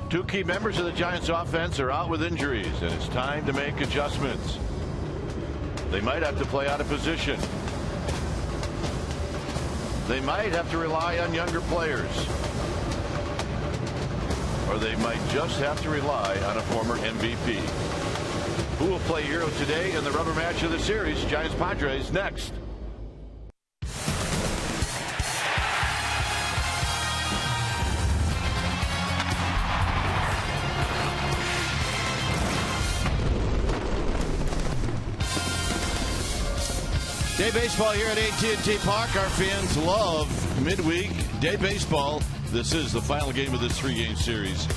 Two key members of the Giants offense are out with injuries, and it's time to make adjustments. They might have to play out of position. They might have to rely on younger players. Or they might just have to rely on a former MVP. Who will play hero today in the rubber match of the series? Giants Padres next. Day baseball here at AT&T Park. Our fans love midweek day baseball. This is the final game of this three-game series.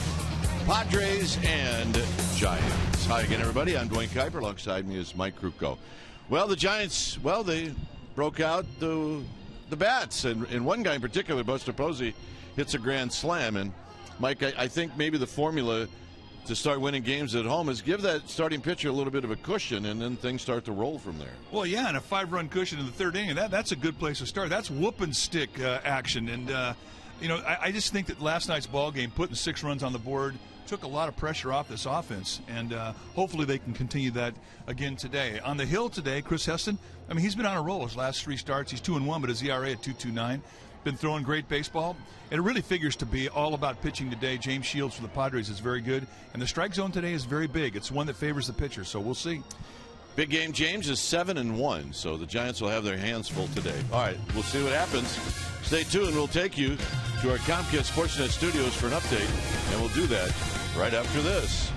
Padres and Giants. Hi again, everybody. I'm Dwayne Kuiper. Alongside me is Mike Krukow. Well, the Giants, they broke out the bats. And one guy in particular, Buster Posey, hits a grand slam. And, Mike, I think maybe the formula to start winning games at home is give that starting pitcher a little bit of a cushion, and then things start to roll from there. Well, yeah, and a 5-run cushion in the third inning, that's a good place to start. That's whooping stick action. And, I just think that last night's ball game, putting 6 runs on the board, took a lot of pressure off this offense, and hopefully they can continue that again today. On the hill today, Chris Heston, he's been on a roll his last 3 starts. He's 2-1, but his ERA at 2.29. Been throwing great baseball. And it really figures to be all about pitching today. James Shields for the Padres is very good, and the strike zone today is very big. It's one that favors the pitcher, so we'll see. Big game, James, is 7-1, so the Giants will have their hands full today. All right, we'll see what happens. Stay tuned. We'll take you to our Comcast Sportsnet studios for an update, and we'll do that right after this.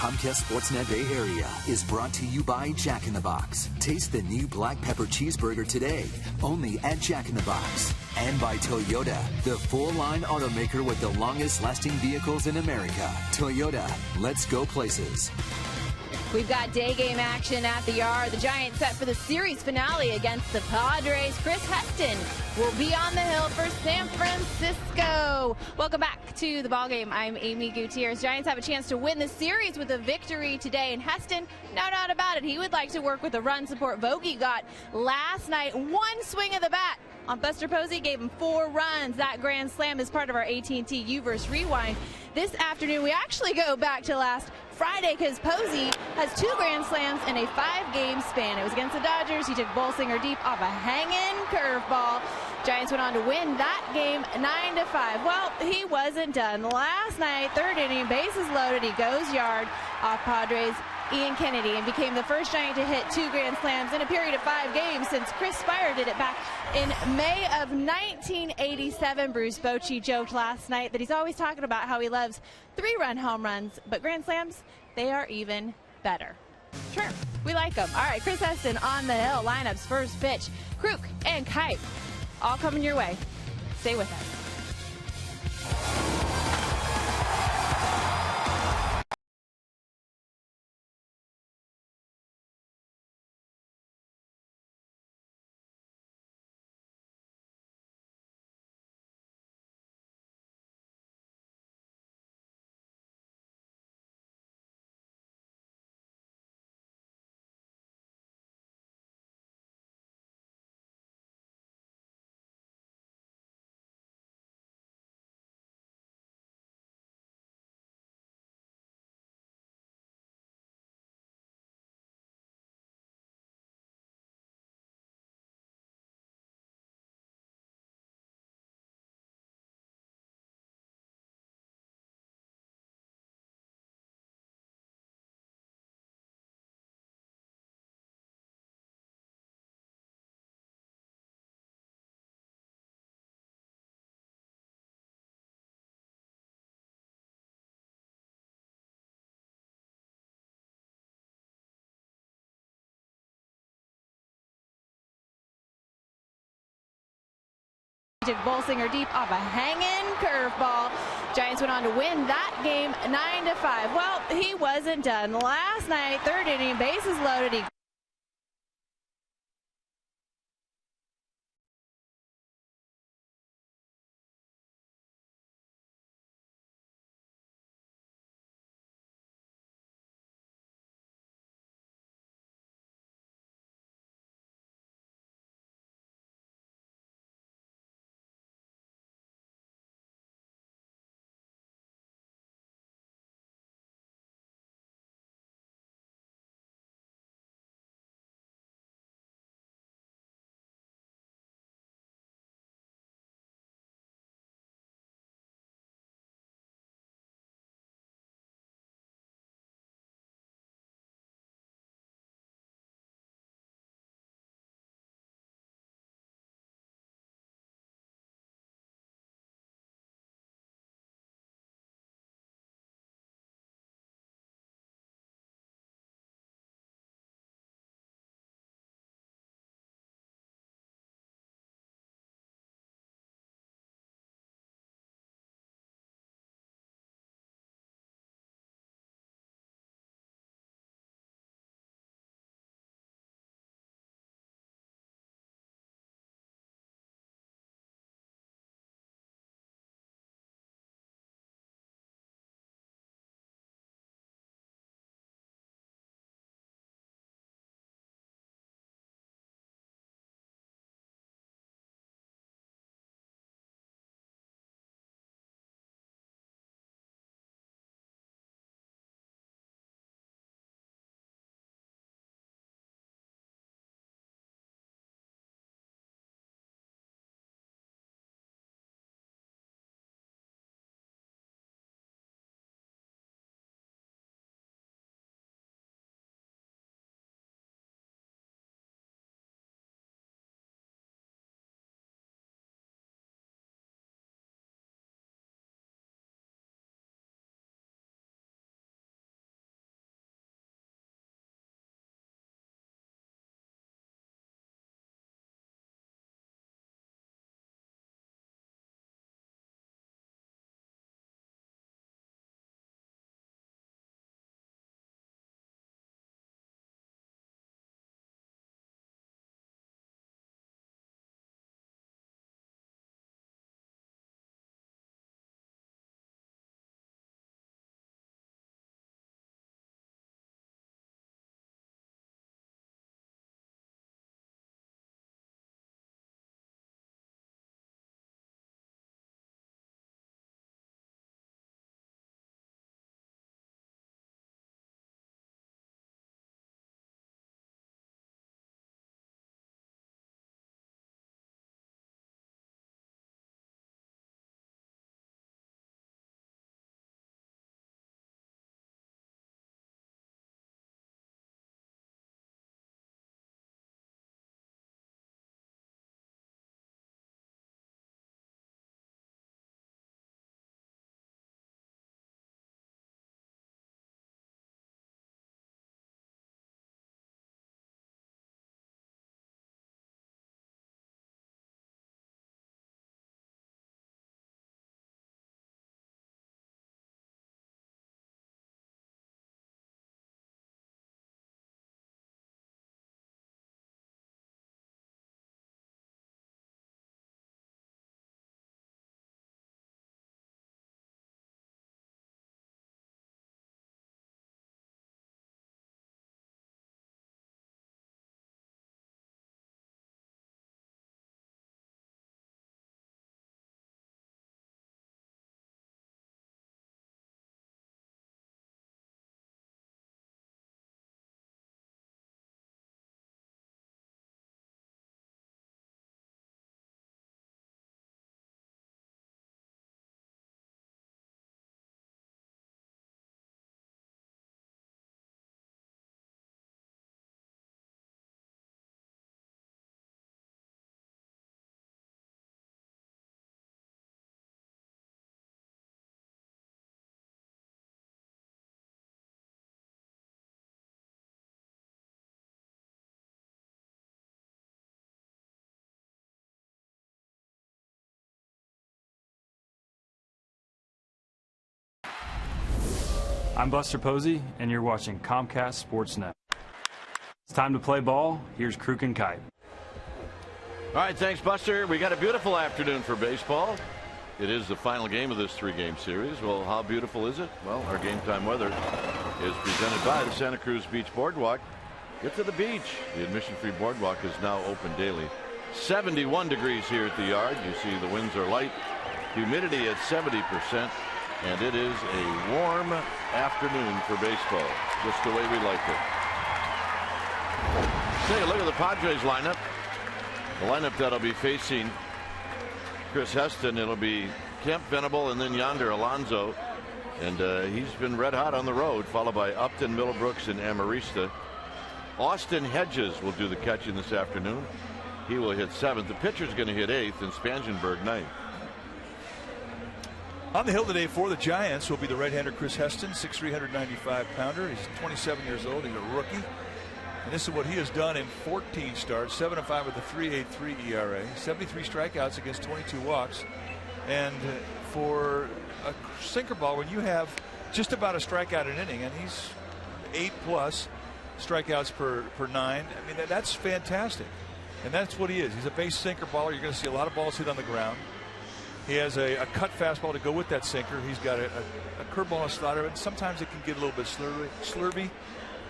Comcast Sportsnet Bay Area is brought to you by Jack in the Box. Taste the new black pepper cheeseburger today, only at Jack in the Box. And by Toyota, the full-line automaker with the longest-lasting vehicles in America. Toyota, let's go places. We've got day game action at the Yard. The Giants set for the series finale against the Padres. Chris Heston will be on the hill for San Francisco. Welcome back to the ballgame. I'm Amy Gutierrez. Giants have a chance to win the series with a victory today. And Heston, no doubt about it, he would like to work with the run support Vogie got last night. One swing of the bat on Buster Posey gave him 4 runs. That grand slam is part of our AT&T U-verse Rewind. This afternoon, we actually go back to last Friday because Posey has 2 grand slams in a 5-game span. It was against the Dodgers. He took Bolsinger deep off a hanging curveball. Giants went on to win that game 9-5. Well, he wasn't done. Last night, 3rd inning, bases loaded. He goes yard off Padres Ian Kennedy and became the first Giant to hit 2 grand slams in a period of 5 games since Chris Spire did it back in May of 1987. Bruce Bochy joked last night that he's always talking about how he loves 3-run home runs, but grand slams, they are even better. Sure, we like them. All right, Chris Heston on the hill. Lineup's first pitch. Kruk and Kite all coming your way. Stay with us. Took Bolsinger deep off a hanging curveball. Giants went on to win that game 9-5. Well, he wasn't done. Last night, 3rd inning, bases loaded. He I'm Buster Posey, and you're watching Comcast Sportsnet. It's time to play ball. Here's Kruk and Kite. All right, thanks, Buster. We got a beautiful afternoon for baseball. It is the final game of this three-game series. Well, how beautiful is it? Well, our game time weather is presented by the Santa Cruz Beach Boardwalk. Get to the beach. The admission-free boardwalk is now open daily. 71 degrees here at the yard. You see the winds are light. Humidity at 70%. And it is a warm afternoon for baseball. Just the way we like it. Take a look at the Padres lineup. The lineup that'll be facing Chris Heston. It'll be Kemp, Venable, and then yonder Alonso. And he's been red hot on the road, followed by Upton, Middlebrooks, and Amarista. Austin Hedges will do the catching this afternoon. He will hit 7th. The pitcher's going to hit 8th, and Spangenberg 9th. On the hill today for the Giants will be the right-hander Chris Heston, 6'3", 195-pounder. He's 27 years old. He's a rookie. And this is what he has done in 14 starts, 7-5 with a 3.83 ERA, 73 strikeouts against 22 walks. And for a sinker ball, when you have just about a strikeout an inning, and he's 8+ strikeouts per 9, I mean, that's fantastic. And that's what he is. He's a base sinker baller. You're going to see a lot of balls hit on the ground. He has a cut fastball to go with that sinker. He's got a curveball and a slider, and sometimes it can get a little bit slurvy.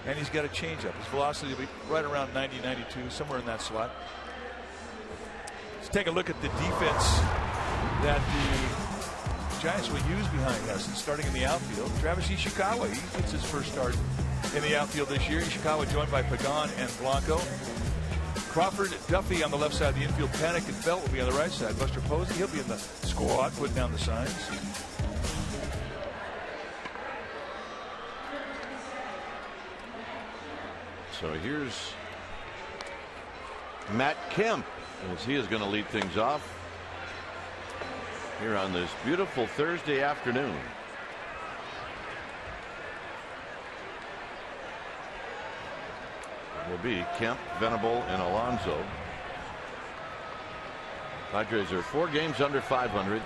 And he's got a changeup. His velocity will be right around 90, 92, somewhere in that slot. Let's take a look at the defense that the Giants will use behind Heston, starting in the outfield. Travis Ishikawa, he gets his first start in the outfield this year. Ishikawa joined by Pagan and Blanco. Crawford, Duffy on the left side of the infield. Panic and Belt will be on the right side. Buster Posey, he'll be in the squad, putting down the signs. So here's Matt Kemp, as he is going to lead things off here on this beautiful Thursday afternoon. Will be Kemp, Venable, and Alonso. Padres are 4 games under 500,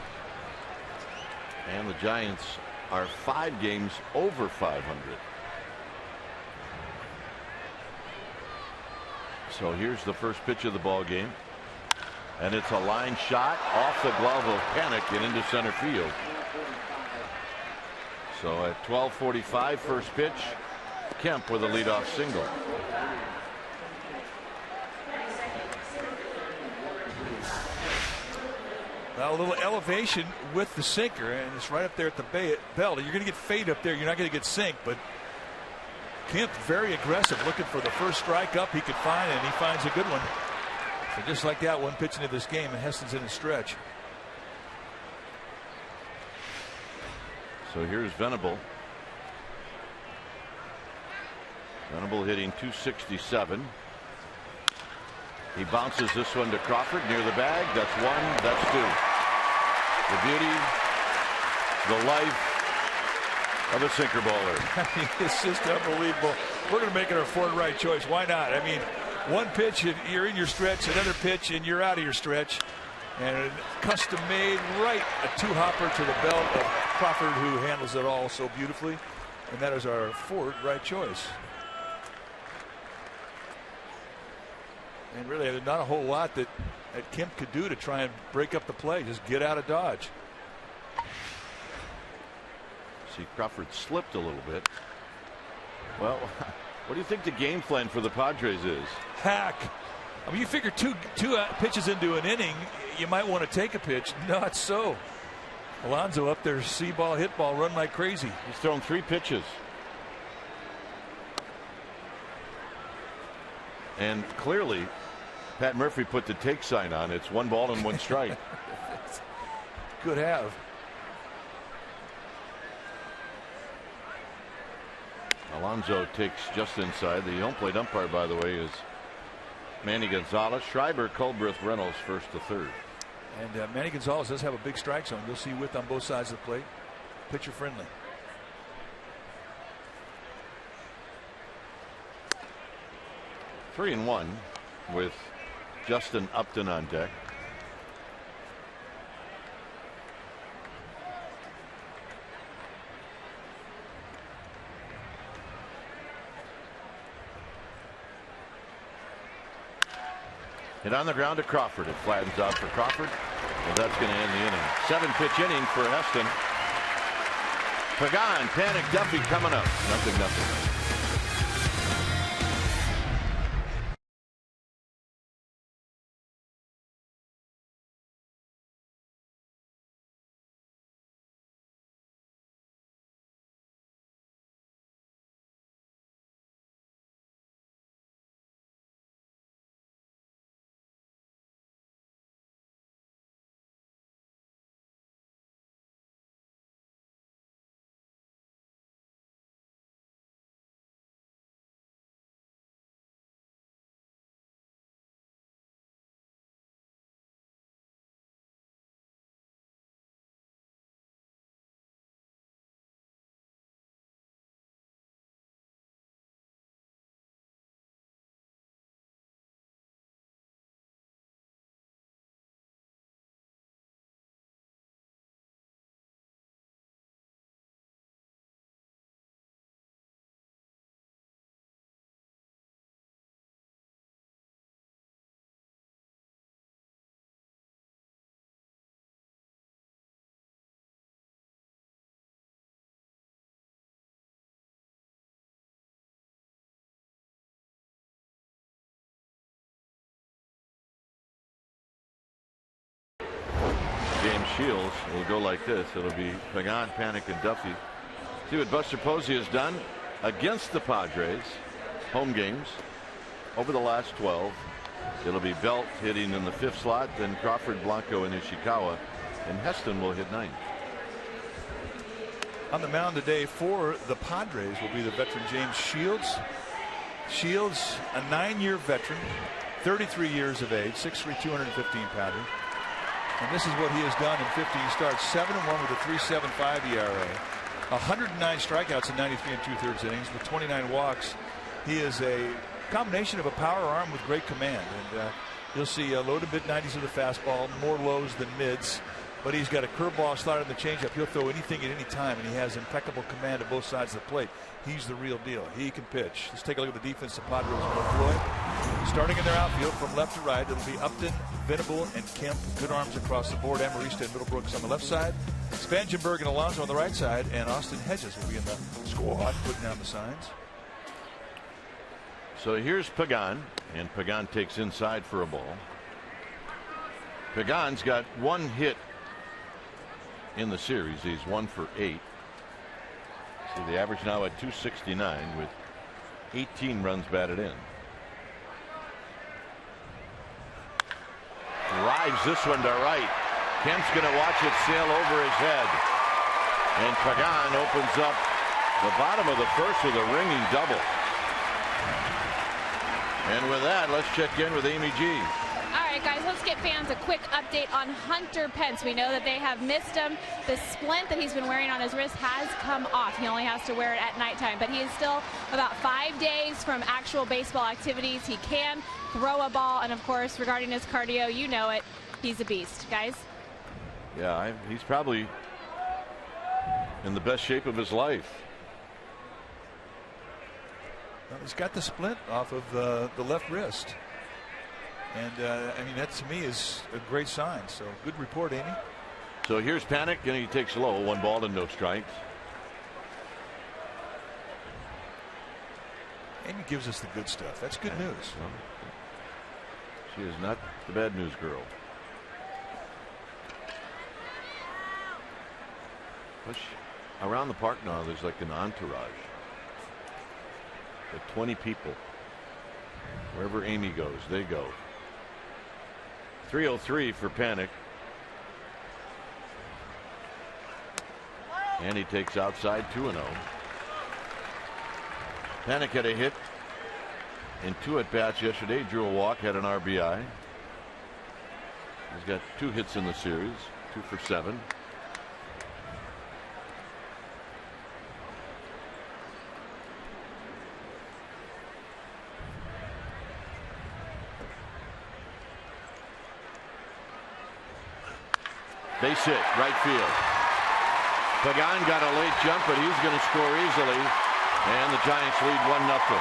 and the Giants are 5 games over 500. So here's the first pitch of the ball game, and it's a line shot off the glove of Panic and into center field. So at 12:45, first pitch, Kemp with a leadoff single. Now a little elevation with the sinker, and it's right up there at the belt. You're going to get fade up there. You're not going to get sink, but Kemp very aggressive, looking for the first strike up he could find, and he finds a good one. So just like that, one pitch into this game, and Heston's in a stretch. So here's Venable. Venable hitting .267. He bounces this one to Crawford near the bag. That's 1. That's 2. The beauty, the life of a sinker baller. It's just unbelievable. We're going to make it our 4th right choice. Why not? I mean, one pitch and you're in your stretch, another pitch and you're out of your stretch. And custom made, right, a 2-hopper to the belt of Crawford, who handles it all so beautifully. And that is our 4th right choice. And really, there's not a whole lot that Kemp could do to try and break up the play. Just get out of Dodge. See, Crawford slipped a little bit. Well, what do you think the game plan for the Padres is? Hack. I mean, you figure two pitches into an inning, you might want to take a pitch. Not so. Alonso up there, see ball, hit ball, run like crazy. He's thrown 3 pitches. And clearly, Pat Murphy put the take sign on. It's 1 ball and 1 strike. Could have. Alonso takes just inside. The home plate umpire, by the way, is Manny Gonzalez. Schreiber, Culbreth, Reynolds, 1st to 3rd. And Manny Gonzalez does have a big strike zone. You'll see width on both sides of the plate. Pitcher friendly. Three and 1 with Justin Upton on deck. Hit on the ground to Crawford. It flattens out for Crawford. And that's going to end the inning. 7-pitch inning for Heston. Pagan, Panic, Duffy coming up. 0-0. James Shields will go like this. It'll be Pagan, Panic, and Duffy. See what Buster Posey has done against the Padres. Home games over the last 12. It'll be Belt hitting in the 5th slot, then Crawford, Blanco, and Ishikawa, and Heston will hit 9th. On the mound today for the Padres will be the veteran James Shields. Shields, a 9-year veteran, 33 years of age, 6'3", 215 pounder. And this is what he has done in 15 starts. 7-1 with a 3.75 ERA. 109 strikeouts in 93 2/3 innings with 29 walks. He is a combination of a power arm with great command. And you'll see low to mid-90s of the fastball, more lows than mids. But he's got a curveball, slider, and the changeup. He'll throw anything at any time, and he has impeccable command of both sides of the plate. He's the real deal. He can pitch. Let's take a look at the defense the Padres will employ. Starting in their outfield from left to right, it'll be Upton, Venable, and Kemp. Good arms across the board. Amarista and Middlebrooks on the left side. Spangenberg and Alonso on the right side, and Austin Hedges will be in the squad, putting down the signs. So here's Pagan, and Pagan takes inside for a ball. Pagan's got 1 hit in the series. He's 1 for 8. See the average now at 269 with 18 runs batted in. Drives this one to right. Kemp's going to watch it sail over his head. And Pagan opens up the bottom of the 1st with a ringing double. And with that, let's check in with Amy G. All right, guys, let's get fans a quick update on Hunter Pence. We know that they have missed him. The splint that he's been wearing on his wrist has come off. He only has to wear it at nighttime, but he is still about 5 days from actual baseball activities. He can throw a ball, and of course, regarding his cardio, you know it, he's a beast, guys. Yeah, he's probably in the best shape of his life. Well, he's got the splint off of the left wrist. And I mean, that to me is a great sign. So good report, Amy. So here's Panic, and he takes low. 1 ball and no strikes. Amy gives us the good stuff. That's good news. Well, she is not the bad news girl. Around the park now, there's like an entourage. Like 20 people. Wherever Amy goes, they go. 3-0-3 for Panic. And he takes outside 2-0. Panic had a hit in 2 at-bats yesterday. Drew a walk, had an RBI. He's got 2 hits in the series, 2 for 7. Base hit, right field. Pagan got a late jump, but he's going to score easily. And the Giants lead 1-0.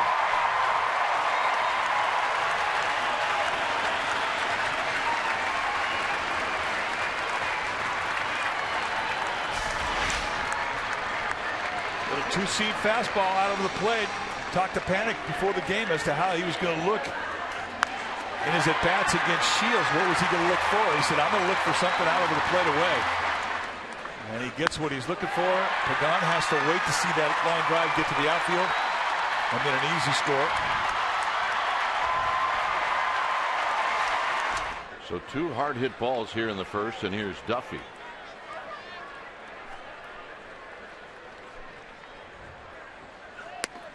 Two-seam fastball out of the plate. Talked to Panic before the game as to how he was going to look in his at-bats against Shields. What was he going to look for? He said, I'm going to look for something out over the plate away. And he gets what he's looking for. Pagan has to wait to see that line drive get to the outfield. And then an easy score. So 2 hard hit balls here in the first, and here's Duffy.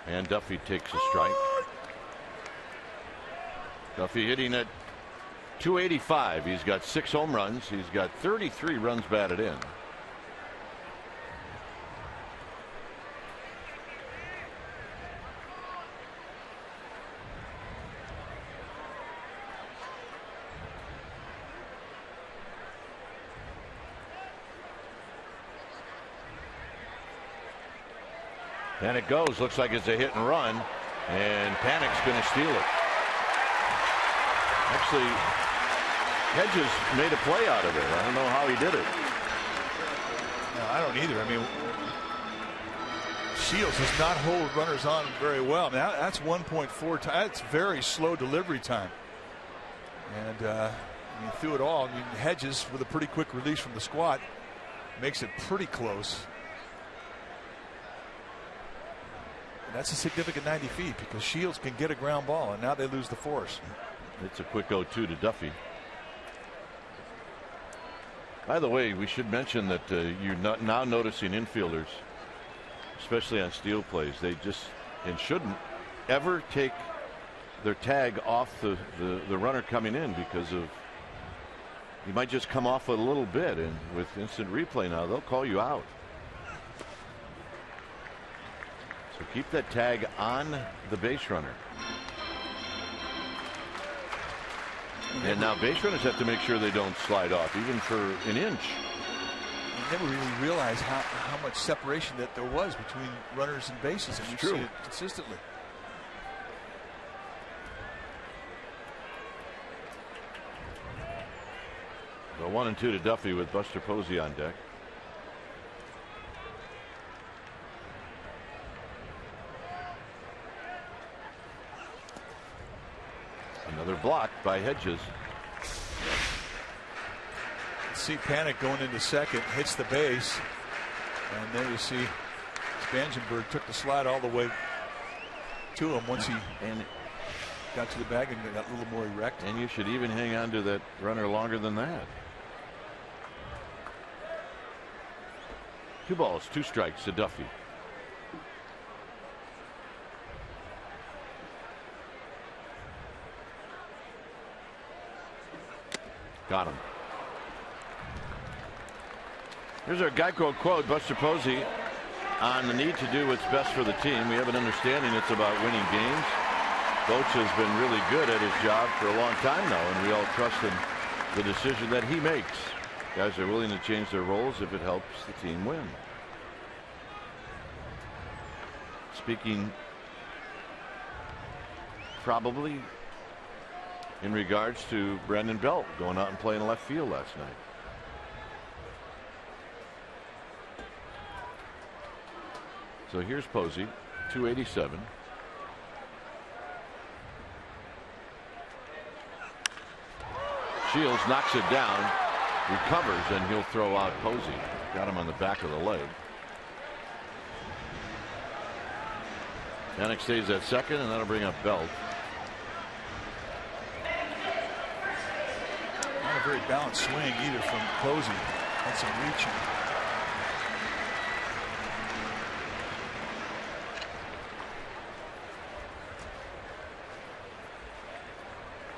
And Duffy takes a strike. Duffy hitting at .285. He's got 6 home runs. He's got 33 runs batted in. And it goes. Looks like it's a hit and run. And Panic's going to steal it. Actually, Hedges made a play out of it. I don't know how he did it. No, I don't either. I mean, Shields does not hold runners on very well. I mean, that's 1.4 times. That's very slow delivery time. And I mean, through it all, I mean, Hedges with a pretty quick release from the squat makes it pretty close. And that's a significant 90 feet because Shields can get a ground ball, and now they lose the force. It's a quick 0-2 to Duffy. By the way, we should mention that you're now noticing infielders, especially on steal plays, they just and shouldn't ever take their tag off the runner coming in because of you might just come off a little bit, and with instant replay now they'll call you out. So keep that tag on the base runner. And now base runners have to make sure they don't slide off even for an inch. You never really realize how much separation that there was between runners and bases, and you see it consistently. So 1-2 to Duffy with Buster Posey on deck. Another block by Hedges. See Panic going into second, hits the base, and then you see Spangenberg took the slide all the way to him once he got to the bag and got a little more erect. And you should even hang on to that runner longer than that. 2 balls, 2 strikes to Duffy. Got him. Here's our Geico quote, Buster Posey, on the need to do what's best for the team. We have an understanding it's about winning games. Coach has been really good at his job for a long time now, and we all trust in the decision that he makes. Guys are willing to change their roles if it helps the team win. Speaking probably in regards to Brandon Belt going out and playing left field last night. So here's Posey, 287. Shields knocks it down, recovers, and he'll throw out Posey. Got him on the back of the leg. Yannick stays at second, and that'll bring up Belt. Not a very balanced swing either from Posey. Had some reaching.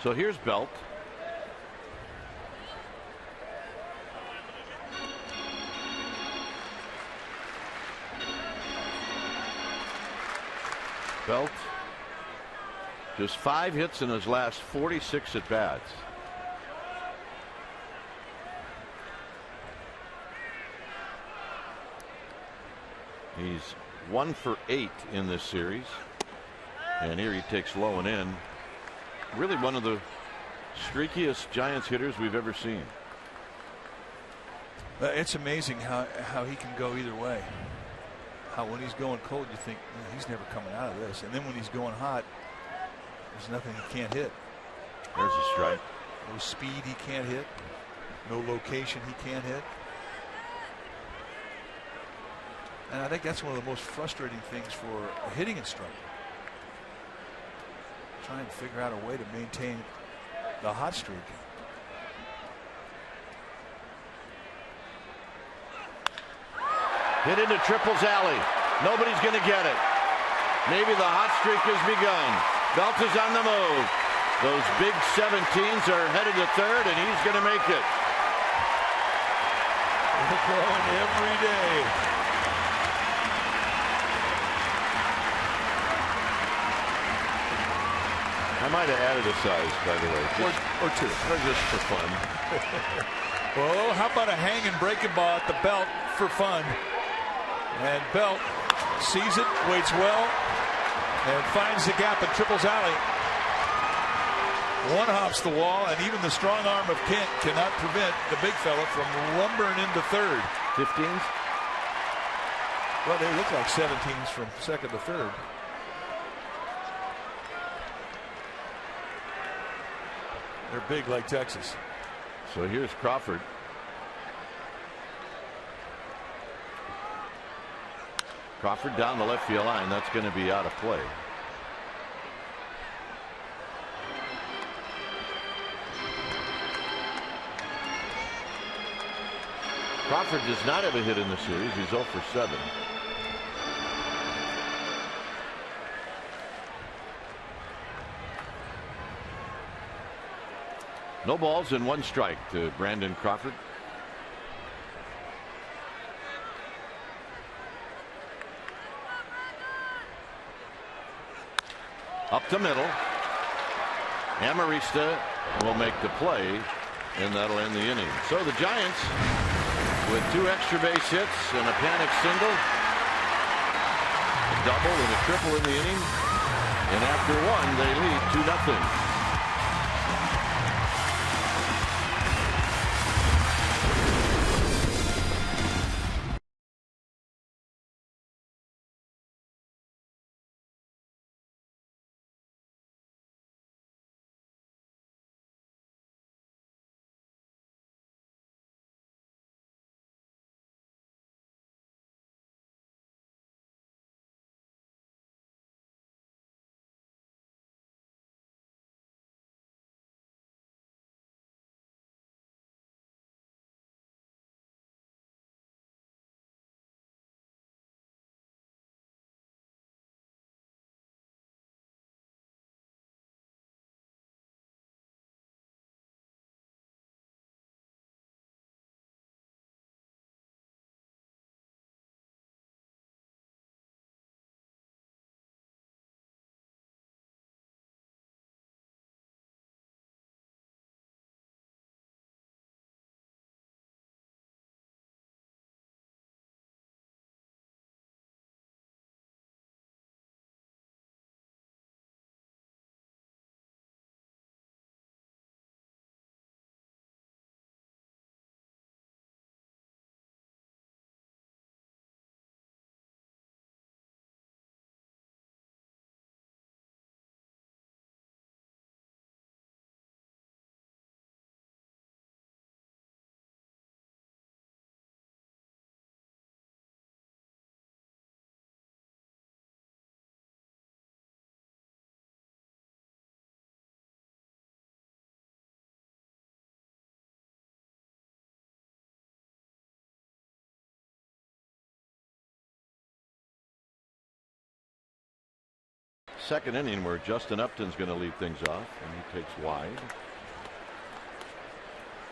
So here's Belt. Belt, just 5 hits in his last 46 at bats. He's 1 for 8 in this series, and here he takes low and in. Really one of the streakiest Giants hitters we've ever seen. It's amazing how he can go either way. how when he's going cold, you think he's never coming out of this. And then when he's going hot, there's nothing he can't hit. There's a strike. No speed he can't hit. No location he can't hit. And I think that's one of the most frustrating things for a hitting instructor. Trying to figure out a way to maintain the hot streak. Hit into Triple's alley. Nobody's going to get it. Maybe the hot streak has begun. Belt is on the move. Those big 17s are headed to third, and he's going to make it. They're growing every day. I might have added a size, by the way. Or two. Or just for fun. Oh, how about a hanging breaking ball at the belt for fun? And Belt sees it, waits well, and finds the gap in Triple's alley. One hops the wall, and even the strong arm of Kent cannot prevent the big fella from lumbering into third. 15s? Well, they look like 17s from second to third. They're big like Texas. So here's Crawford. Crawford down the left field line. That's going to be out of play. Crawford does not have a hit in the series. He's 0 for 7. No balls and 1 strike to Brandon Crawford. Up the middle. Amarista will make the play, and that'll end the inning. So the Giants, with 2 extra base hits and a panic single, a double and a triple in the inning, and after 1 they lead 2-0. Second inning where Justin Upton's going to lead things off, and he takes wide.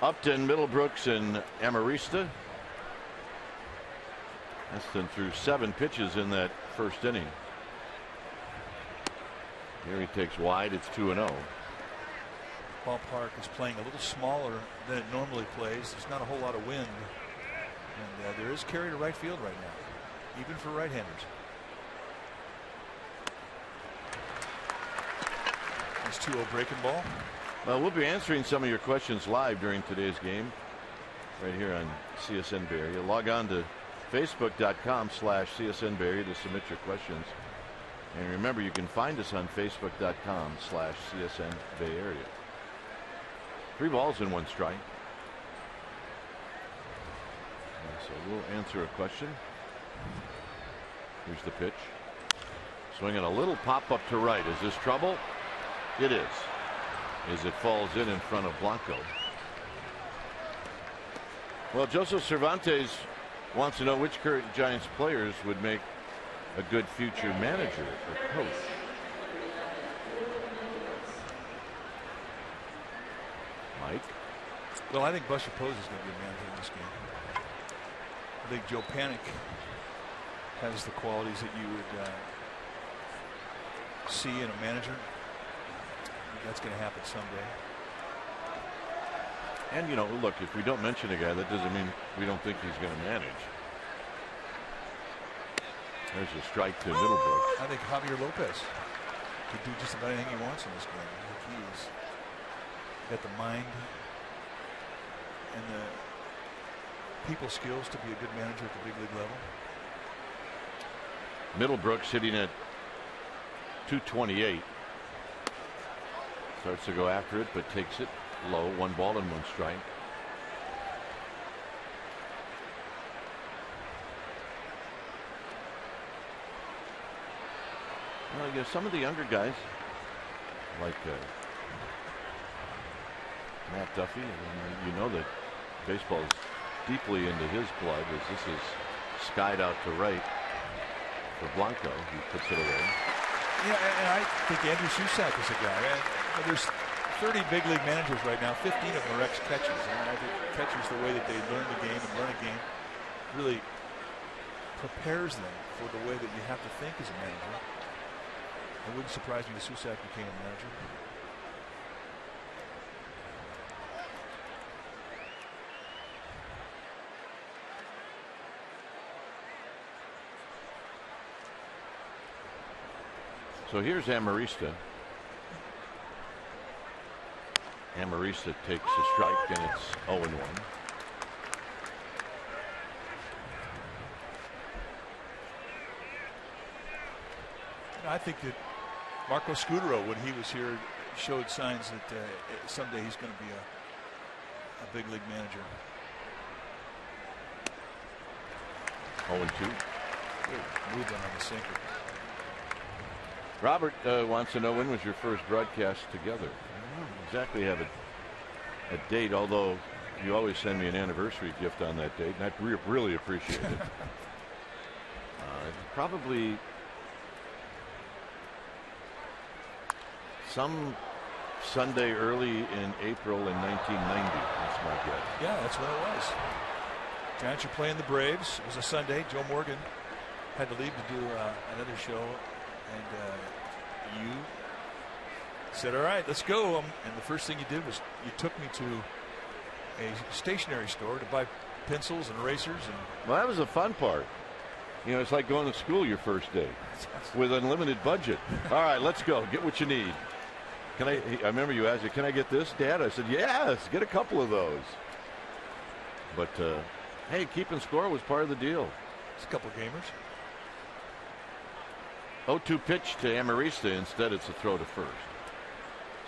Upton, Middlebrooks, and Amarista. Upton threw 7 pitches in that first inning. Here he takes wide. It's 2-0. Ballpark is playing a little smaller than it normally plays. There's not a whole lot of wind, and there is carry to right field right now, even for right-handers. This 2-0 breaking ball. Well, we'll be answering some of your questions live during today's game right here on CSN Bay Area. Log on to Facebook.com/CSN Bay Area to submit your questions. And remember, you can find us on Facebook.com/CSN Bay Area. 3 balls and 1 strike. So we'll answer a question. Here's the pitch. Swinging a little pop up to right. Is this trouble? It is. As it falls in front of Blanco. Well, Joseph Cervantes wants to know which current Giants players would make a good future manager or coach. Mike? Well, I think Buster Posey is going to be a manager in this game. I think Joe Panik has the qualities that you would see in a manager. That's going to happen someday. And, you know, look, if we don't mention a guy, that doesn't mean we don't think he's going to manage. There's a strike to Middlebrook. I think Javier Lopez could do just about anything he wants in this game. I think he's got the mind and the people skills to be a good manager at the big league level. Middlebrook sitting at 228. Starts to go after it, but takes it low. 1 ball and 1 strike. Well, you know, some of the younger guys, like Matt Duffy, and you know that baseball is deeply into his blood, as this is skied out to right for Blanco. He puts it away. Yeah, and I think Andrew Susak is a guy. There's 30 big league managers right now. 15 of them are ex-catchers. And I think catchers, the way that they learn the game and run a game, really prepares them for the way that you have to think as a manager. It wouldn't surprise me if Susak became a manager. So here's Amarista. Amarista takes a strike, and it's 0-1. I think that Marco Scudero, when he was here, showed signs that someday he's going to be a big league manager. 0-2. Moving on the sinker. Robert wants to know, when was your first broadcast together? I don't exactly have a date, although you always send me an anniversary gift on that date, and I really appreciate it. Probably some Sunday early in April in 1990. That's my guess. Yeah, that's when it was. Giants are playing the Braves. It was a Sunday. Joe Morgan had to leave to do another show, and you said, all right, let's go. And the first thing you did was you took me to a stationery store to buy pencils and erasers. And well, that was the fun part. You know, it's like going to school your first day with unlimited budget. All right, let's go. Get what you need. I remember you asked, can I get this, Dad? I said, yes, get a couple of those. But, hey, keeping score was part of the deal. It's a couple of gamers. 0-2 pitch to Amarista. Instead, it's a throw to first.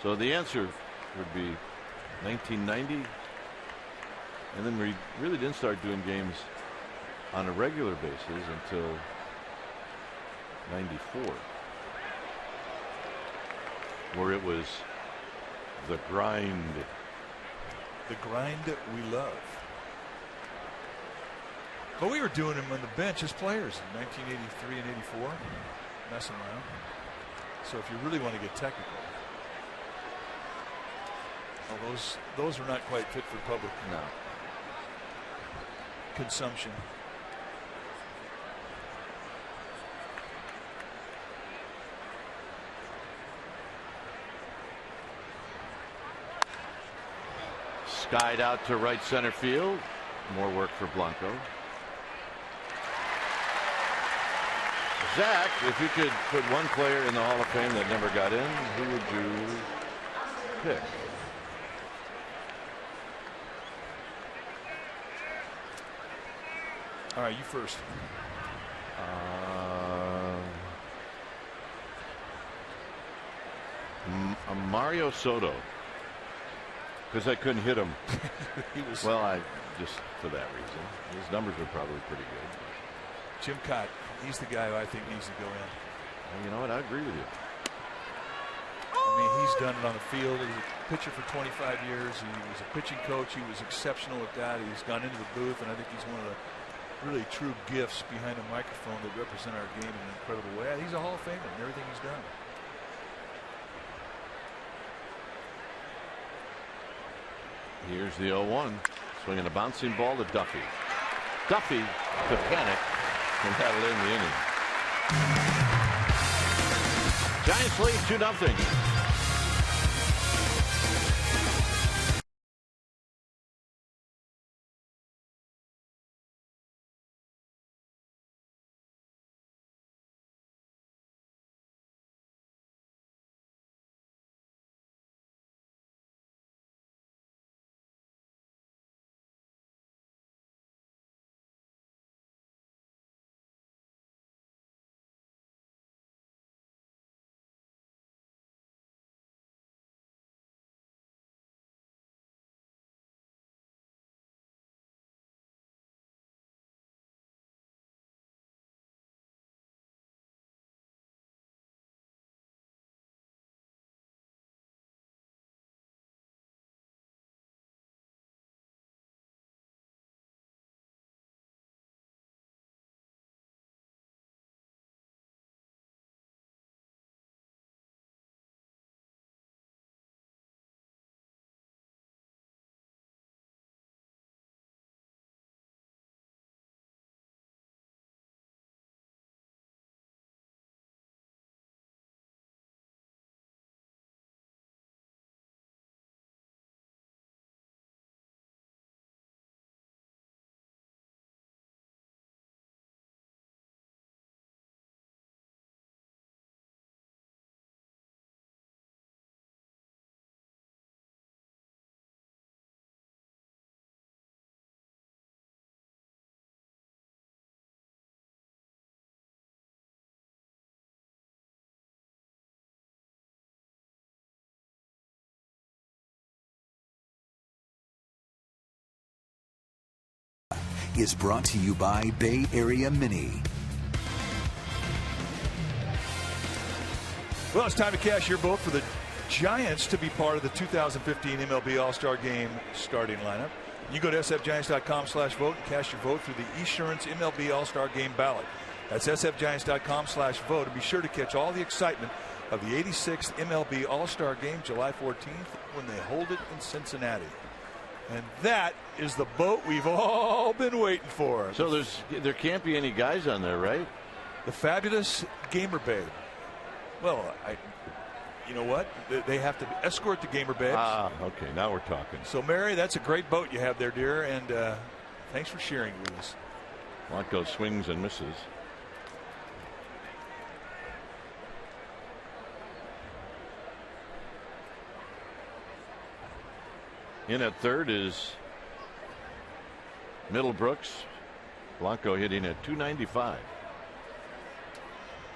So the answer would be 1990. And then we really didn't start doing games on a regular basis until 94. Where it was the grind. The grind we love. But we were doing them on the bench as players in 1983 and 84, messing around. So if you really want to get technical, well, those are not quite fit for public consumption. Skied out to right center field. More work for Blanco. Zach, if you could put one player in the Hall of Fame that never got in, who would you pick? All right, you first. Mario Soto. Because I couldn't hit him. Well, just for that reason. His numbers are probably pretty good. Jim Cott, he's the guy who I think needs to go in. Well, you know what? I agree with you. I mean, he's done it on the field. He's a pitcher for 25 years. He was a pitching coach. He was exceptional at that. He's gone into the booth, and I think he's one of the really true gifts behind a microphone that represent our game in an incredible way. He's a Hall of Famer in everything he's done. Here's the 0-1. Swinging a bouncing ball to Duffy. Duffy to panic and had it in the inning. Giants lead 2-0. Is brought to you by Bay Area Mini. Well, it's time to cash your vote for the Giants to be part of the 2015 MLB All-Star Game starting lineup. You go to sfgiants.com/vote and cast your vote through the Esurance MLB All-Star Game ballot. That's sfgiants.com/vote, and be sure to catch all the excitement of the 86th MLB All-Star Game July 14th when they hold it in Cincinnati. And that is the boat we've all been waiting for. So there can't be any guys on there, right? The fabulous Gamer Babe. Well, you know what? They have to escort the Gamer Babes. Ah, okay. Now we're talking. So, Mary, that's a great boat you have there, dear, and thanks for sharing with us. Blanco swings and misses. In at third is Middlebrooks. Blanco hitting at .295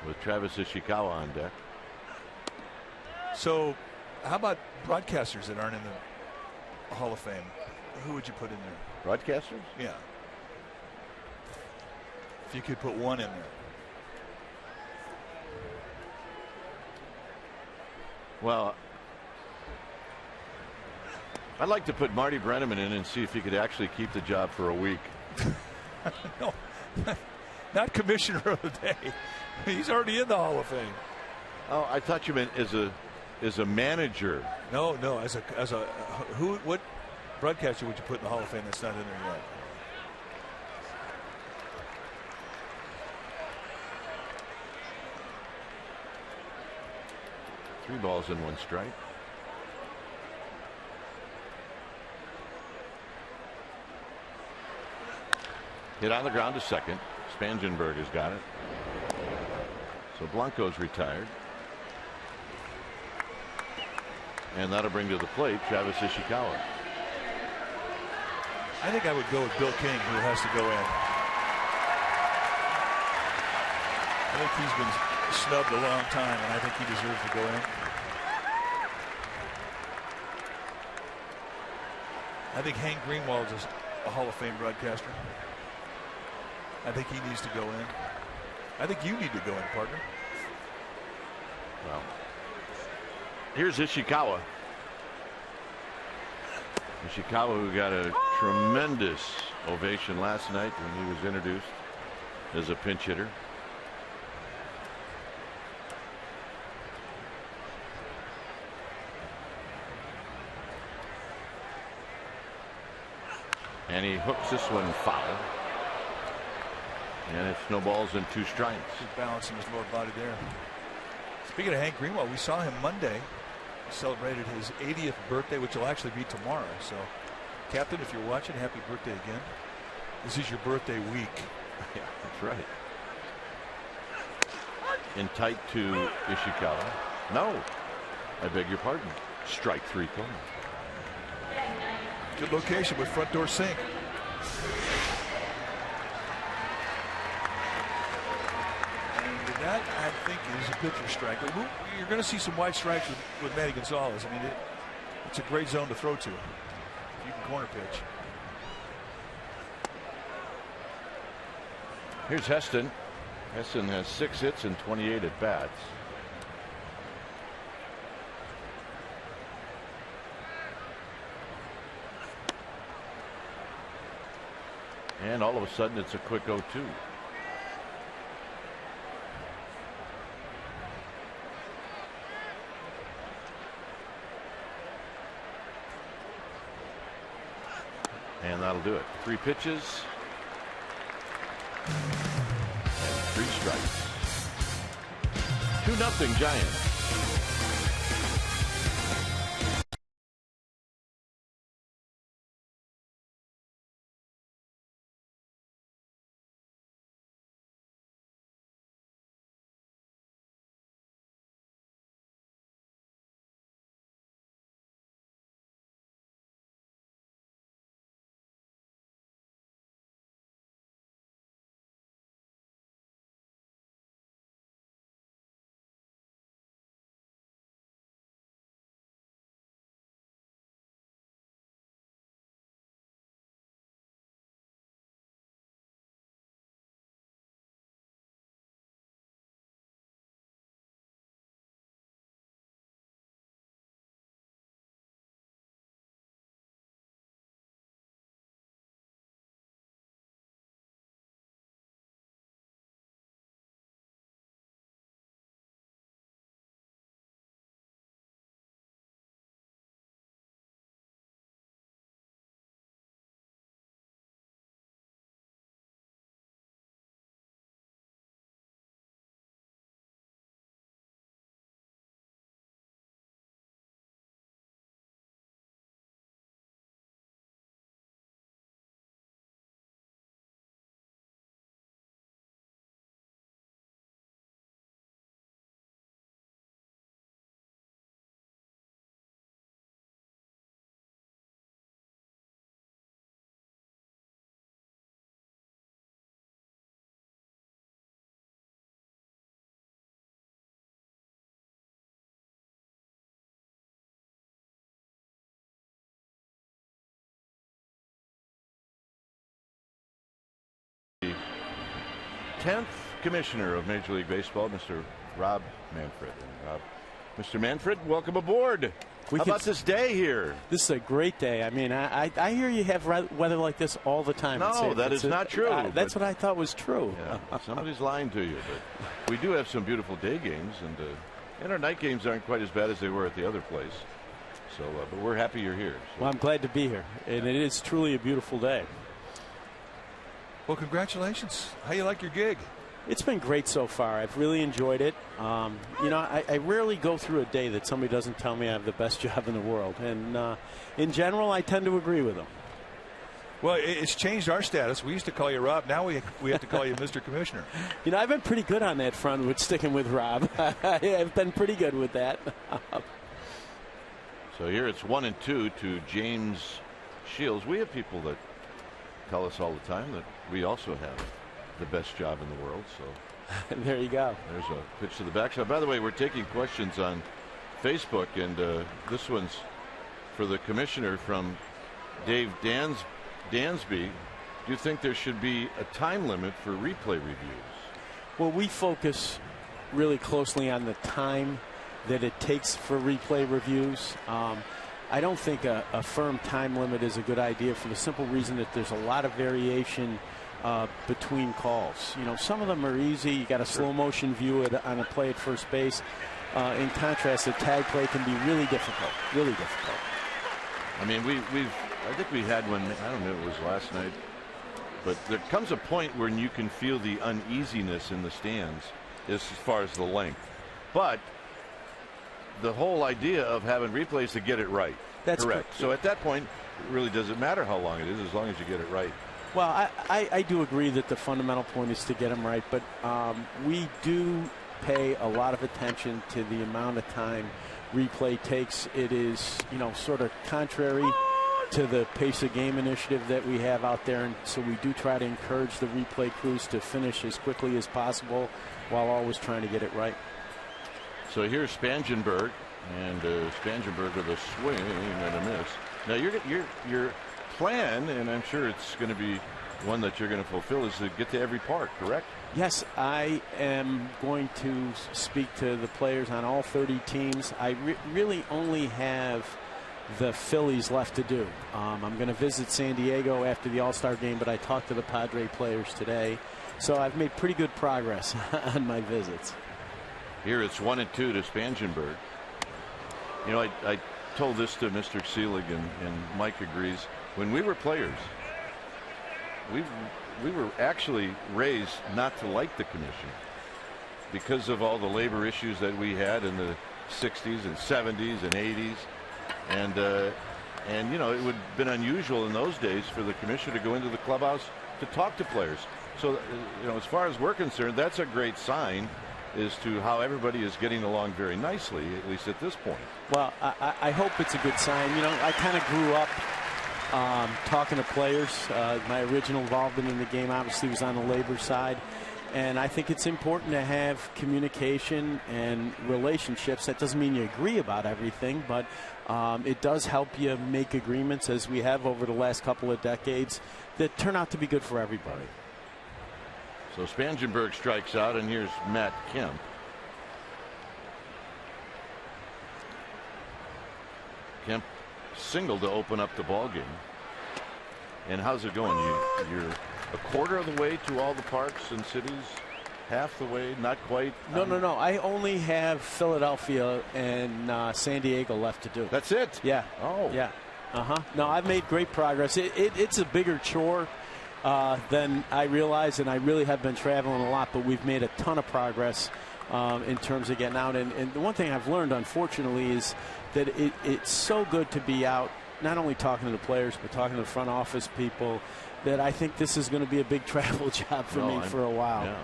with Travis Ishikawa on deck. So, how about broadcasters that aren't in the Hall of Fame? Who would you put in there? Broadcasters? Yeah. If you could put one in there. Well, I'd like to put Marty Brennaman in and see if he could actually keep the job for a week. No, not commissioner of the day. He's already in the Hall of Fame. Oh, I thought you meant as a manager. No, as a what broadcaster would you put in the Hall of Fame that's not in there yet? Three balls and one strike. Hit on the ground to second. Spangenberg has got it. So Blanco's retired. And that'll bring to the plate Travis Ishikawa. I think I would go with Bill King, who has to go in. I think he's been snubbed a long time, and I think he deserves to go in. I think Hank Greenwald is a Hall of Fame broadcaster. I think he needs to go in. I think you need to go in, partner. Well, here's Ishikawa. Ishikawa, who got a tremendous ovation last night when he was introduced as a pinch hitter. And he hooks this one foul. And it snowballs in 2 strikes. He's balancing his lower body there. Speaking of Hank Greenwald, we saw him Monday. He celebrated his 80th birthday, which will actually be tomorrow. So, Captain, if you're watching, happy birthday again. This is your birthday week. Yeah, that's right. In tight to Ishikawa. No, I beg your pardon. Strike 3 call. Good location with front door sink. And that, I think, is a pitcher strike. You're going to see some wide strikes with Manny Gonzalez. I mean, it's a great zone to throw to. If you can corner pitch. Here's Heston. Heston has 6 hits and 28 at bats. And all of a sudden it's a quick 0-2. And that'll do it. 3 pitches. And 3 strikes. 2-0 Giants. The 10th commissioner of Major League Baseball, Mr. Rob Manfred. And Mr. Manfred, welcome aboard. How about this day here? This is a great day. I mean, I hear you have weather like this all the time. No, that is not true. That's what I thought was true. Yeah, somebody's lying to you. But we do have some beautiful day games, and our night games aren't quite as bad as they were at the other place. So, but we're happy you're here. So. Well, I'm glad to be here, and it is truly a beautiful day. Well, congratulations. How you like your gig? It's been great so far. I've really enjoyed it. You know, I rarely go through a day that somebody doesn't tell me I have the best job in the world. And in general, I tend to agree with them. Well, it's changed our status. We used to call you Rob. Now we have to call you Mr. Commissioner. You know, I've been pretty good on that front with sticking with Rob. I've been pretty good with that. So here it's 1-2 to James Shields. We have people that tell us all the time that we also have the best job in the world. So There you go. There's a pitch to the backside. By the way, we're taking questions on Facebook, and this one's for the commissioner from Dave Dansby. Do you think there should be a time limit for replay reviews? Well, we focus really closely on the time that it takes for replay reviews. I don't think a firm time limit is a good idea for the simple reason that there's a lot of variation between calls. You know, some of them are easy. You got a slow motion view on a play at first base. In contrast, a tag play can be really difficult. Really difficult. I mean, I think we had one. I don't know if it was last night, but there comes a point when you can feel the uneasiness in the stands as far as the length. But the whole idea of having replays to get it right. That's correct. So at that point, it really doesn't matter how long it is as long as you get it right. Well, I do agree that the fundamental point is to get them right, but we do pay a lot of attention to the amount of time replay takes. It is, you know, sort of contrary to the pace of game initiative that we have out there, and so we do try to encourage the replay crews to finish as quickly as possible while always trying to get it right. So here's Spangenberg, and Spangenberg with a swing and a miss. Now your plan, and I'm sure it's going to be one that you're going to fulfill, is to get to every park, correct? Yes, I am going to speak to the players on all 30 teams. I really only have the Phillies left to do. I'm going to visit San Diego after the All-Star game, but I talked to the Padres players today, so I've made pretty good progress on my visits. Here it's 1-2 to Spangenberg. You know, I told this to Mr. Seelig, and Mike agrees. When we were players, we were actually raised not to like the commission because of all the labor issues that we had in the 60s and 70s and 80s. And you know, it would have been unusual in those days for the commissioner to go into the clubhouse to talk to players. So, you know, as far as we're concerned, that's a great sign as to how everybody is getting along very nicely, at least at this point. Well, I hope it's a good sign. You know, I kind of grew up talking to players. My original involvement in the game obviously was on the labor side. And I think it's important to have communication and relationships. That doesn't mean you agree about everything, but it does help you make agreements, as we have over the last couple of decades, that turn out to be good for everybody. So Spangenberg strikes out, and here's Matt Kemp. Kemp singled to open up the ball game. And how's it going? You're a quarter of the way to all the parks and cities, half the way, not quite. No. I only have Philadelphia and San Diego left to do. That's it? Yeah. Oh. Yeah. No, I've made great progress. It's a bigger chore than I realize, and I really have been traveling a lot, but we've made a ton of progress in terms of getting out. And the one thing I've learned, unfortunately, is that it's so good to be out, not only talking to the players, but talking to the front office people, that I think this is going to be a big travel job for me for a while. Yeah.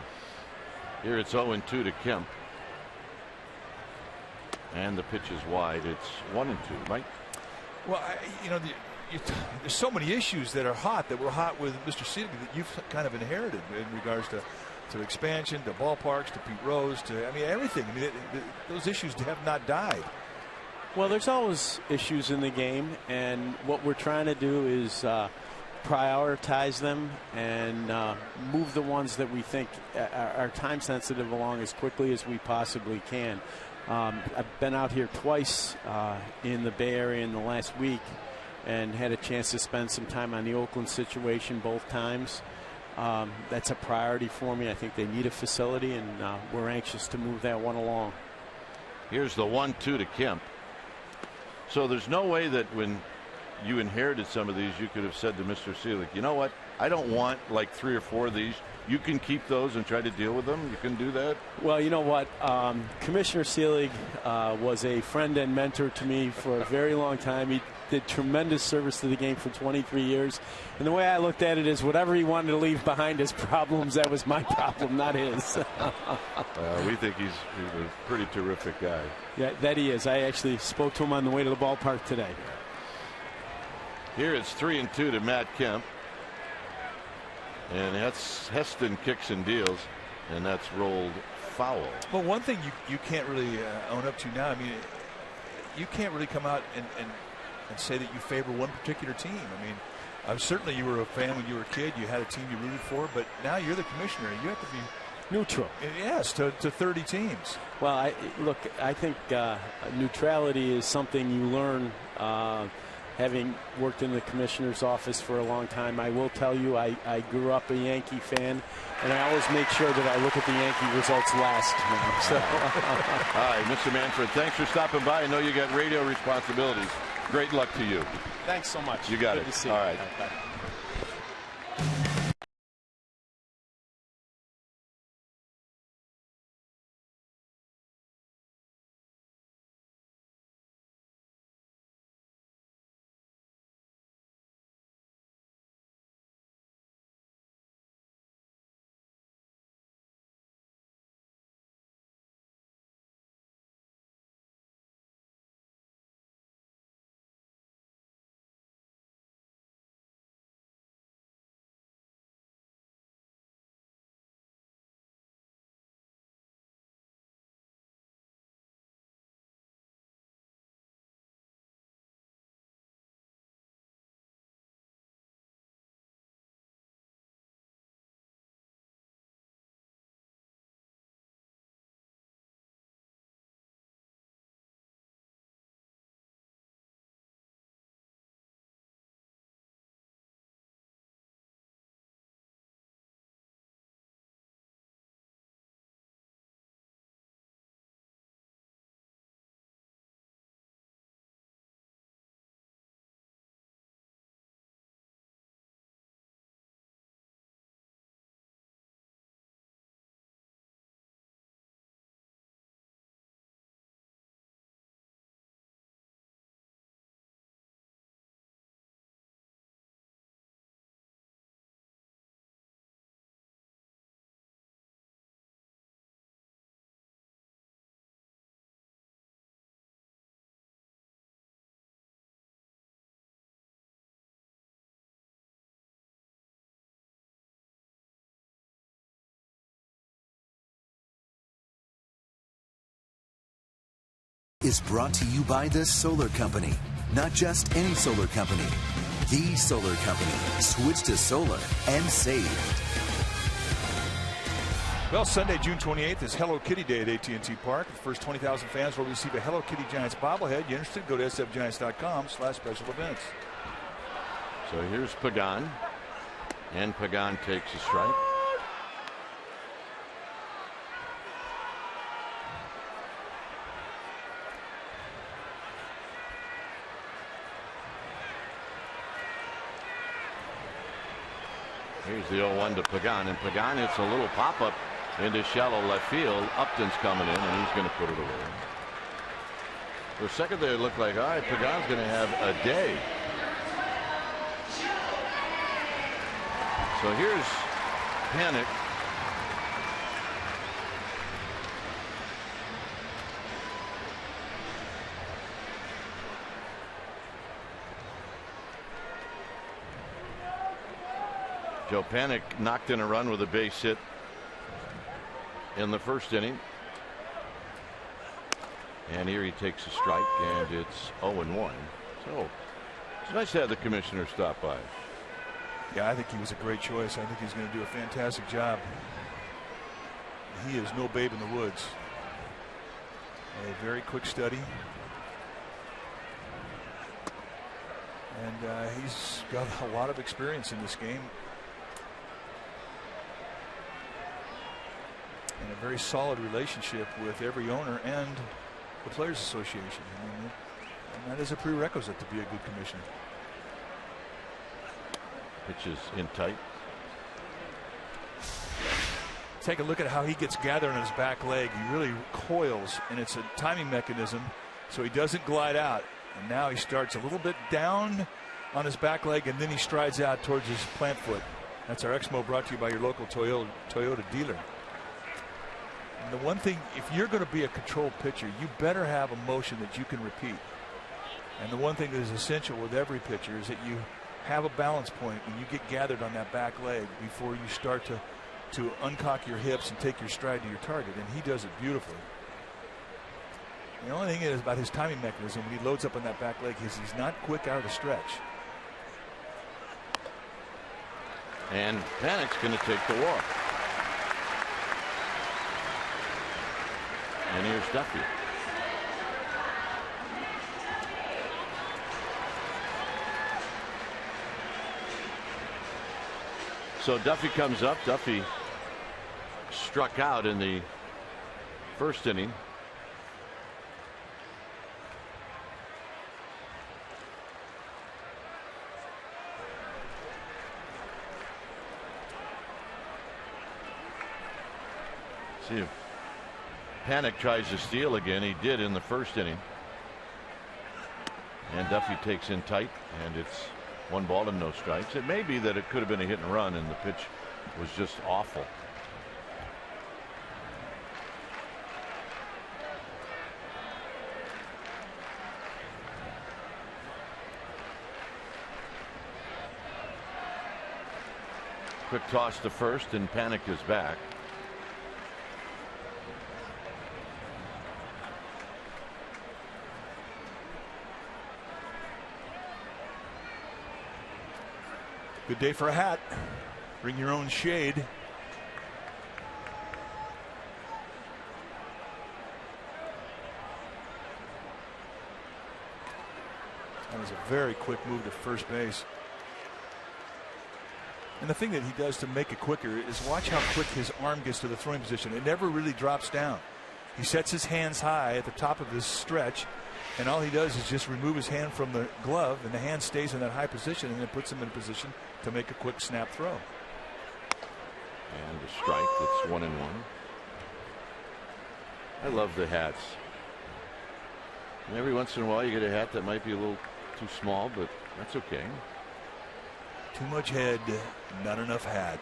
Here it's 0-2 to Kemp. And the pitch is wide. It's 1-2. Mike? Well, you know, there's so many issues that are hot, that were hot with Mr. Seelig, that you've kind of inherited in regards to expansion, to ballparks, to Pete Rose, to, I mean, everything. I mean, those issues have not died. Well, there's always issues in the game, and what we're trying to do is prioritize them and move the ones that we think are time sensitive along as quickly as we possibly can. I've been out here twice in the Bay Area in the last week and had a chance to spend some time on the Oakland situation both times. That's a priority for me. I think they need a facility, and we're anxious to move that one along. Here's the 1-2 to Kemp. So there's no way that when you inherited some of these, you could have said to Mr. Seelig, you know what, I don't want like 3 or 4 of these. You can keep those and try to deal with them. You can do that. Well, you know what? Commissioner Seelig was a friend and mentor to me for a very long time. He did tremendous service to the game for 23 years. And the way I looked at it is, whatever he wanted to leave behind as problems, that was my problem, not his. We think he's a pretty terrific guy. Yeah, that he is. I actually spoke to him on the way to the ballpark today. Here it's 3-2 to Matt Kemp. And that's Heston kicks and deals. and that's rolled foul. Well, one thing you can't really own up to now, I mean, you can't really come out and say that you favor one particular team. I mean, certainly you were a fan when you were a kid. You had a team you rooted for, but now you're the commissioner. You have to be neutral. Yes, to 30 teams. Well, I think neutrality is something you learn having worked in the commissioner's office for a long time. I will tell you, I grew up a Yankee fan, and I always make sure that I look at the Yankee results last now. So. All right, Mr. Manfred, thanks for stopping by. I know you got radio responsibilities. Great luck to you. Thanks so much. You got Good it. To see All you. right. Bye. Is brought to you by the Solar Company. Not just any solar company. The Solar Company. Switch to solar and save. Well, Sunday, June 28th is Hello Kitty Day at AT&T Park. The first 20,000 fans will receive a Hello Kitty Giants bobblehead. You interested? Go to sfgiants.com/special events. So here's Pagan, and Pagan takes a strike. Here's the 0-1 to Pagan, and Pagan hits a little pop-up into shallow left field. Upton's coming in, and he's going to put it away. For a second there, it looked like, all right, Pagan's going to have a day. So here's Panic. Joe Panic knocked in a run with a base hit in the first inning. And here he takes a strike, and it's 0-1. So it's nice to have the commissioner stop by. Yeah, I think he was a great choice. I think he's going to do a fantastic job. He is no babe in the woods. A very quick study. And he's got a lot of experience in this game. And a very solid relationship with every owner and the Players Association. I mean, and that is a prerequisite to be a good commissioner. Pitches in tight. Take a look at how he gets gathered on his back leg. He really coils, and it's a timing mechanism, so he doesn't glide out. And now he starts a little bit down on his back leg, and then he strides out towards his plant foot. That's our Exmo, brought to you by your local Toyota dealer. And the one thing, if you're going to be a controlled pitcher, you better have a motion that you can repeat. And the one thing that is essential with every pitcher is that you have a balance point when you get gathered on that back leg before you start to to uncock your hips and take your stride to your target, and he does it beautifully. The only thing is about his timing mechanism when he loads up on that back leg is he's not quick out of the stretch. And Panic's going to take the walk. And here's Duffy. So Duffy comes up. Duffy struck out in the first inning. See if Panic tries to steal again. He did in the first inning. And Duffy takes in tight, and it's 1 ball and no strikes. It may be that it could have been a hit and run, and the pitch was just awful. Quick toss to first, and Panic is back. Good day for a hat. Bring your own shade. That was a very quick move to first base. And the thing that he does to make it quicker is watch how quick his arm gets to the throwing position. It never really drops down. He sets his hands high at the top of his stretch, and all he does is just remove his hand from the glove, and the hand stays in that high position, and it puts him in a position to make a quick snap throw. And a strike. That's 1-1. I love the hats. And every once in a while you get a hat that might be a little too small, but that's okay. Too much head, not enough hat.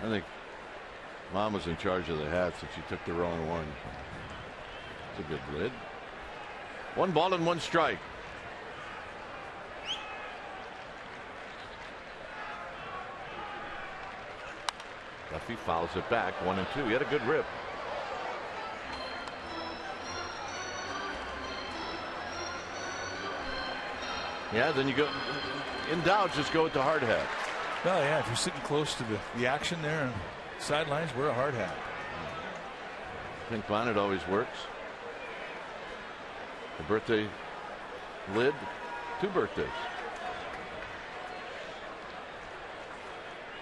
I think Mom was in charge of the hats and she took the wrong one. It's a good lid. 1 ball and 1 strike. Duffy fouls it back. 1-2. He had a good rip. Yeah, then you go in doubt, just go with the hard hat. Well, yeah, if you're sitting close to the action there and sidelines, wear a hard hat. Pink bonnet always works. The birthday lid, 2 birthdays.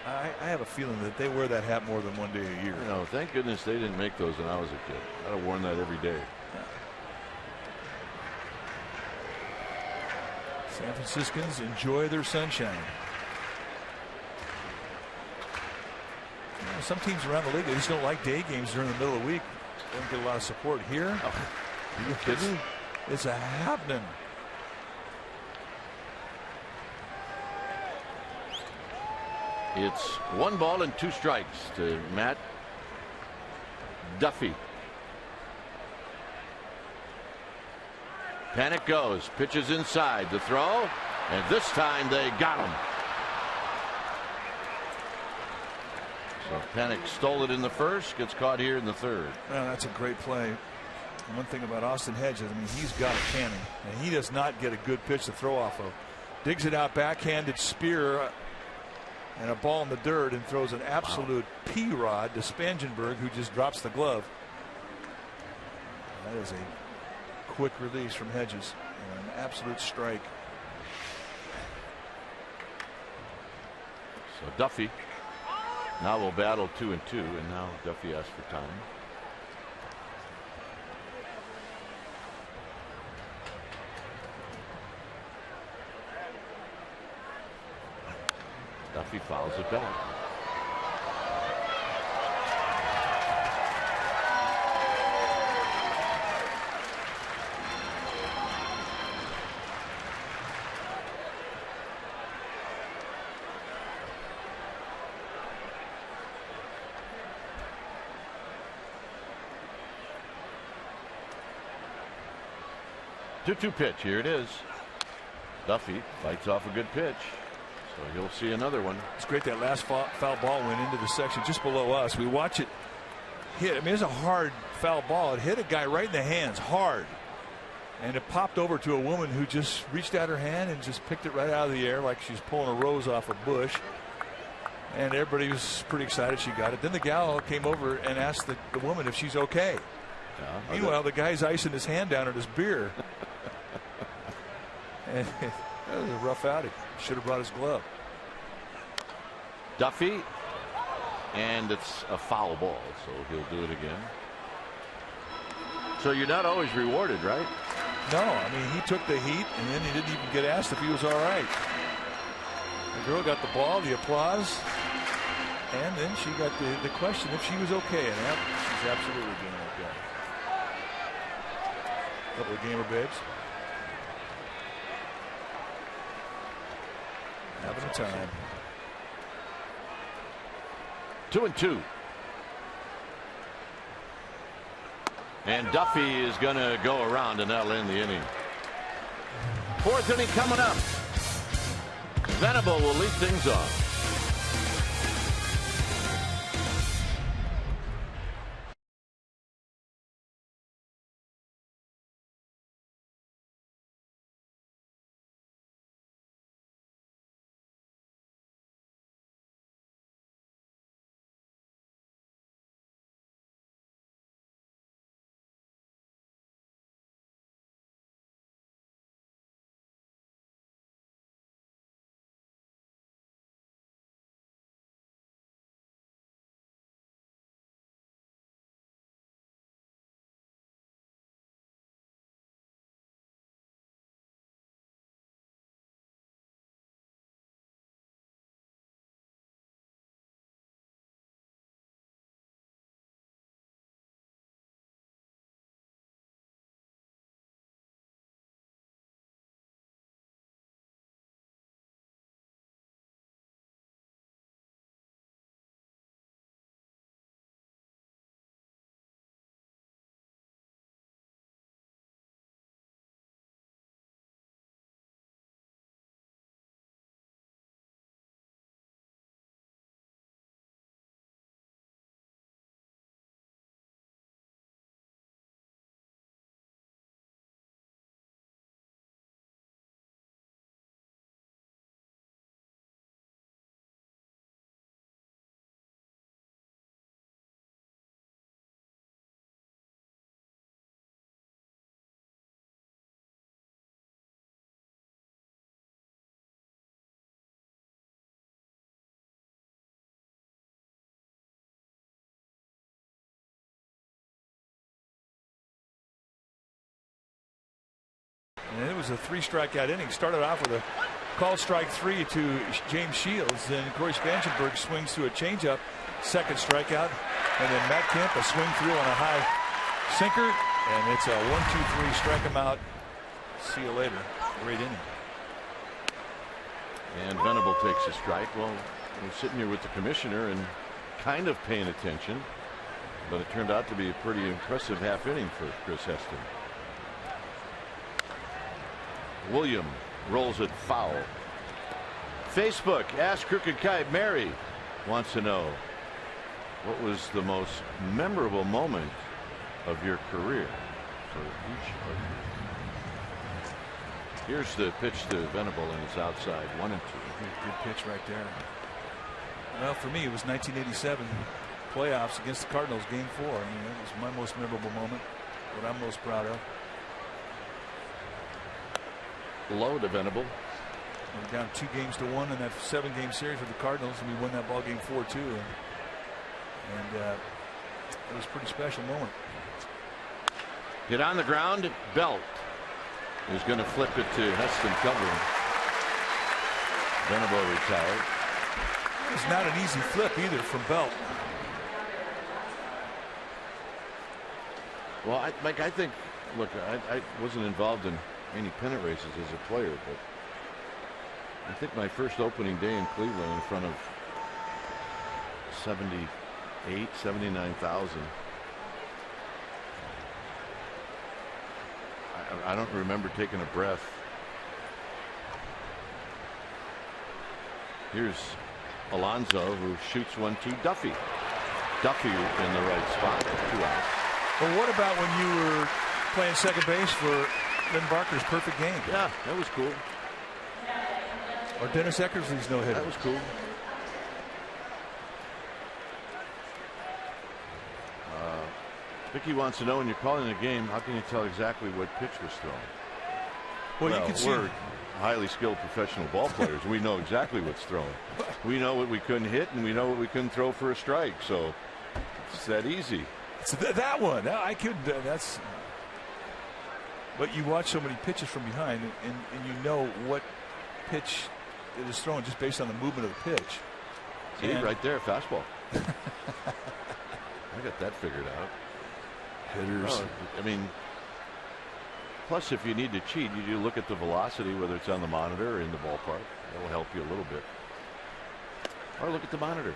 I have a feeling that they wear that hat more than 1 day a year. You know, thank goodness they didn't make those when I was a kid. I'd have worn that every day. San Franciscans enjoy their sunshine. You know, some teams around the league, they just don't like day games during the middle of the week. They don't get a lot of support here. Are you kidding? It's a happening. It's 1 ball and 2 strikes to Matt Duffy. Panic goes, pitches inside, the throw, and this time they got him. So Panic stole it in the first, gets caught here in the third. Well, that's a great play. And one thing about Austin Hedges, I mean, he's got a cannon, and he does not get a good pitch to throw off of. Digs it out, backhanded spear, and a ball in the dirt, and throws an absolute P-rod to Spangenberg, who just drops the glove. That is a quick release from Hedges, and an absolute strike. So Duffy now will battle 2-2, and now Duffy asks for time. Duffy fouls it back. Two pitch. Here it is. Duffy fights off a good pitch. So you'll see another one. It's great that last foul ball went into the section just below us. We watch it hit. I mean, it's a hard foul ball. It hit a guy right in the hands hard. And it popped over to a woman who just reached out her hand and just picked it right out of the air like she's pulling a rose off a bush. And everybody was pretty excited she got it. Then the gal came over and asked the woman if she's okay. Yeah, meanwhile, the guy's icing his hand down at his beer. And that was a rough outing. Should have brought his glove. Duffy, and it's a foul ball, so he'll do it again. So you're not always rewarded, right? No, I mean, he took the heat, and then he didn't even get asked if he was all right. The girl got the ball, the applause, and then she got the question if she was okay, and she's absolutely doing okay. Couple of gamer babes. Having a time. 2-2. And Duffy is going to go around, and that'll end the inning. Fourth inning coming up. Venable will lead things off. And it was a 3-strikeout inning. Started off with a called strike 3 to James Shields. Then Corey Spangenberg swings through a changeup, second strikeout. And then Matt Kemp a swing through on a high sinker. And it's a 1-2-3, strike him out. See you later. Great inning. And Venable takes a strike. Well, we're sitting here with the commissioner and kind of paying attention. But it turned out to be a pretty impressive half inning for Chris Heston. William rolls it foul. Facebook, Ask Crooked Kite. Mary wants to know, what was the most memorable moment of your career for each of you? Here's the pitch to Venable, and it's outside, 1-2. Good pitch right there. Well, for me, it was 1987 playoffs against the Cardinals, Game 4. I mean, that was my most memorable moment, what I'm most proud of. Low to Venable. We're down 2-1 in that 7-game series with the Cardinals, and we won that ball game 4-2. And it was a pretty special moment. Hit on the ground. Belt is going to flip it to Heston covering. Venable retired. It's not an easy flip either from Belt. Well, I think, look, I wasn't involved in any pennant races as a player, but I think my first opening day in Cleveland in front of 79,000. I don't remember taking a breath. Here's Alonso, who shoots one to Duffy. Duffy in the right spot. 2 outs. Well, what about when you were playing second base for Lynn Barker's perfect game? Yeah, that was cool. Or Dennis Eckersley's no-hitter. That was cool. Vicky wants to know, when you're calling a game, how can you tell exactly what pitch was thrown? Well, you can see. We're highly skilled professional ball players. We know exactly what's thrown. We know what we couldn't hit, and we know what we couldn't throw for a strike. So it's that easy. So that one, I could. That's. But you watch so many pitches from behind, and you know what pitch it is thrown just based on the movement of the pitch. See, right there, fastball. I got that figured out. Hitters. I mean, plus, if you need to cheat, you look at the velocity, whether it's on the monitor or in the ballpark. That will help you a little bit. Or look at the monitor.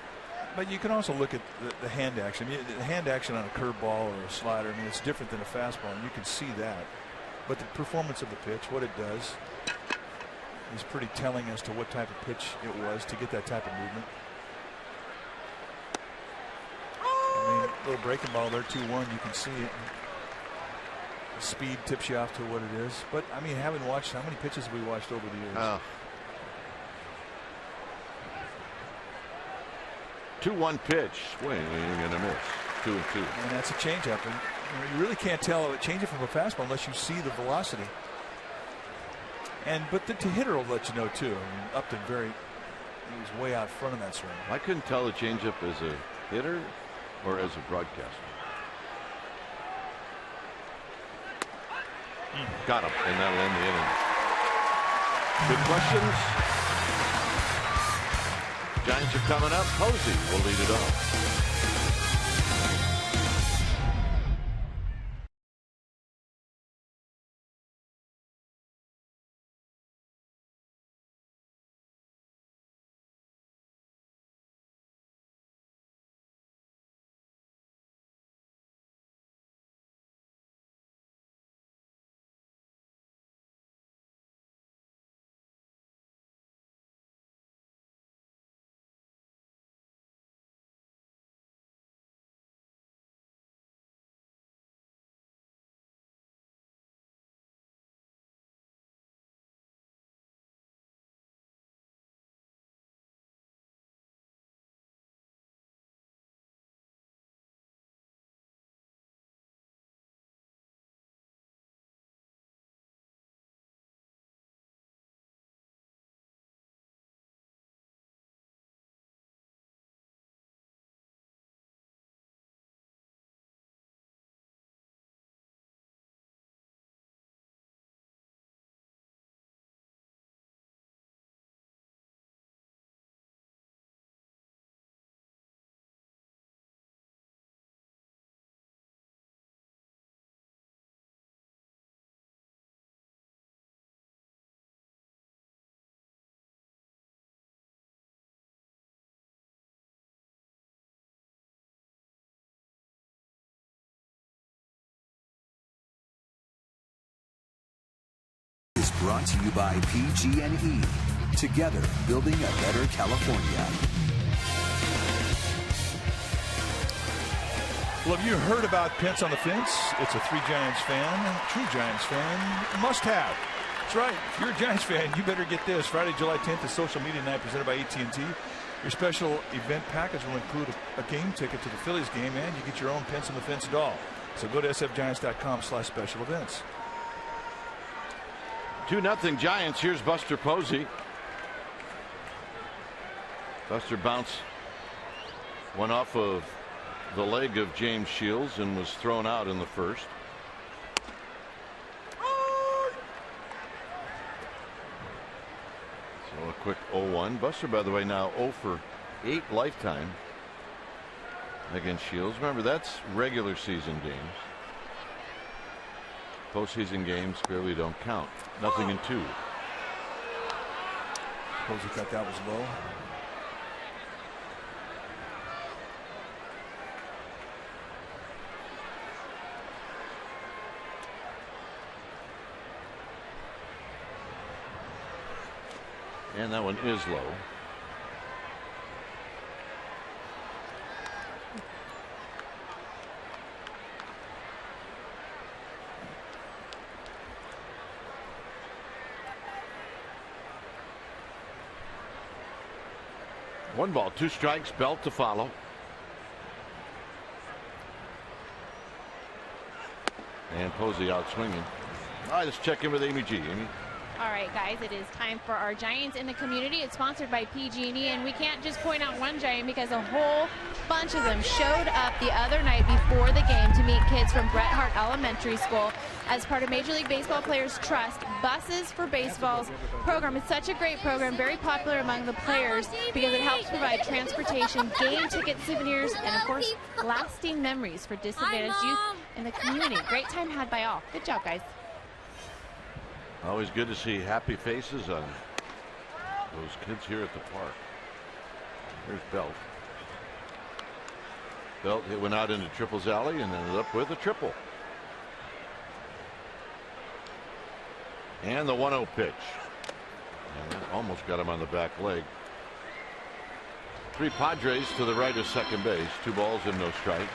But you can also look at the hand action. The hand action on a curveball or a slider, I mean, it's different than a fastball, and you can see that. But the performance of the pitch, what it does, is pretty telling as to what type of pitch it was to get that type of movement. I mean, little breaking ball there, 2-1, you can see it. The speed tips you off to what it is. But, I mean, having watched, how many pitches have we watched over the years? 2-1 pitch. Swing, you're going to miss. 2-2. And that's a changeup. And you really can't tell a changeup from a fastball unless you see the velocity. But the hitter will let you know, too. I mean, Upton he was way out front of that swing. I couldn't tell the changeup as a hitter or as a broadcaster. Got him, and that'll end the inning. Good questions. Giants are coming up. Posey will lead it off. Is brought to you by PG&E. Together, building a better California. Well, have you heard about Pence on the Fence? It's a true Giants fan, must have. That's right. If you're a Giants fan, you better get this. Friday, July 10th is Social Media Night presented by AT&T. Your special event package will include a game ticket to the Phillies game, and you get your own Pence on the Fence doll. So go to sfgiants.com/special events. 2-0 Giants. Here's Buster Posey. Buster bounced one off of the leg of James Shields and was thrown out in the first. So a quick 0-1. Buster, by the way, now 0 for 8 lifetime against Shields. Remember, that's regular season games. Postseason games clearly don't count. Nothing in 2. Posey thought that was low. And that one is low. 1 ball, 2 strikes, Belt to follow. And Posey out swinging. All right, let's check in with Amy G. Amy. All right, guys, it is time for our Giants in the Community. It's sponsored by PG&E, and we can't just point out one Giant because a whole bunch of them showed up the other night before the game to meet kids from Bret Hart Elementary School as part of Major League Baseball Players Trust Buses for Baseball's program. It's such a great program, very popular among the players because it helps provide transportation, game tickets, souvenirs, and, of course, lasting memories for disadvantaged youth in the community. Great time had by all. Good job, guys. Always good to see happy faces on those kids here at the park. Here's Belt. Belt went out into Triple's alley and ended up with a triple. And the 1-0 pitch. And that almost got him on the back leg. 3 Padres to the right of second base. 2 balls and no strikes.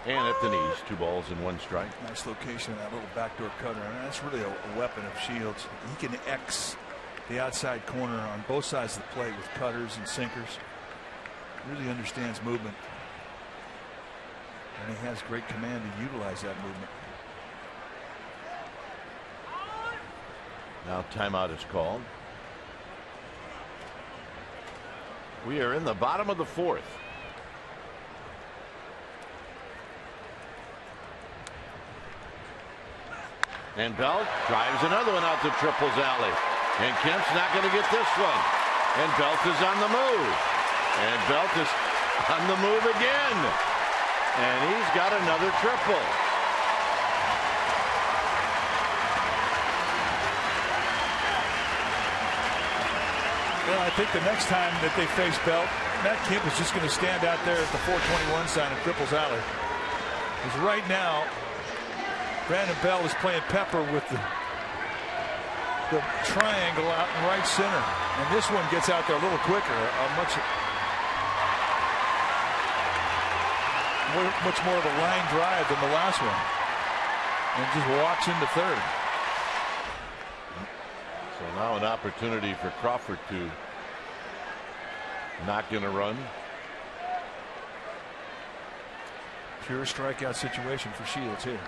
And at the knees, 2 balls and 1 strike. Nice location of that little backdoor cutter. And that's really a weapon of Shields. He can X the outside corner on both sides of the plate with cutters and sinkers. Really understands movement. And he has great command to utilize that movement. Now timeout is called. We are in the bottom of the 4th. And Belt drives another one out to Triple's alley. And Kemp's not going to get this one. And Belt is on the move. And Belt is on the move again. And he's got another triple. Well, I think the next time that they face Belt, Matt Kemp is just going to stand out there at the 421 sign of Triple's alley. Because right now, Brandon Bell is playing pepper with the triangle out in right center. And this one gets out there a little quicker, much more of a line drive than the last one. And just walks into third. So now an opportunity for Crawford to knock in a run. Pure strikeout situation for Shields here.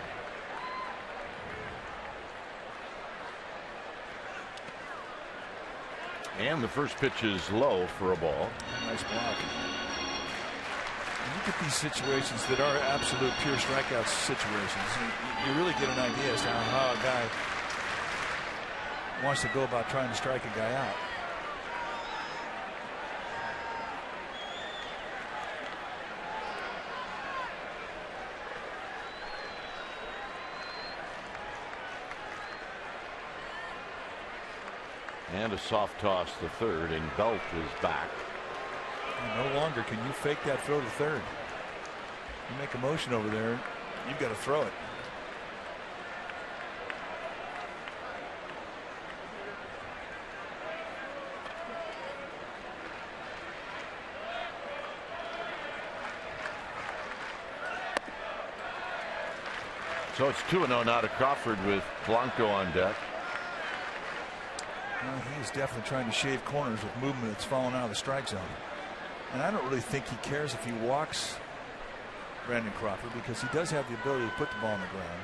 And the first pitch is low for a ball. Nice block. Look at these situations that are absolute pure strikeout situations. You really get an idea as to how a guy wants to go about trying to strike a guy out. And a soft toss to third, and Belt is back. And no longer can you fake that throw to third. You make a motion over there, you've got to throw it. So it's 2-0 now to Crawford with Blanco on deck. Well, he's definitely trying to shave corners with movement that's fallen out of the strike zone. And I don't really think he cares if he walks Brandon Crawford because he does have the ability to put the ball on the ground.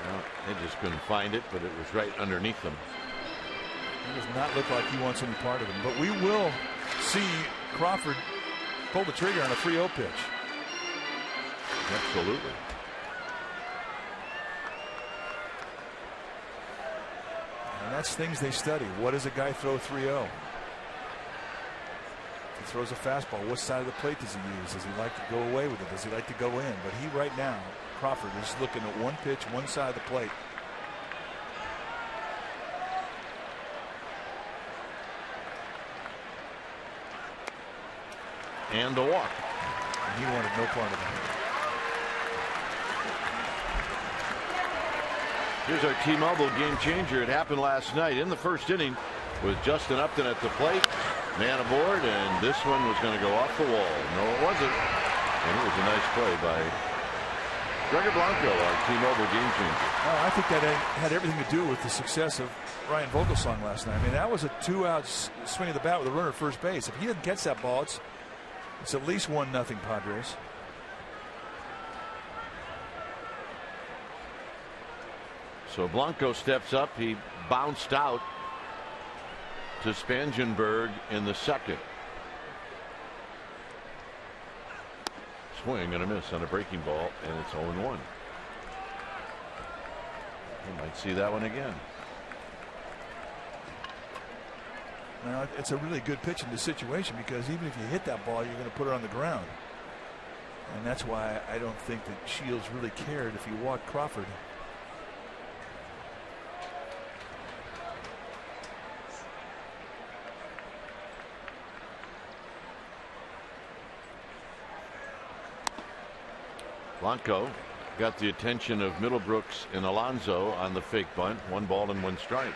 Well, they just couldn't find it, but it was right underneath them. He does not look like he wants any part of him. But we will see Crawford pull the trigger on a 3-0 pitch. Absolutely. And that's things they study. What does a guy throw 3-0? If he throws a fastball, what side of the plate does he use? Does he like to go away with it? Does he like to go in? But he right now, Crawford, is looking at one pitch, one side of the plate. And the walk. And he wanted no part of it. Here's our T-Mobile game changer. It happened last night in the first inning with Justin Upton at the plate. Man aboard, and this one was going to go off the wall. No, it wasn't. And it was a nice play by Gregor Blanco, our T-Mobile game changer. Oh, I think that had everything to do with the success of Ryan Vogelsong last night. I mean, that was a 2-out swing of the bat with a runner at first base. If he didn't catch that ball, it's at least 1-0 Padres. So Blanco steps up. He bounced out to Spangenberg in the second. Swing and a miss on a breaking ball, and it's 0-1. We might see that one again. Now, it's a really good pitch in this situation, because even if you hit that ball, you're going to put it on the ground. And that's why I don't think that Shields really cared if he walked Crawford. Blanco got the attention of Middlebrooks and Alonso on the fake bunt. 1 ball and 1 strike.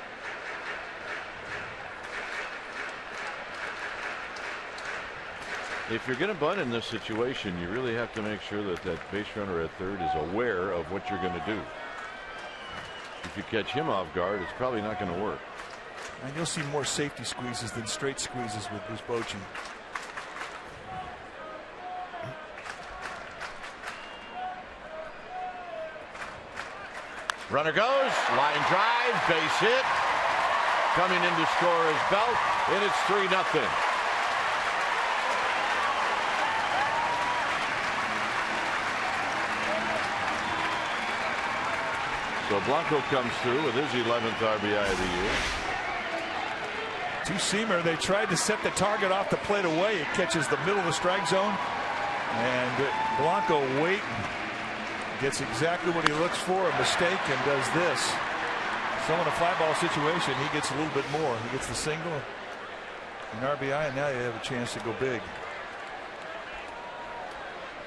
If you're going to bunt in this situation, you really have to make sure that that base runner at third is aware of what you're going to do. If you catch him off guard, it's probably not going to work. And you'll see more safety squeezes than straight squeezes with Bruce Bochy. Runner goes, line drive, base hit. Coming in to score is Belt, and it's 3-0. So Blanco comes through with his 11th RBI of the year. Two-seamer, they tried to set the target off the plate away. It catches the middle of the strike zone, and Blanco waiting. Gets exactly what he looks for, a mistake, and does this. So in a fly ball situation, he gets a little bit more. He gets the single, an RBI, and now you have a chance to go big.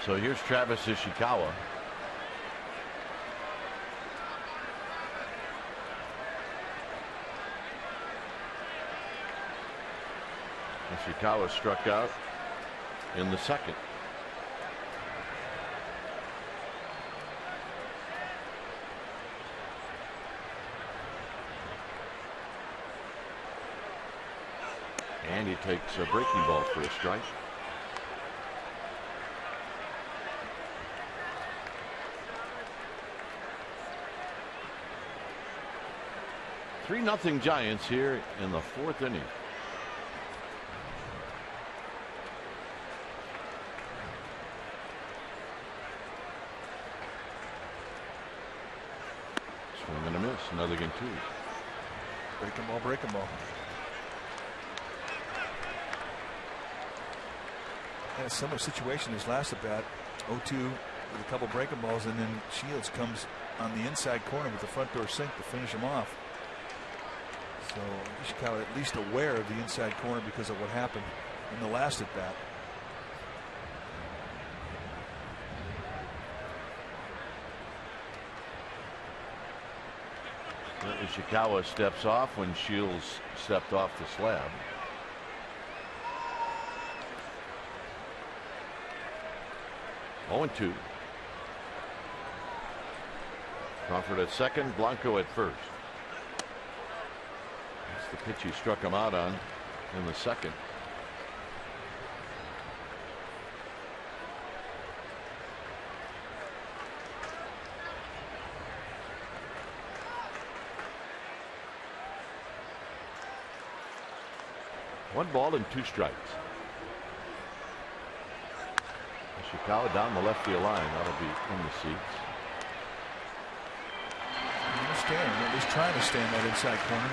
So here's Travis Ishikawa. Ishikawa struck out in the second. And he takes a breaking ball for a strike. Three 0 Giants here in the 4th inning. Swing and a miss. Another again, 2. Breaking ball, breaking ball. And a similar situation as last at bat. 0-2 with a couple breaking balls, and then Shields comes on the inside corner with the front door sink to finish him off. So Ishikawa at least aware of the inside corner because of what happened in the last at bat. Ishikawa steps off when Shields stepped off the slab. Oh, 2. Crawford at second, Blanco at first. That's the pitch he struck him out on in the second. One ball and 2 strikes. Ishikawa down the left field line. That'll be in the seats. At least trying to stay in that inside corner.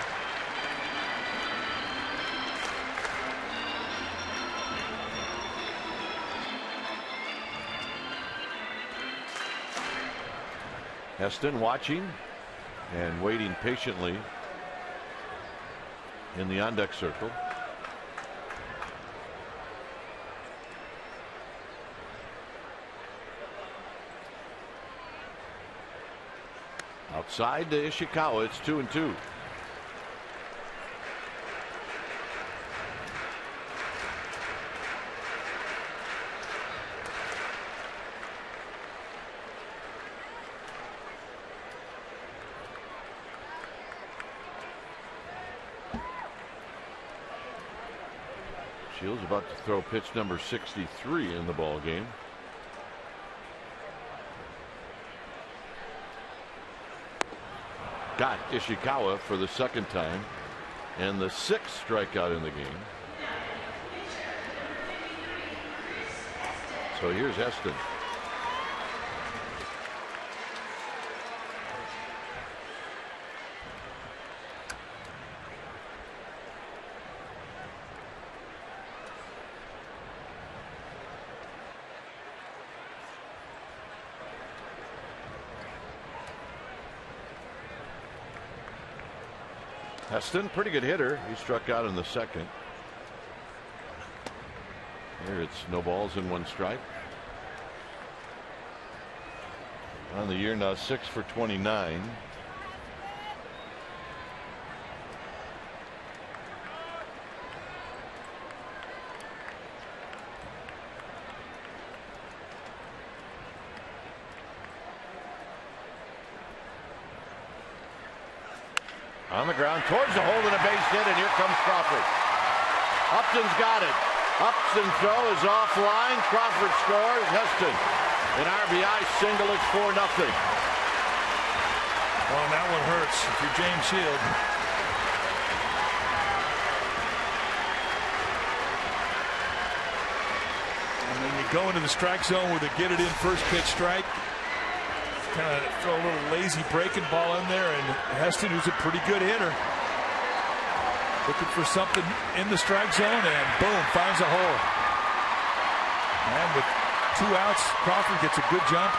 Heston watching and waiting patiently in the on-deck circle. Outside to Ishikawa. It's 2-2. Shields about to throw pitch number 63 in the ball game. Got Ishikawa for the second time and the 6th strikeout in the game. So here's Heston. Heston, pretty good hitter. He struck out in the second. Here it's no balls and 1 strike. On the year now 6 for 29. On the ground towards the hole and a base hit, and here comes Crawford. Upton's got it. Upton's throw is offline. Crawford scores. Heston, an RBI single. It's 4-0. Oh, that one hurts if you're James Shield. And then you go into the strike zone with a get it in first pitch strike. Kind of throw a little lazy breaking ball in there, and Heston, who's a pretty good hitter, looking for something in the strike zone, and boom, finds a hole. And with 2 outs, Crawford gets a good jump,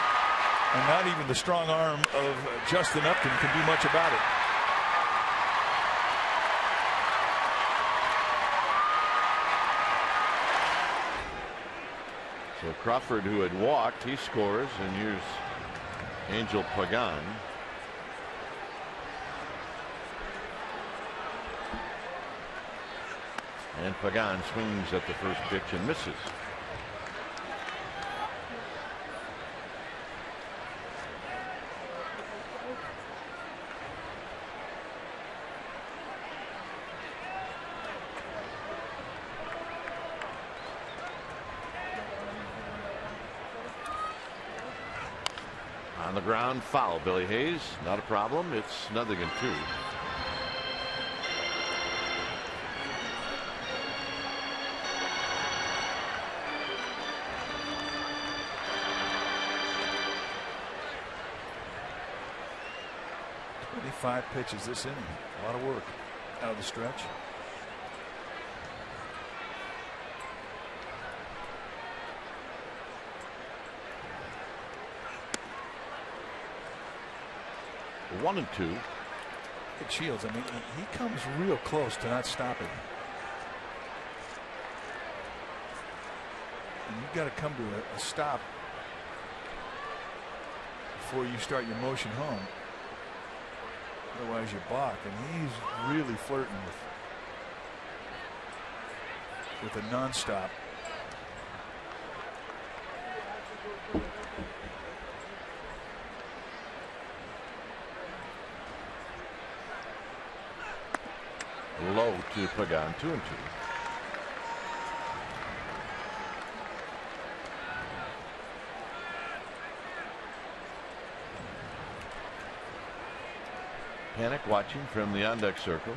and not even the strong arm of Justin Upton can do much about it. So Crawford, who had walked, he scores, and here's Angel Pagan. And Pagan swings at the first pitch and misses. On the ground, foul. Billy Hayes, not a problem. It's 0-2. Five pitches this inning. A lot of work out of the stretch. One and two. At Shields, I mean, he comes real close to not stopping. And you've got to come to a stop before you start your motion home. Otherwise you balk, and he's really flirting with a nonstop. Low to Pagan, 2-2. Panic watching from the on-deck circle.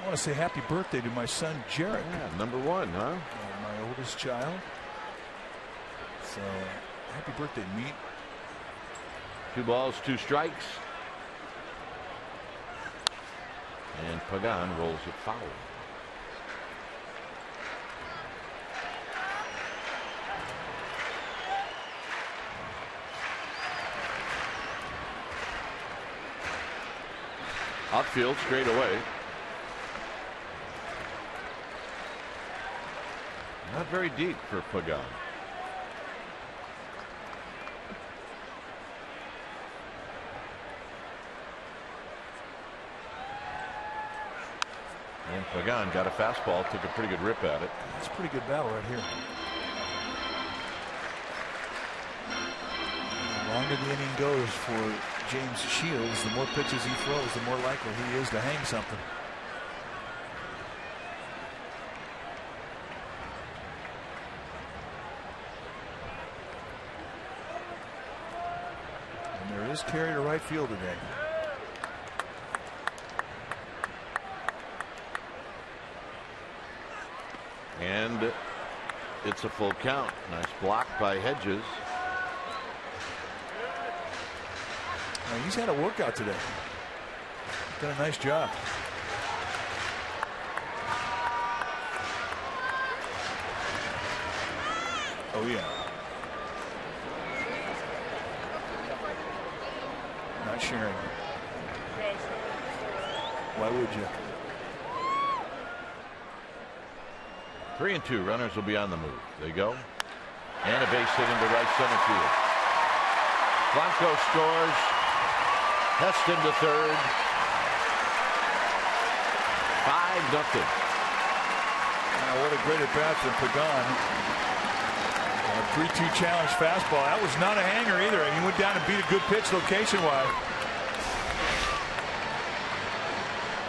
I want to say happy birthday to my son Jarek. Yeah, number 1, huh? My oldest child. So happy birthday, meat. 2 balls, 2 strikes. And Pagan rolls it foul. Outfield straight away. Not very deep for Pagan. And Pagan got a fastball, took a pretty good rip at it. It's a pretty good battle right here. The longer the inning goes for James Shields, the more pitches he throws, the more likely he is to hang something. And there is carry to right field today. And it's a full count. Nice block by Hedges. Now, he's had a workout today. Done a nice job. Oh yeah. Not sharing. Why would you? 3-2. Runners will be on the move. They go. And a base hit into right center field. Blanco scores. Heston to third. 5-0. What a great at bat from Pagan. 3-2 challenge fastball. That was not a hanger either. He went down and beat a good pitch location wide.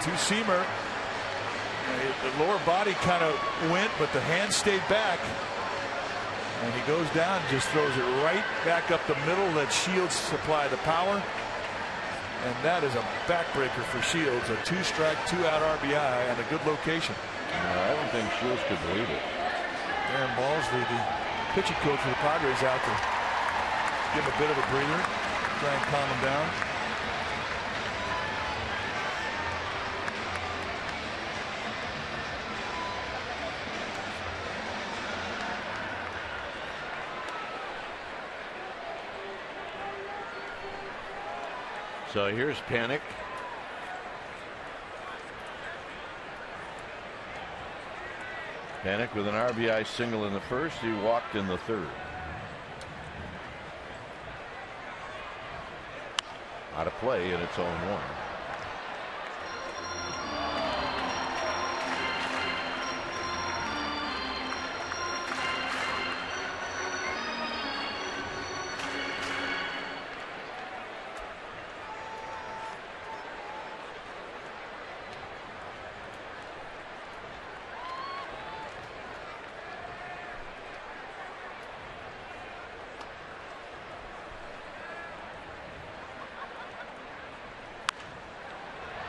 Two-seamer. The lower body kind of went, but the hand stayed back. And he goes down, just throws it right back up the middle. Let Shields supply the power. And that is a backbreaker for Shields. A 2-strike, 2-out RBI and a good location. I don't think Shields could believe it. Darren Balsley, the pitching coach for the Padres, out to give him a bit of a breather, try and calm him down. So here's Panic. Panic with an RBI single in the first. He walked in the third. Out of play, and it's 0-1.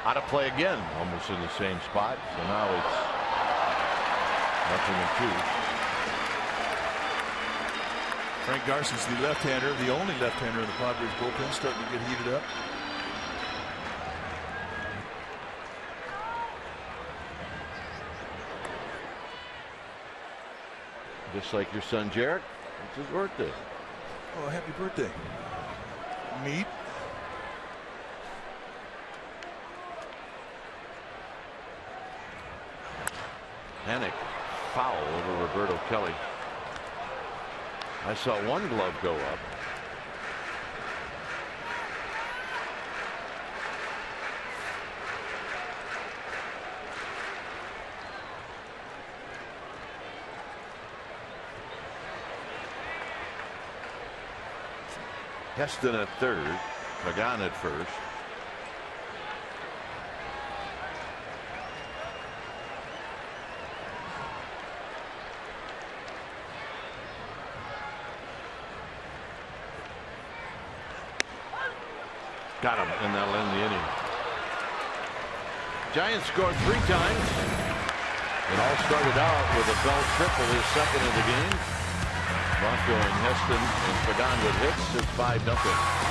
Out of play again, almost in the same spot. So now it's 0-2. Frank Garcia's the left-hander, the only left-hander in the Padres bullpen, starting to get heated up. Just like your son Jarrett, it's his birthday. Oh, happy birthday. Neat. Panic foul over Roberto Kelly. I saw one glove go up. Heston at third, Pagan at first. Got him, and that'll end the inning. Giants scored 3 times. It all started out with a Bell triple, his second of the game. Bronco and Heston and Pagan with hits. It's 5-0.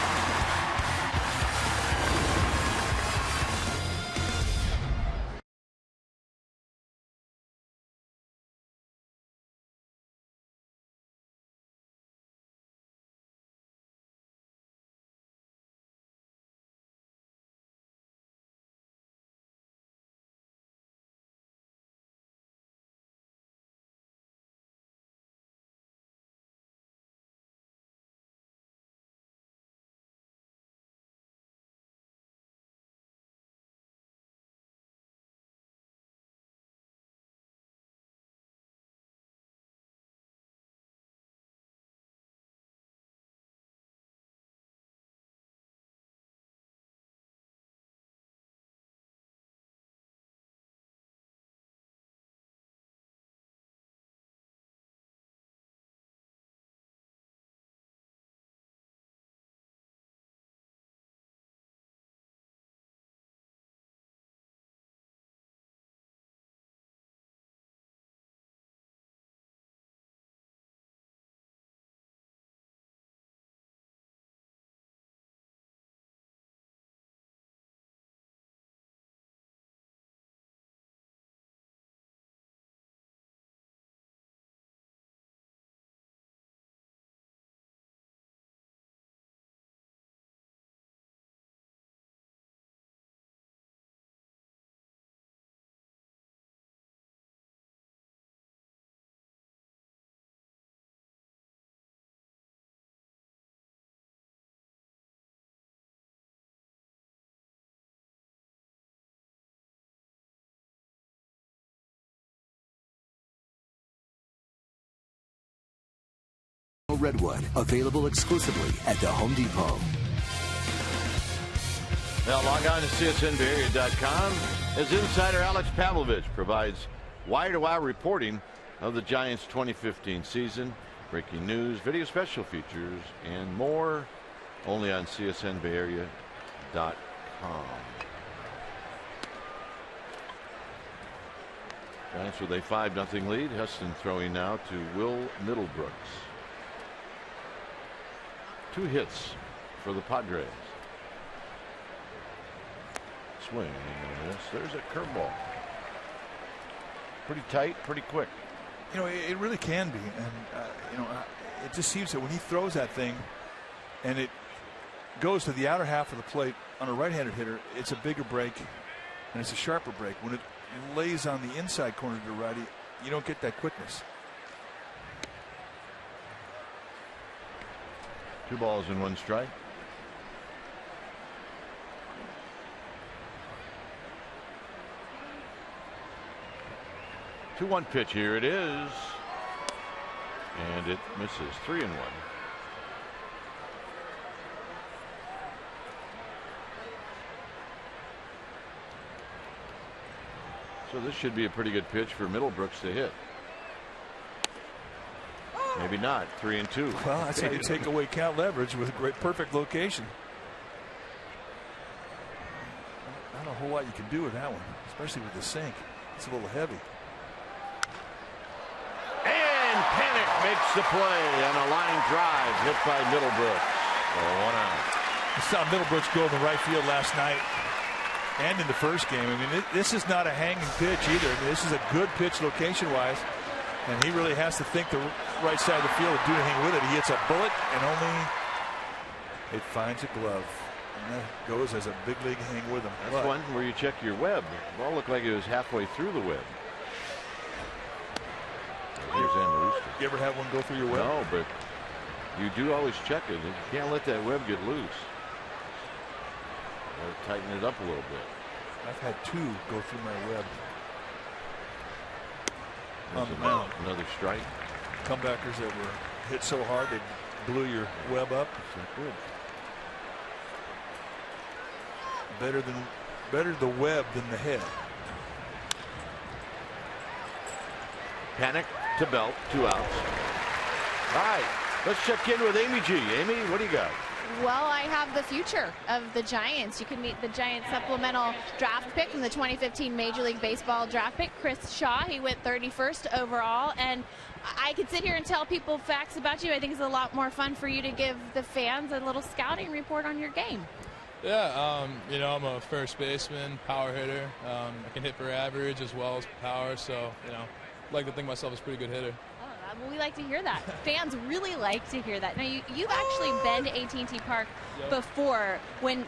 Redwood. Available exclusively at the Home Depot. Now log on to CSNBayArea.com as insider Alex Pavlovich provides wire-to-wire reporting of the Giants' 2015 season, breaking news, video special features, and more only on CSNBayArea.com. Giants with a 5-0 lead. Heston throwing now to Will Middlebrooks. 2 hits for the Padres. Swing and a miss. There's a curveball. Pretty tight, pretty quick. You know, it really can be, and you know, it just seems that when he throws that thing, and it goes to the outer half of the plate on a right-handed hitter, it's a bigger break, and it's a sharper break. When it lays on the inside corner to the righty, you don't get that quickness. 2 balls and 1 strike. Two 1 pitch. Here it is, and it misses. 3-1. So this should be a pretty good pitch for Middlebrooks to hit. Maybe not. 3-2. Well, that's how you take away count leverage with a perfect location. Not a whole lot you can do with that one, especially with the sink. It's a little heavy. And Panic makes the play on a line drive hit by Middlebrooks. 1 out. I saw Middlebrooks go in the right field last night and in the first game. I mean, this is not a hanging pitch either. I mean, this is a good pitch location-wise, and he really has to think the right side of the field and do anything with it. He hits a bullet, and only it finds a glove. And that goes as a big league hang with him. That's one where you check your web. The ball looked like it was halfway through the web. Here's Rooster. You ever have one go through your web? No, but you do always check it. You can't let that web get loose. Tighten it up a little bit. I've had 2 go through my web. Another strike. Comebackers that were hit so hard they blew your web up. That's not good. Better the web than the head. Panic to Belt. 2 outs. All right, let's check in with Amy G. Amy, what do you got? Well, I have the future of the Giants. You can meet the Giants supplemental draft pick from the 2015 Major League Baseball draft pick, Chris Shaw. He went 31st overall, and I could sit here and tell people facts about you. I think it's a lot more fun for you to give the fans a little scouting report on your game. Yeah, you know, I'm a first baseman, power hitter. I can hit for average as well as power, so, you know, I like to think myself as a pretty good hitter. Well, we like to hear that. Fans really like to hear that. Now, you've actually been to AT&T Park before. When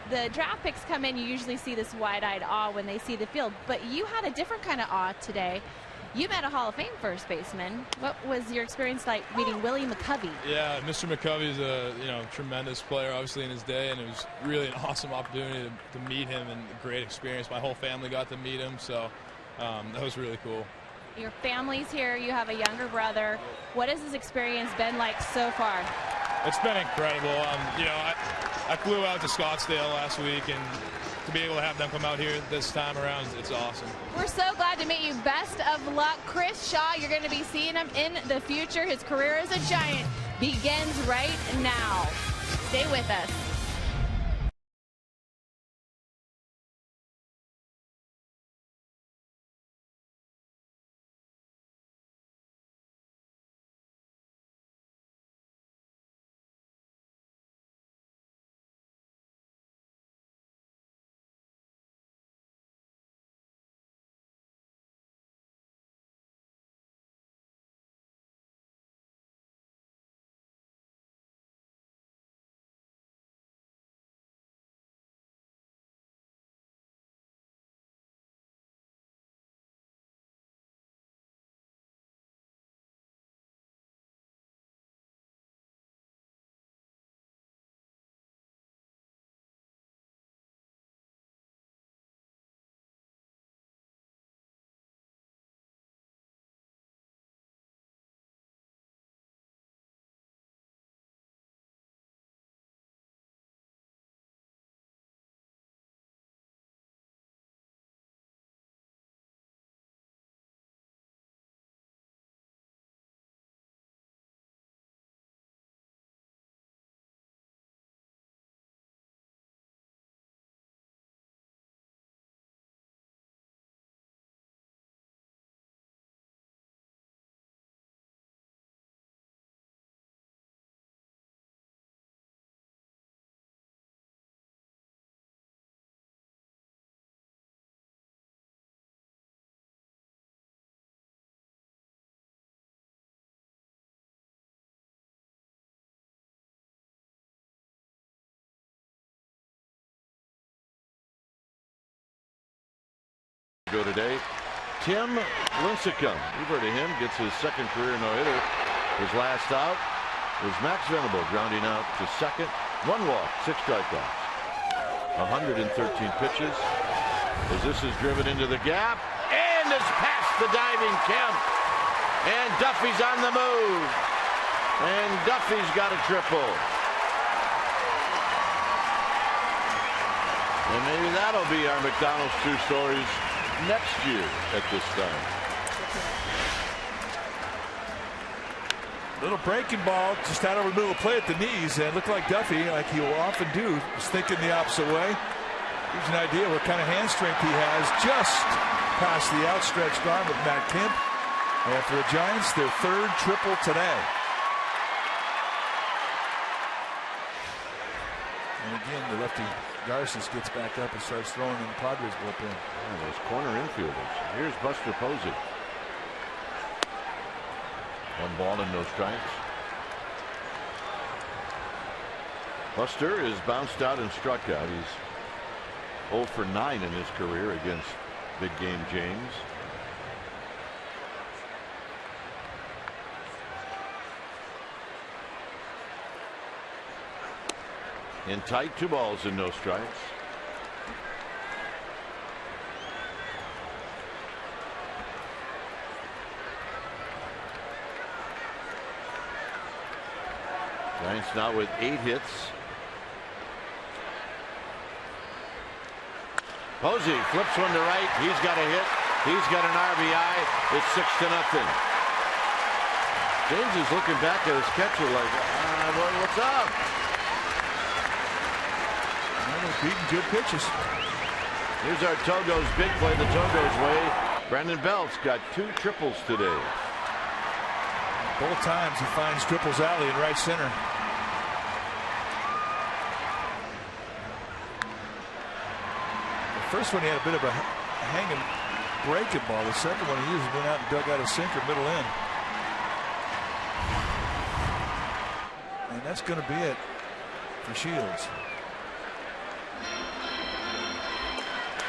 the draft picks come in, you usually see this wide-eyed awe when they see the field. But you had a different kind of awe today. You met a Hall of Fame first baseman. What was your experience like meeting Willie McCovey? Yeah, Mr. McCovey's a tremendous player, obviously, in his day, and it was really an awesome opportunity to meet him and a great experience. My whole family got to meet him, so that was really cool. Your family's here. You have a younger brother. What has this experience been like so far? It's been incredible. I flew out to Scottsdale last week, and to be able to have them come out here this time around, it's awesome. We're so glad to meet you. Best of luck. Chris Shaw, you're going to be seeing him in the future. His career as a Giant begins right now. Stay with us. Go today. Tim Lincecum, you've heard of him, gets his second career no-hitter. His last out was Max Venable grounding out to second. 1 walk, 6 strikeouts. 113 pitches. As this is driven into the gap, and it's past the diving Kemp. And Duffy's on the move. And Duffy's got a triple. And maybe that'll be our McDonald's True Stories next year at this time. Little breaking ball, just out over the middle of play at the knees, and looked like Duffy, like he will often do, was thinking the opposite way. Gives you an idea what kind of hand strength he has just past the outstretched arm of Matt Kemp. And for the Giants, their 3rd triple today. And again, the lefty Garces gets back up and starts throwing in the Padres bullpen. Oh, those corner infielders. Here's Buster Posey. 1 ball and no strikes. Buster is bounced out and struck out. He's 0 for 9 in his career against Big Game James. In tight, 2 balls and no strikes. Giants now with 8 hits. Posey flips one to right. He's got a hit. He's got an RBI. It's 6-0. James is looking back at his catcher like, boy, what's up? Beating good pitches. Here's our Togo's big play the Togo's way. Brandon Belt's got 2 triples today. Both times he finds triples alley in right center. The first one he had a bit of a hanging breaking ball. The second one he usually went out and dug out a sinker middle in. And that's going to be it for Shields.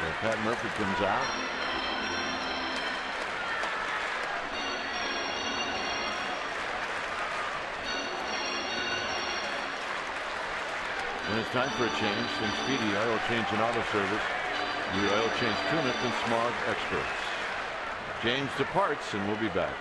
So Pat Murphy comes out. And it's time for a change. From Speedy Oil Change and Auto Service, the oil change tune-up and smog experts. James departs, and we'll be back.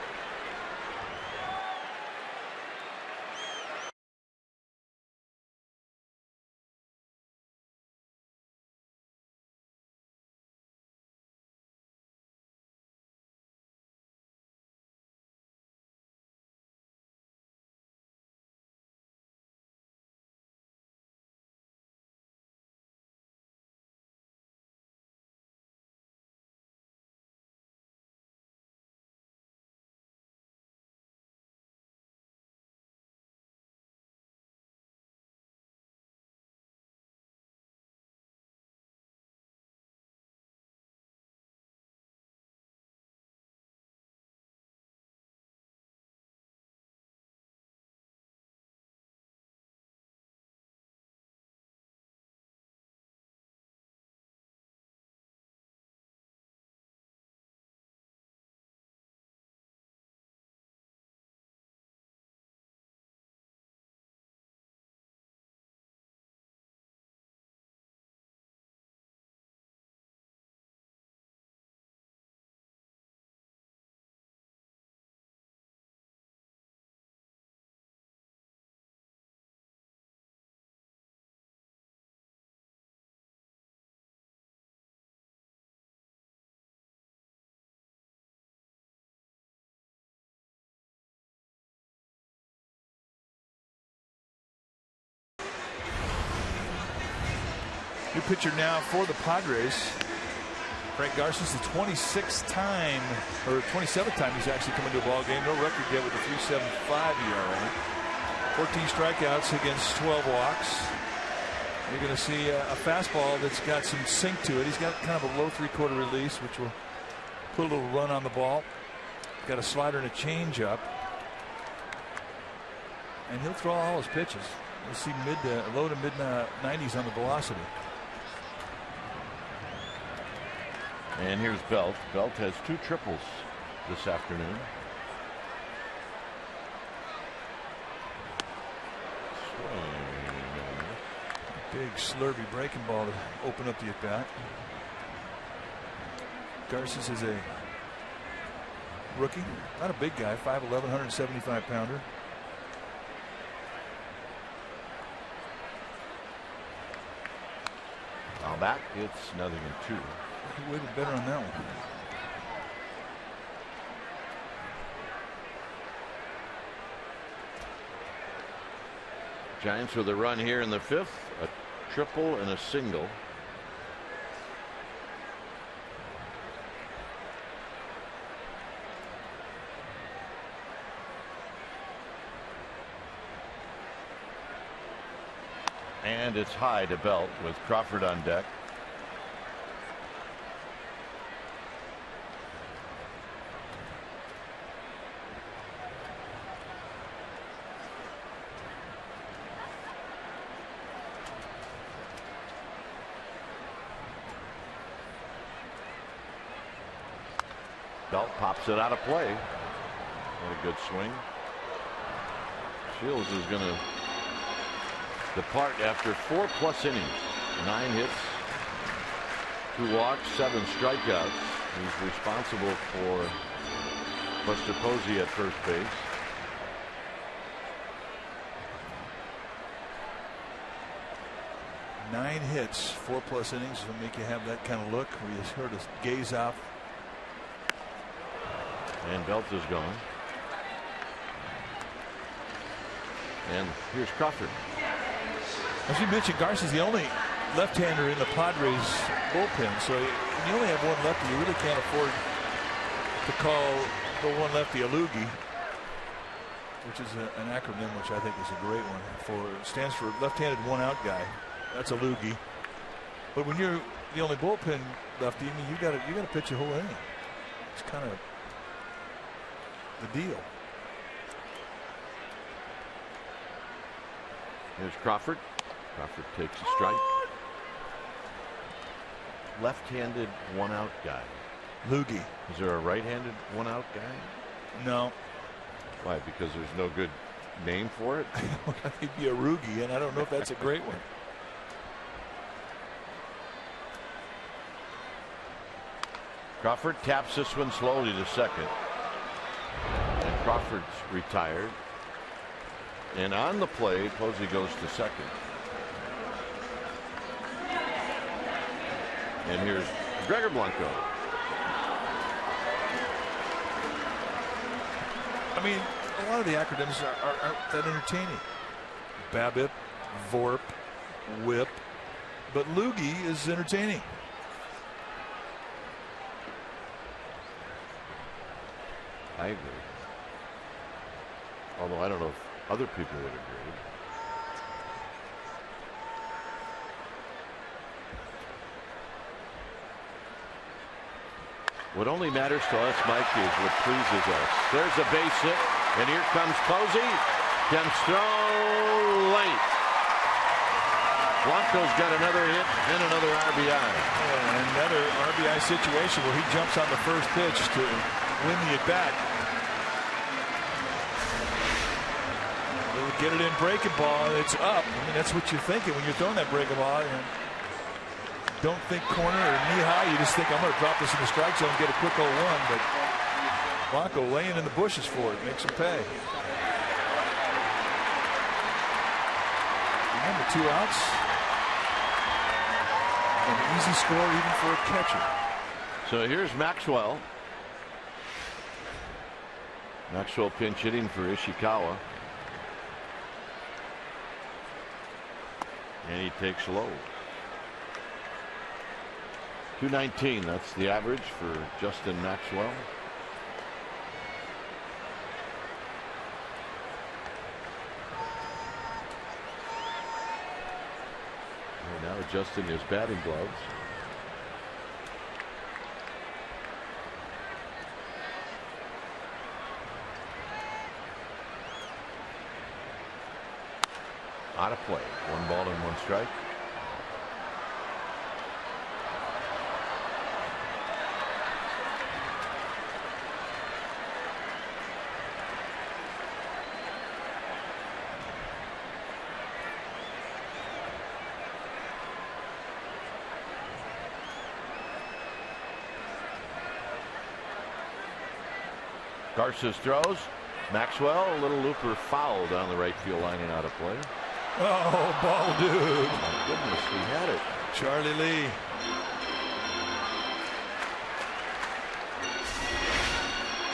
New pitcher now for the Padres. Frank Garcia's the 26th time, or 27th time he's actually come into a ball game. No record yet with a 3.75 ERA. 14 strikeouts against 12 walks. You're going to see a fastball that's got some sink to it. He's got kind of a low 3/4 release, which will put a little run on the ball. Got a slider and a changeup. And he'll throw all his pitches. You'll see low to mid 90s on the velocity. And here's Belt. Belt has 2 triples this afternoon. Big slurvy breaking ball to open up the at-bat. Garces is a rookie, not a big guy, 5'11", 175-pounder. Now back, it's 0-2. He waited better on that one. Giants with a run here in the 5th, a triple and a single. And it's high to Belt with Crawford on deck. Belt pops it out of play. What a good swing. Shields is going to depart after 4+ innings. 9 hits, 2 walks, 7 strikeouts. He's responsible for Buster Posey at first base. Nine hits, 4+ innings will make you have that kind of look where you sort of gaze off. And Belt is gone. And here's Crawford. As you mentioned, Garcia's the only left-hander in the Padres bullpen, so when you only have one lefty, you really can't afford to call the one lefty a loogie, which is an acronym which I think is a great one. Stands for left-handed one-out guy. That's a loogie. But when you're the only bullpen lefty, I mean, you got to pitch a whole inning. It's kind of the deal. Here's Crawford. Crawford takes a strike. Left-handed one-out guy. Loogie. Is there a right-handed one-out guy? No. Why? Because there's no good name for it? He'd be a Roogie, and I don't know if that's a great one. Crawford taps this one slowly to second. And Crawford's retired. And on the play, Posey goes to second. And here's Gregor Blanco. I mean, a lot of the acronyms aren't that entertaining. BABIP, VORP, WHIP, but loogie is entertaining. I agree. Although I don't know if other people would agree. What only matters to us, Mike, is what pleases us. There's a base hit, and here comes Posey. Can throw late. Blanco's got another hit and another RBI. Another RBI situation where he jumps on the first pitch to win the at-bat. Get it in breaking ball, it's up. I mean, that's what you're thinking when you're throwing that breaking ball. You don't think corner or knee high. You just think, I'm going to drop this in the strike zone and get a quick 0-1. But Blanco laying in the bushes for it. Makes him pay. And the 2 outs. An easy score even for a catcher. So here's Maxwell. Maxwell pinch hitting for Ishikawa. And he takes low. 219, that's the average for Justin Maxwell. And now adjusting his batting gloves. Out of play. 1 ball and 1 strike. Garces throws. Maxwell, a little looper foul down the right field line and out of play. Oh, ball dude. My goodness, he had it. Charlie Lee.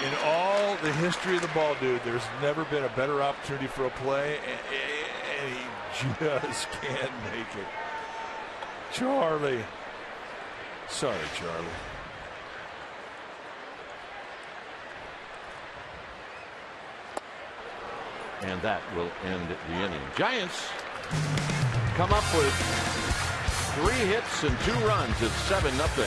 In all the history of the ball dude, there's never been a better opportunity for a play, and he just can't make it. Charlie. Sorry, Charlie. And that will end the inning. Giants come up with 3 hits and 2 runs. It's 7-0.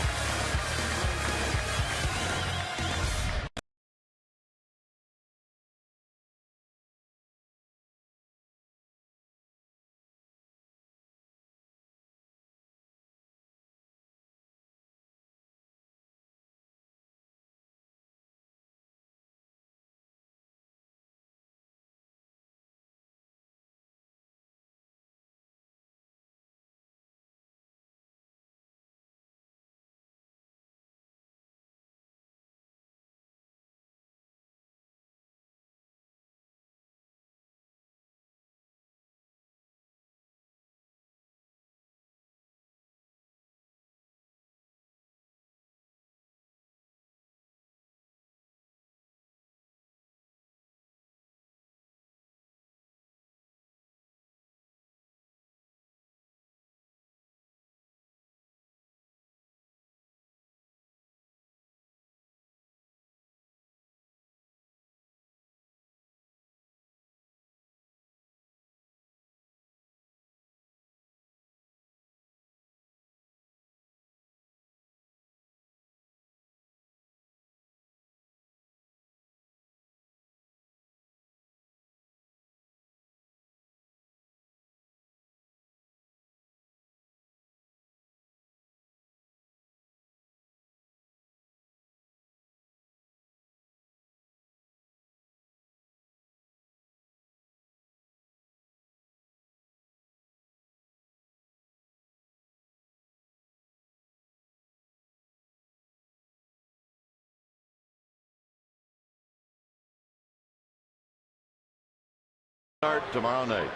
Start tomorrow night,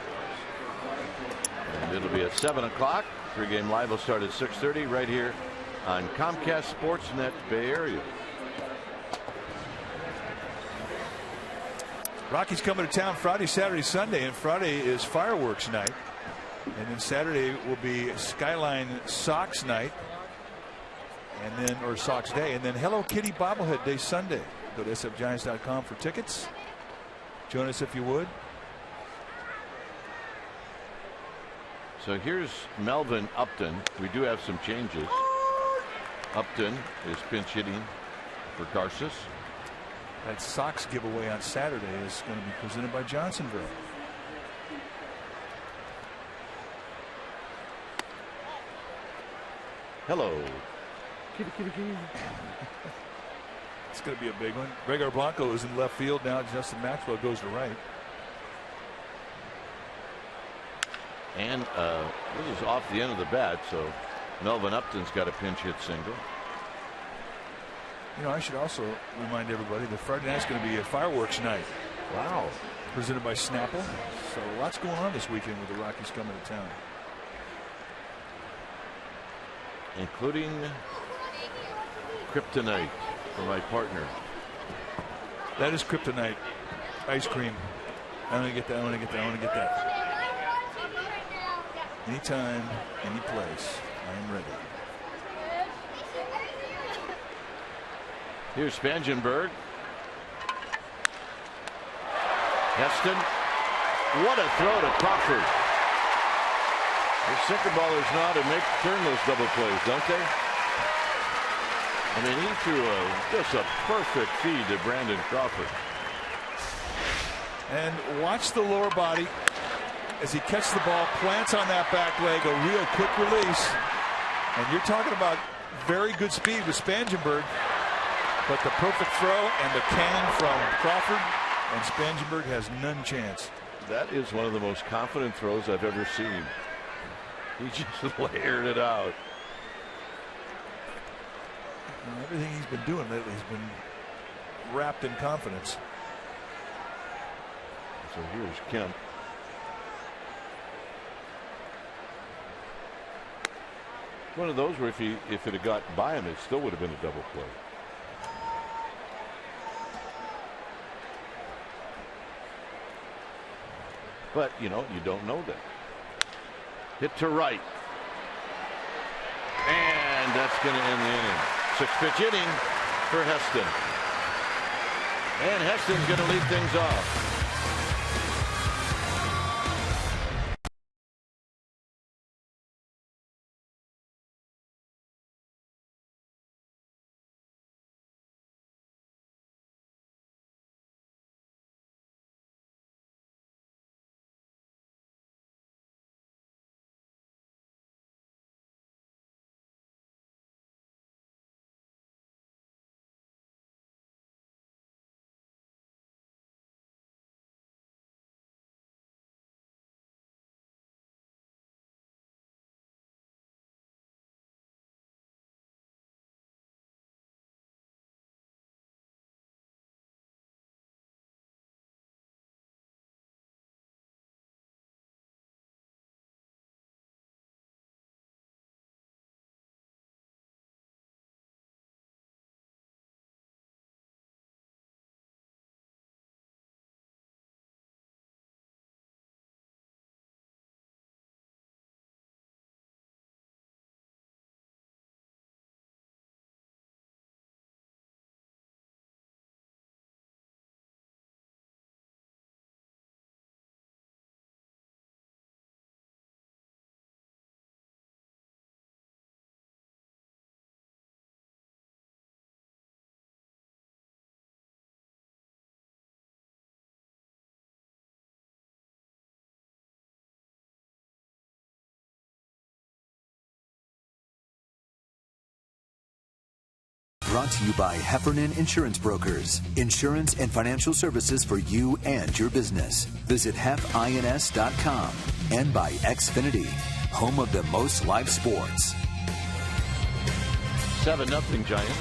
and it'll be at 7 o'clock. Pre-game live will start at 6:30 right here on Comcast Sportsnet Bay Area. Rockies coming to town Friday, Saturday, Sunday, and Friday is fireworks night, and then Saturday will be Skyline Sox night, and then or Sox Day, and then Hello Kitty Bobblehead Day Sunday. Go to sfgiants.com for tickets. Join us if you would. So here's Melvin Upton. We do have some changes. Upton is pinch hitting for Garces. That Sox giveaway on Saturday is going to be presented by Johnsonville. Hello. Kitty, kitty, kitty. It's going to be a big one. Gregor Blanco is in left field now. Justin Maxwell goes to right. And this is off the end of the bat, so Melvin Upton's got a pinch hit single. You know, I should also remind everybody that Friday night's going to be a fireworks night. Wow. Presented by Snapple. So lots going on this weekend with the Rockies coming to town. Including kryptonite for my partner. That is kryptonite. Ice cream. I want to get that. I want to get that. I want to get that. Anytime, any place, I am ready. Here's Spangenberg. Heston. What a throw to Crawford. The sinker ballers know how to turn those double plays, don't they? I mean, he threw just a perfect feed to Brandon Crawford. And watch the lower body as he catches the ball, plants on that back leg, a real quick release. And you're talking about very good speed with Spangenberg, but the perfect throw and the cannon from Crawford, and Spangenberg has none chance. That is one of the most confident throws I've ever seen. He just layered it out. And everything he's been doing lately has been wrapped in confidence. So here's Kemp. One of those where if it had got by him, it still would have been a double play. But, you don't know that. Hit to right. And that's going to end the inning. 6-pitch inning for Heston. And Heston's going to lead things off. Brought to you by Heffernan Insurance Brokers. Insurance and financial services for you and your business. Visit hefins.com. And by Xfinity, home of the most live sports. 7-0 Giants.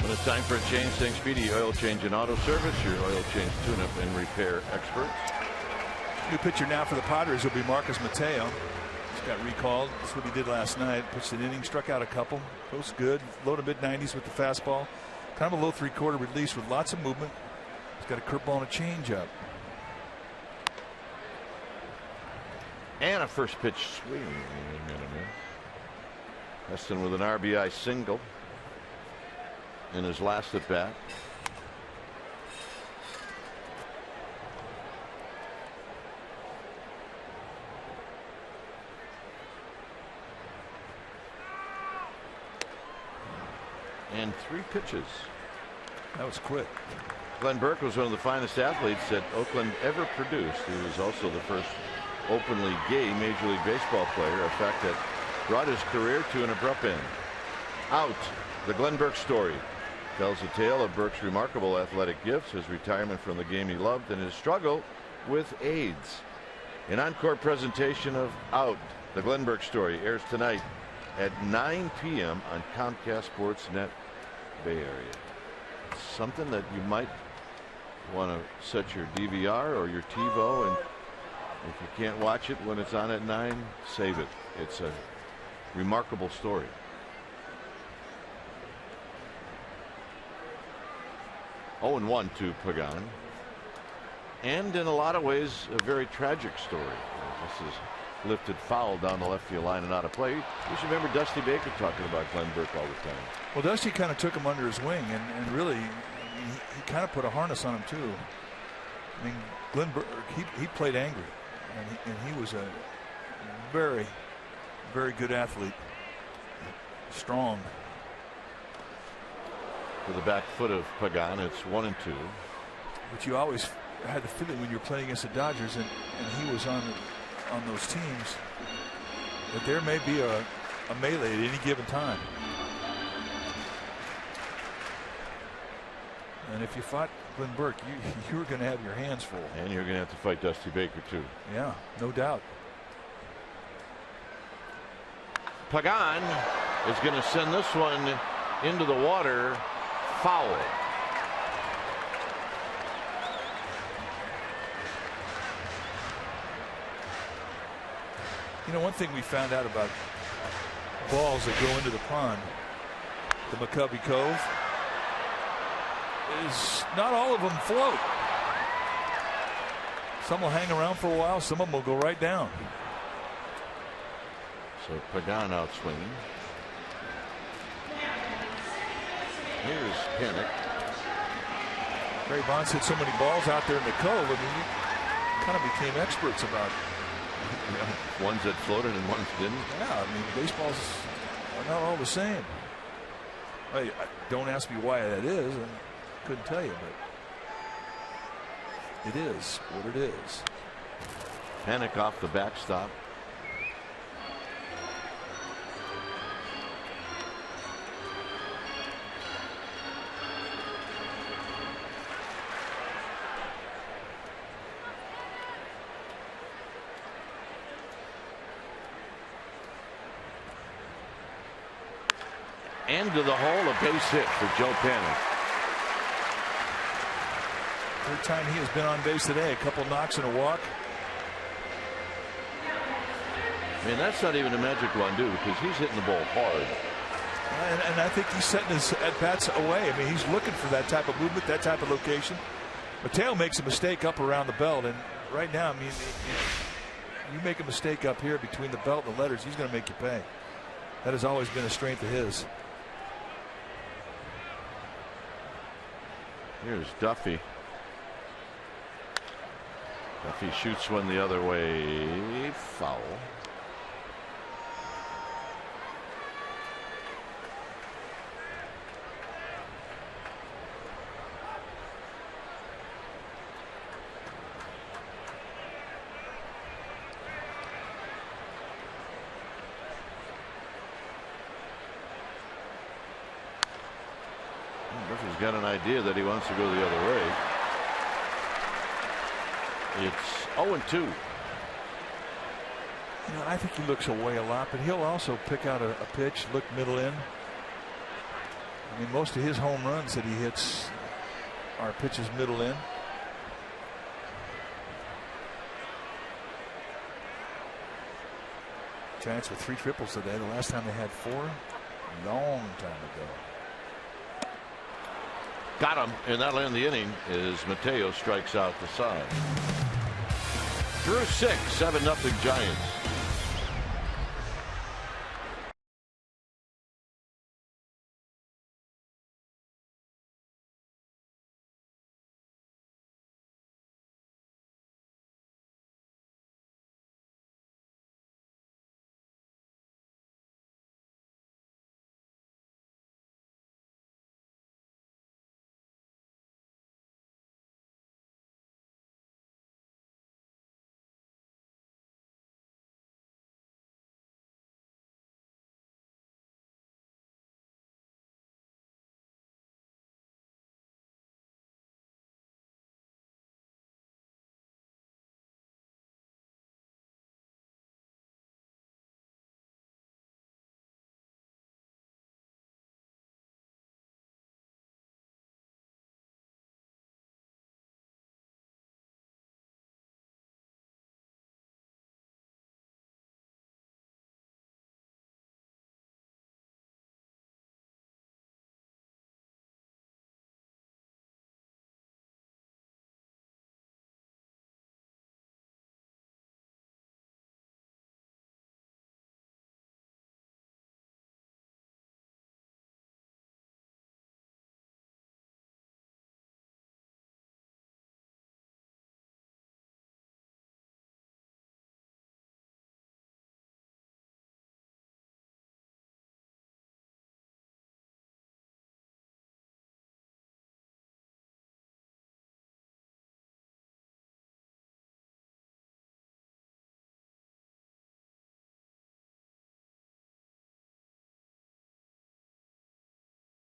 When it's time for a change, think Speedy Oil Change and Auto Service, your oil change tune-up and repair experts. New pitcher now for the Padres will be Marcus Mateo. He's got recalled. That's what he did last night. Pitched an inning, struck out a couple. Goes good. Low to mid-90s with the fastball. Kind of a low three-quarter release with lots of movement. He's got a curveball and a changeup. And a first pitch swing. Heston with an RBI single in his last at bat. And 3 pitches. That was quick. Glenn Burke was one of the finest athletes that Oakland ever produced. He was also the first openly gay Major League Baseball player, a fact that brought his career to an abrupt end. Out, the Glenn Burke story tells the tale of Burke's remarkable athletic gifts, his retirement from the game he loved, and his struggle with AIDS. An encore presentation of Out, the Glenn Burke story, airs tonight at 9 p.m. on Comcast Sports Net Bay Area. Something that you might want to set your DVR or your TiVo, and if you can't watch it when it's on at 9, save it. It's a remarkable story. Oh, and 1 to Pagan. And in a lot of ways, a very tragic story. This is lifted foul down the left field line and out of play. You should remember Dusty Baker talking about Glenn Burke all the time. Well, Dusty kind of took him under his wing, and really he kind of put a harness on him too. I mean, Glenn Burke, he played angry, and he was a very, very good athlete. Strong. With the back foot of Pagan, it's 1-2. But you always had the feeling when you were playing against the Dodgers, and he was on those teams, that there may be a melee at any given time. And if you fought Glenn Burke, you were going to have your hands full. And you're going to have to fight Dusty Baker too. Yeah, no doubt. Pagan is going to send this one into the water. Foul. You know, one thing we found out about balls that go into the pond, the McCovey Cove, is not all of them float. Some will hang around for a while, some of them will go right down. So Pagan out swinging. Here's Panic. Barry Bonds hit so many balls out there in the Cove. I mean, we kind of became experts about ones that floated and ones didn't. Yeah, I mean, baseballs are not all the same. Don't ask me why that is. I couldn't tell you, but it is what it is. Panic off the backstop. Into the hole, a base hit for Joe Panic. Third time he has been on base today. A couple knocks and a walk. I mean, that's not even a magic undo because he's hitting the ball hard. And I think he's setting his at-bats away. I mean, he's looking for that type of movement, that type of location. Mateo makes a mistake up around the belt, and right now, I mean, you make a mistake up here between the belt and the letters, he's going to make you pay. That has always been a strength of his. Here's Duffy. Duffy shoots one the other way. Foul. Duffy's got an idea that he wants to go the other way. It's 0-2. You know, I think he looks away a lot, but he'll also pick out a pitch, look middle in. I mean, most of his home runs that he hits are pitches middle in. Giants with 3 triples today. The last time they had 4, long time ago. Got him, and that'll end the inning as Mateo strikes out the side. Drew 6, 7-0 Giants.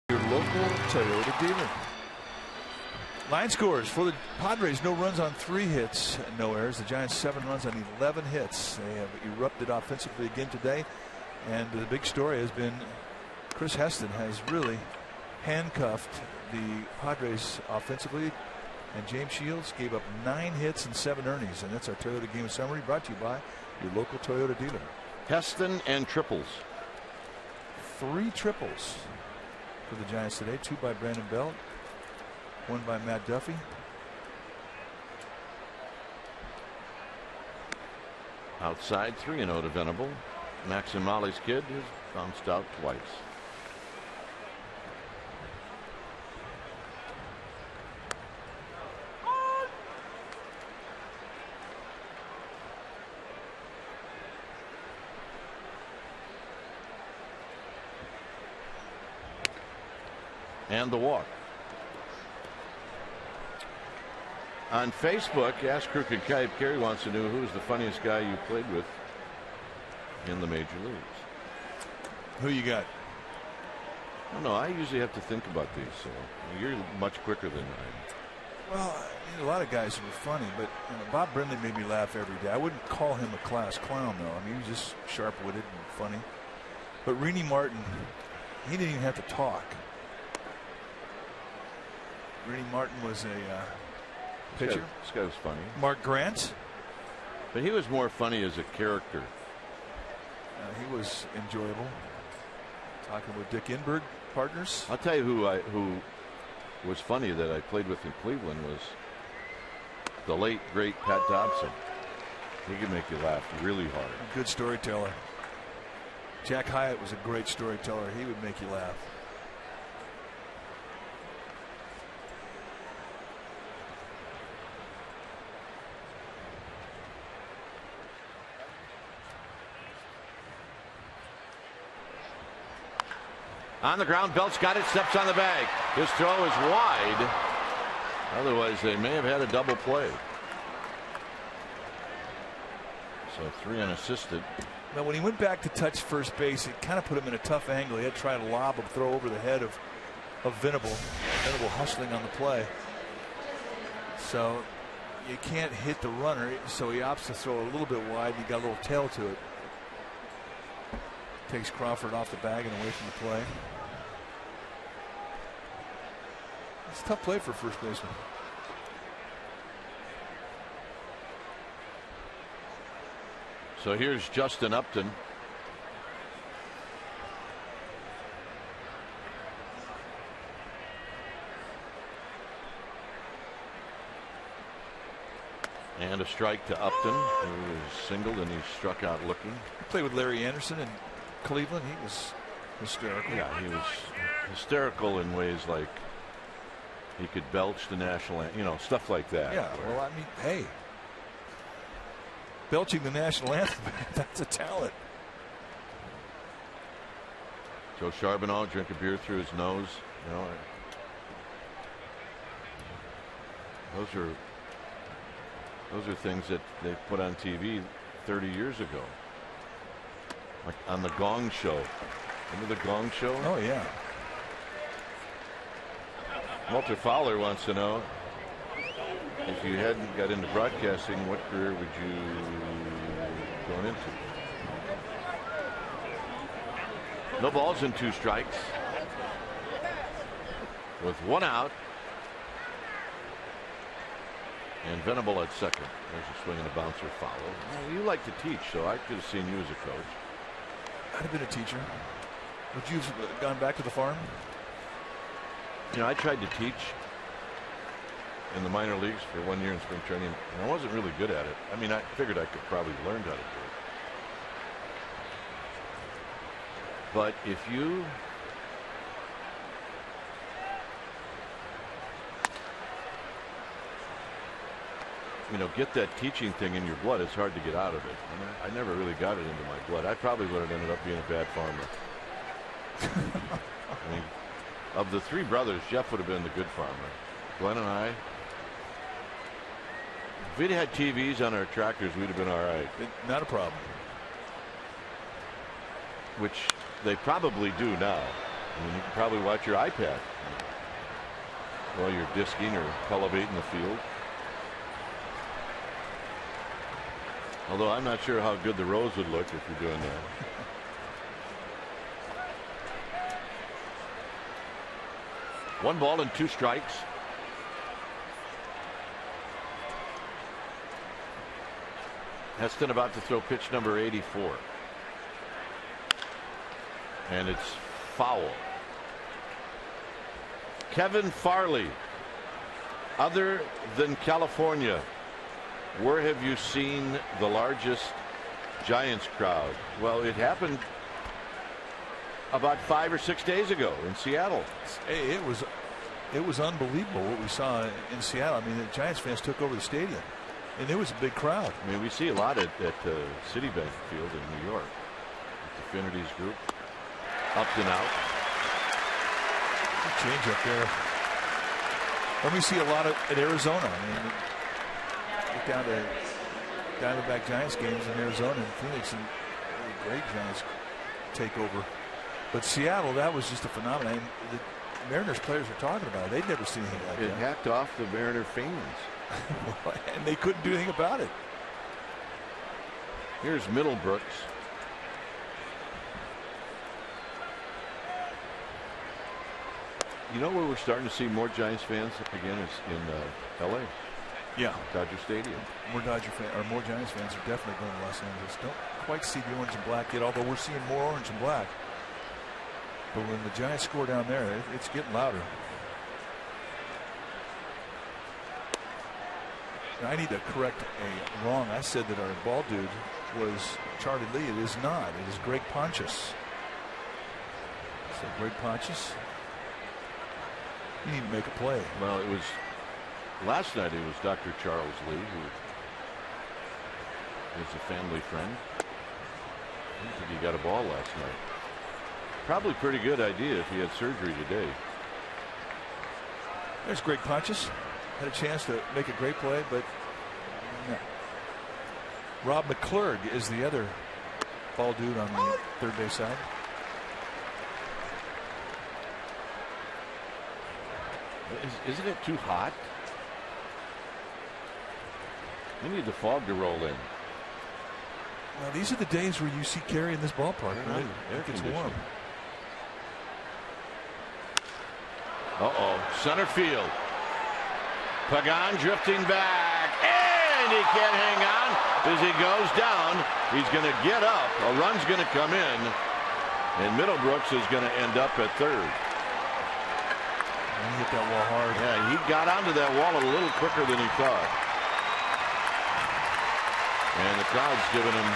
Your local Toyota dealer. Line scores for the Padres: no runs on 3 hits, no errors. The Giants 7 runs on 11 hits. They have erupted offensively again today, and the big story has been Chris Heston has really handcuffed the Padres offensively, and James Shields gave up 9 hits and 7 earnings. And that's our Toyota Game Summary, brought to you by your local Toyota dealer. Heston and triples. 3 triples for the Giants today. 2 by Brandon Belt, 1 by Matt Duffy. Outside 3-0 to Venable. Maxim Molly's kid has bounced out twice. And the walk. On Facebook, Ask Crook and Kite, Kerry wants to know who's the funniest guy you played with in the major leagues. Who you got? I don't know. I usually have to think about these, so you're much quicker than I am. Well, I mean, a lot of guys who were funny, but Bob Brindley made me laugh every day. I wouldn't call him a class clown, though. I mean, he was just sharp-witted and funny. But Rennie Martin, he didn't even have to talk. Rennie Martin was a pitcher. This guy was funny. Mark Grant. But he was more funny as a character. He was enjoyable. Talking with Dick Enberg, partners. I'll tell you who was funny that I played with in Cleveland was the late, great Pat Dobson. He could make you laugh really hard. Good storyteller. Jack Hyatt was a great storyteller. He would make you laugh. On the ground, Belt's got it, steps on the bag. His throw is wide. Otherwise, they may have had a double play. So 3 unassisted. Now, when he went back to touch first base, it kind of put him in a tough angle. He had to try to lob a throw over the head of Venable. Venable hustling on the play. So you can't hit the runner, so he opts to throw a little bit wide. He got a little tail to it. Takes Crawford off the bag and away from the play. It's a tough play for first baseman. So here's Justin Upton. And a strike to Upton, who was singled and he struck out looking. He played with Larry Anderson in Cleveland. He was hysterical. Yeah, he was hysterical in ways like he could belch the national anthem, stuff like that. Yeah, well, I mean, hey, belching the national anthem, that's a talent. Joe Charbonneau drink a beer through his nose. Those are things that they put on TV 30 years ago. Like on the Gong Show. Remember the Gong Show? Oh, yeah. Walter Fowler wants to know, if you hadn't got into broadcasting, what career would you go into? No balls and 2 strikes. With 1 out. And Venable at second. There's a swing and a bouncer follow. Well, you like to teach, so I could have seen you as a coach. I'd have been a teacher. Would you have gone back to the farm? I tried to teach in the minor leagues for 1 year in spring training, and I wasn't really good at it. I mean, I figured I could probably learn how to do it. But if you get that teaching thing in your blood, it's hard to get out of it. I never really got it into my blood. I probably would have ended up being a bad farmer. I mean, of the 3 brothers, Jeff would have been the good farmer. Glenn and I, if we'd had TVs on our tractors, we'd have been all right. Not a problem. Which they probably do now. I mean, you can probably watch your iPad while you're disking or cultivating the field. Although I'm not sure how good the rows would look if you're doing that. One ball and 2 strikes. Heston about to throw pitch number 84. And it's foul. Kevin Farley, other than California, where have you seen the largest Giants crowd? Well, it happened about 5 or 6 days ago in Seattle. Hey, it was unbelievable what we saw in Seattle. I mean, the Giants fans took over the stadium, and it was a big crowd. I mean, we see a lot at Citibank Field in New York. The Affinities group, up and out. Change up there. Let me see a lot at Arizona. I mean, get down to Diamondback Giants games in Arizona and Phoenix, and great Giants takeover. But Seattle, that was just a phenomenon. The Mariners players were talking about it. They'd never seen anything like that. It hacked off the Mariner fans. And they couldn't do anything about it. Here's Middlebrooks. You know where we're starting to see more Giants fans again is in L.A. Yeah, Dodger Stadium. More Giants fans are definitely going to Los Angeles. Don't quite see the orange and black yet, although we're seeing more orange and black. But when the Giants score down there, it's getting louder. Now, I need to correct a wrong. I said that our ball dude was Charlie Lee. It is not. It is Greg Pontius. So Greg Pontius, you need to make a play. Well, it was last night. It was Dr. Charles Lee, who is a family friend. I don't think he got a ball last night. Probably pretty good idea if he had surgery today. There's Greg Pontius. Had a chance to make a great play, but no. Rob McClurg is the other ball dude on the third base side. Isn't it too hot? We need the fog to roll in. Well, these are the days where you see Kerry in this ballpark. Right? It gets warm. Center field. Pagan drifting back, and he can't hang on as he goes down. He's going to get up. A run's going to come in, and Middlebrooks is going to end up at third. He hit that wall hard. Yeah, he got onto that wall a little quicker than he thought. And the crowd's giving him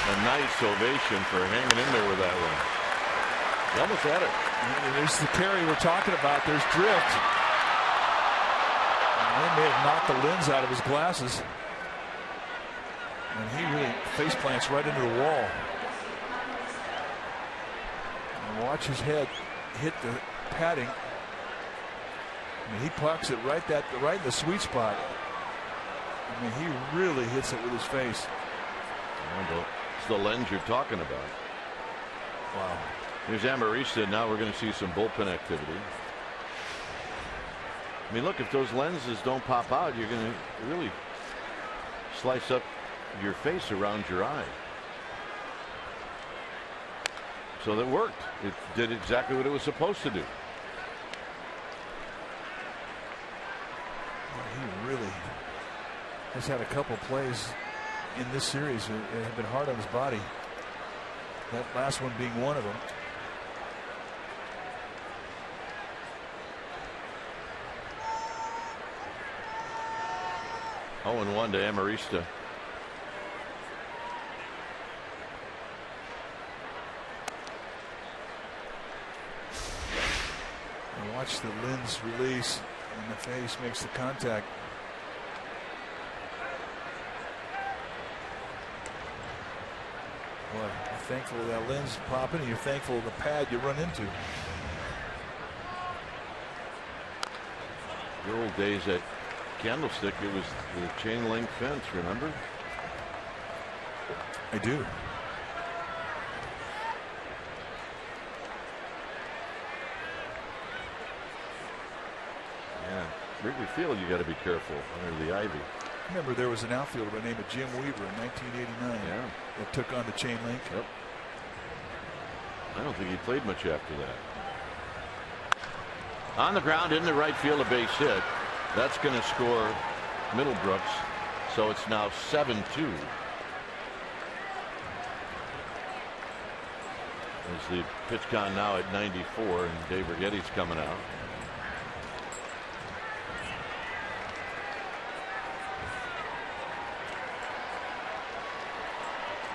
a nice ovation for hanging in there with that one. He almost had it. There's the Kerry we're talking about. There's drift. They may have knocked the lens out of his glasses. And he really face plants right into the wall. And watch his head hit the padding. I mean, he parks it right in the sweet spot. I mean, he really hits it with his face. It's the lens you're talking about. Wow. Here's Amarista. Now we're going to see some bullpen activity. I mean, look, if those lenses don't pop out, you're going to really slice up your face around your eye. So that worked. It did exactly what it was supposed to do. He really has had a couple plays in this series that have been hard on his body. That last one being one of them. 0-1 to Amarista. And watch the lens release, and the face makes the contact. Boy, you're thankful of that lens popping, and you're thankful of the pad you run into. The old days at Candlestick, it was the chain link fence, remember? I do. Yeah, Wrigley Field, you got to be careful under the ivy. Remember, there was an outfielder by the name of Jim Weaver in 1989 that took on the chain link. Yep. I don't think he played much after that. On the ground in the right field, a base hit. That's going to score Middlebrooks. So it's now 7-2. As the pitch count now at 94, and Dave Righetti's coming out.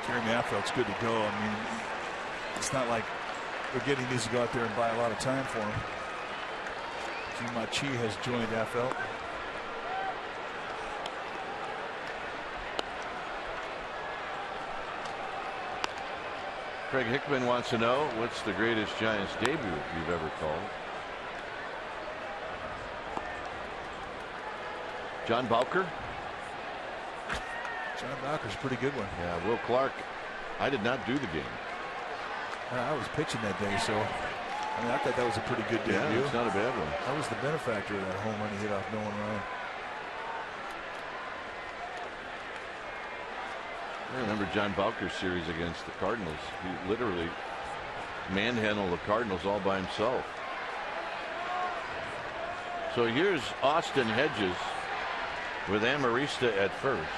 Gary Manfred's good to go. I mean, it's not like Righetti needs to go out there and buy a lot of time for him. Jim Machi has joined FL. Craig Hickman wants to know, what's the greatest Giants debut you've ever called? John Bowker? John Bowker's a pretty good one. Yeah, Will Clark. I did not do the game. I was pitching that day, so I mean, I thought that was a pretty good debut. Yeah, it's not a bad one. I was the benefactor of that home run he hit off Nolan Ryan. I remember John Bowker's series against the Cardinals. He literally manhandled the Cardinals all by himself. So here's Austin Hedges with Amarista at first.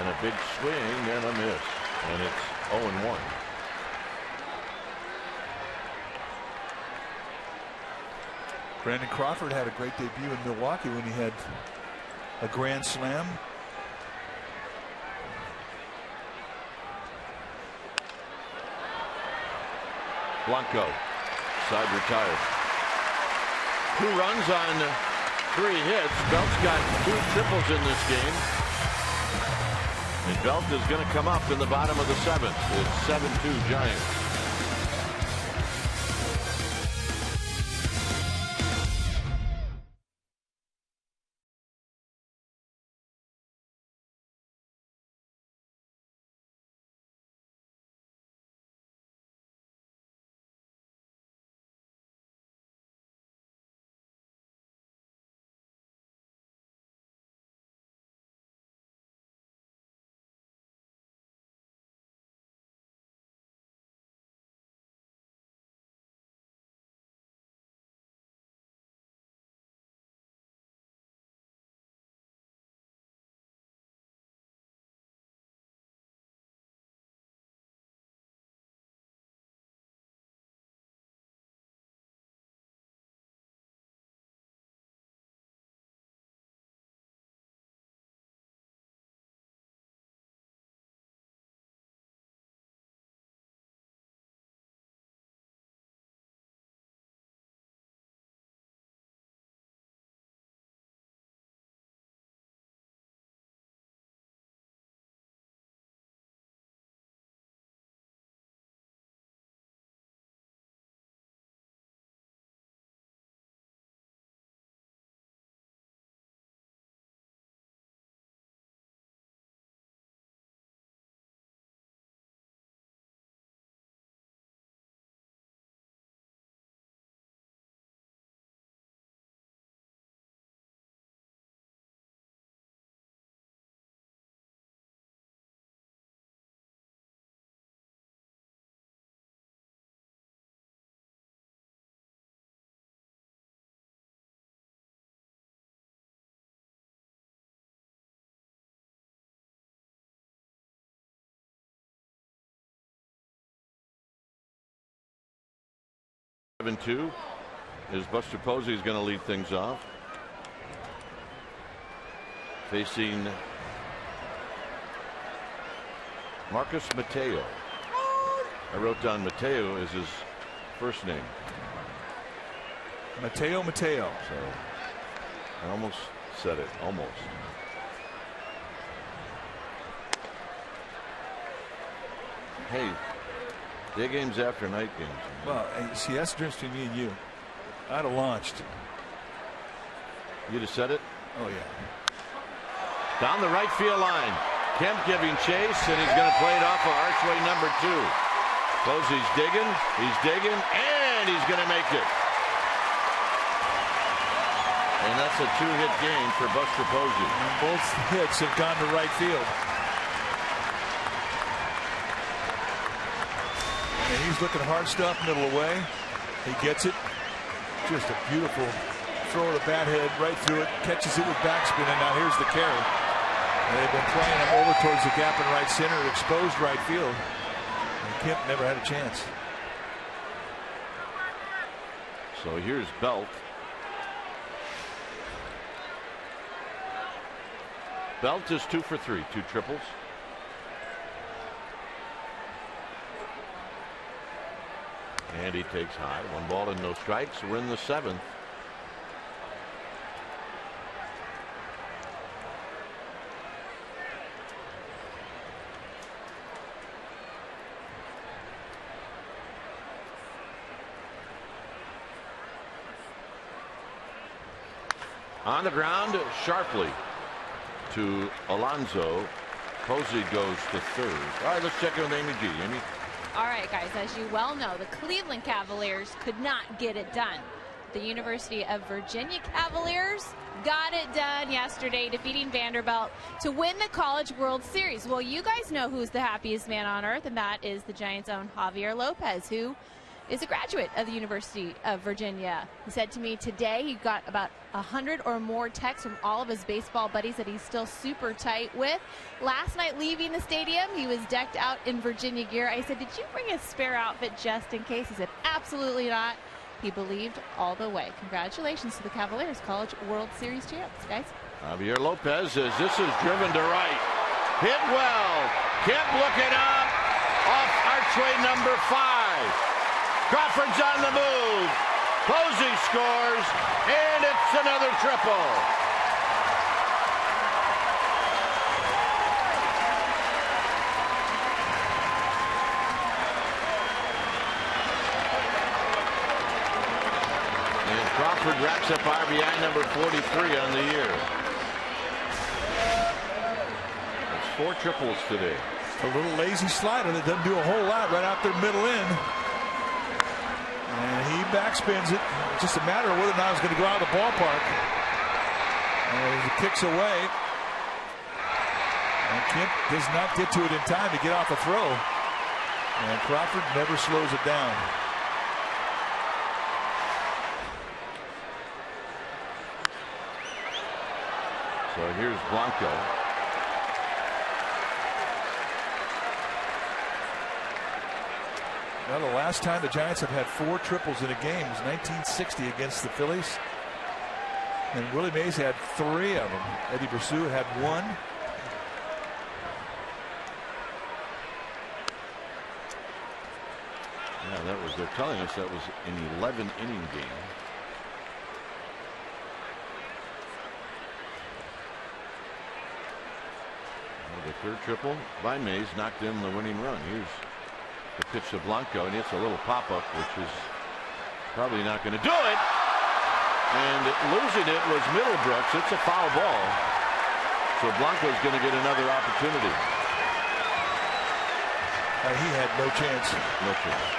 And a big swing and a miss. And it's 0-1. Brandon Crawford had a great debut in Milwaukee when he had a grand slam. Blanco, side retired. 2 runs on 3 hits. Belt's got 2 triples in this game. And Belt is going to come up in the bottom of the 7th. It's 7-2 Giants. Two is Buster Posey is going to lead things off. Facing Marcus Mateo. I wrote down Mateo as his first name. Mateo. So I almost said it. Almost. Hey. Day games after night games. Well, see, that's the difference between me and you. I'd have launched. You'd have said it? Oh, yeah. Down the right field line. Kemp giving chase, and he's going to play it off of archway number 2. Posey's digging, and he's going to make it. And that's a 2-hit game for Buster Posey. And both hits have gone to right field. And he's looking hard stuff, middle away. He gets it. Just a beautiful throw with a bat head right through it, catches it with backspin, and now here's the carry. And they've been playing him over towards the gap in right center, exposed right field. And Kemp never had a chance. So here's Belt. Belt is 2 for 3, 2 triples. And he takes high. 1 ball and no strikes. We're in the 7th. On the ground sharply to Alonso. Posey goes to third. All right, let's check in with Amy G. Amy. All right, guys, as you well know, the Cleveland Cavaliers could not get it done. The University of Virginia Cavaliers got it done yesterday, defeating Vanderbilt to win the College World Series. Well, you guys know who's the happiest man on earth, and that is the Giants' own Javier Lopez, who is a graduate of the University of Virginia. He said to me today he got about 100 or more texts from all of his baseball buddies that he's still super tight with. Last night leaving the stadium, he was decked out in Virginia gear. I said, did you bring a spare outfit just in case? He said, absolutely not. He believed all the way. Congratulations to the Cavaliers, College World Series champs, guys. Javier Lopez says this is driven to right. Hit well. Kemp looking up off archway number 5. Crawford's on the move. Posey scores, and it's another triple. And Crawford racks up RBI number 43 on the year. That's 4 triples today. A little lazy slider that doesn't do a whole lot right out there middle in. And he backspins it. It's just a matter of whether or not it's going to go out of the ballpark. And he kicks away. And Kemp does not get to it in time to get off the throw. And Crawford never slows it down. So here's Blanco. Well, the last time the Giants have had 4 triples in a game was 1960 against the Phillies. And Willie Mays had 3 of them. Eddie Versu had 1. Yeah, that was, they're telling us that was an 11-inning game. Well, the 3rd triple by Mays knocked in the winning run. Here's the pitch to Blanco, and it's a little pop-up, which is probably not going to do it. And losing it was Middlebrooks. It's a foul ball. So Blanco's going to get another opportunity. He had no chance. No chance.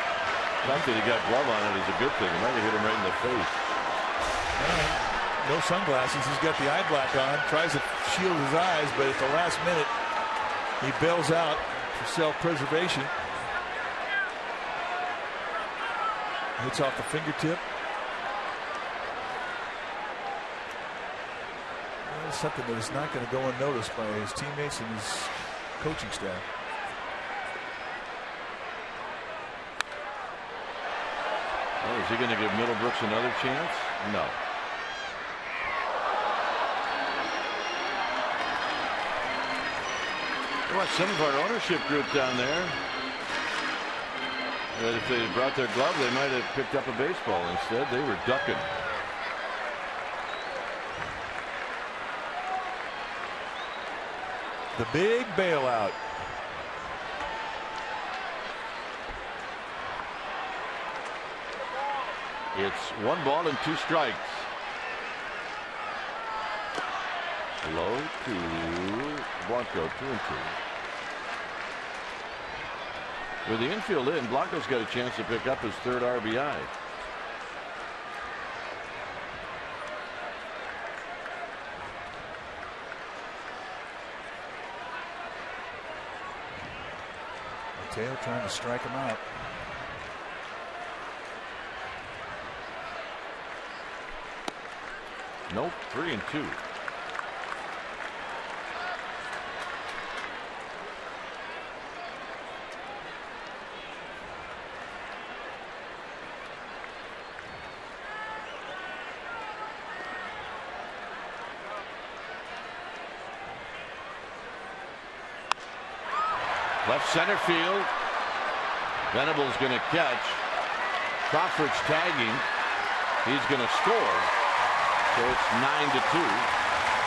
The fact that he got glove on it is a good thing. It might have hit him right in the face. No sunglasses. He's got the eye black on. Tries to shield his eyes, but at the last minute, he bails out for self-preservation. Hits off the fingertip. That's something that is not going to go unnoticed by his teammates and his coaching staff. Oh, is he going to give Middlebrooks another chance? No. Watch some of our ownership group down there. That if they had brought their glove, they might have picked up a baseball. Instead, they were ducking. The big bailout. It's 1 ball and 2 strikes. Low to Blanco, 2-2. With the infield in, Blanco's got a chance to pick up his 3rd RBI. Mateo trying to strike him out. Nope, 3-2. Left center field. Venable's going to catch. Crawford's tagging. He's going to score. So it's 9-2.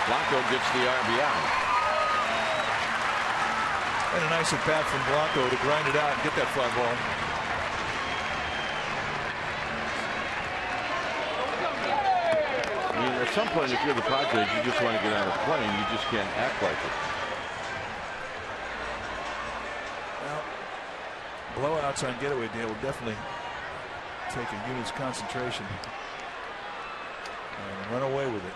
Blanco gets the RBI. And a nice at bat from Blanco to grind it out and get that fly ball. I mean, at some point, if you're the Padres, you just want to get on a plane. You just can't act like it. Blowouts on getaway day will definitely take a unit's concentration and run away with it.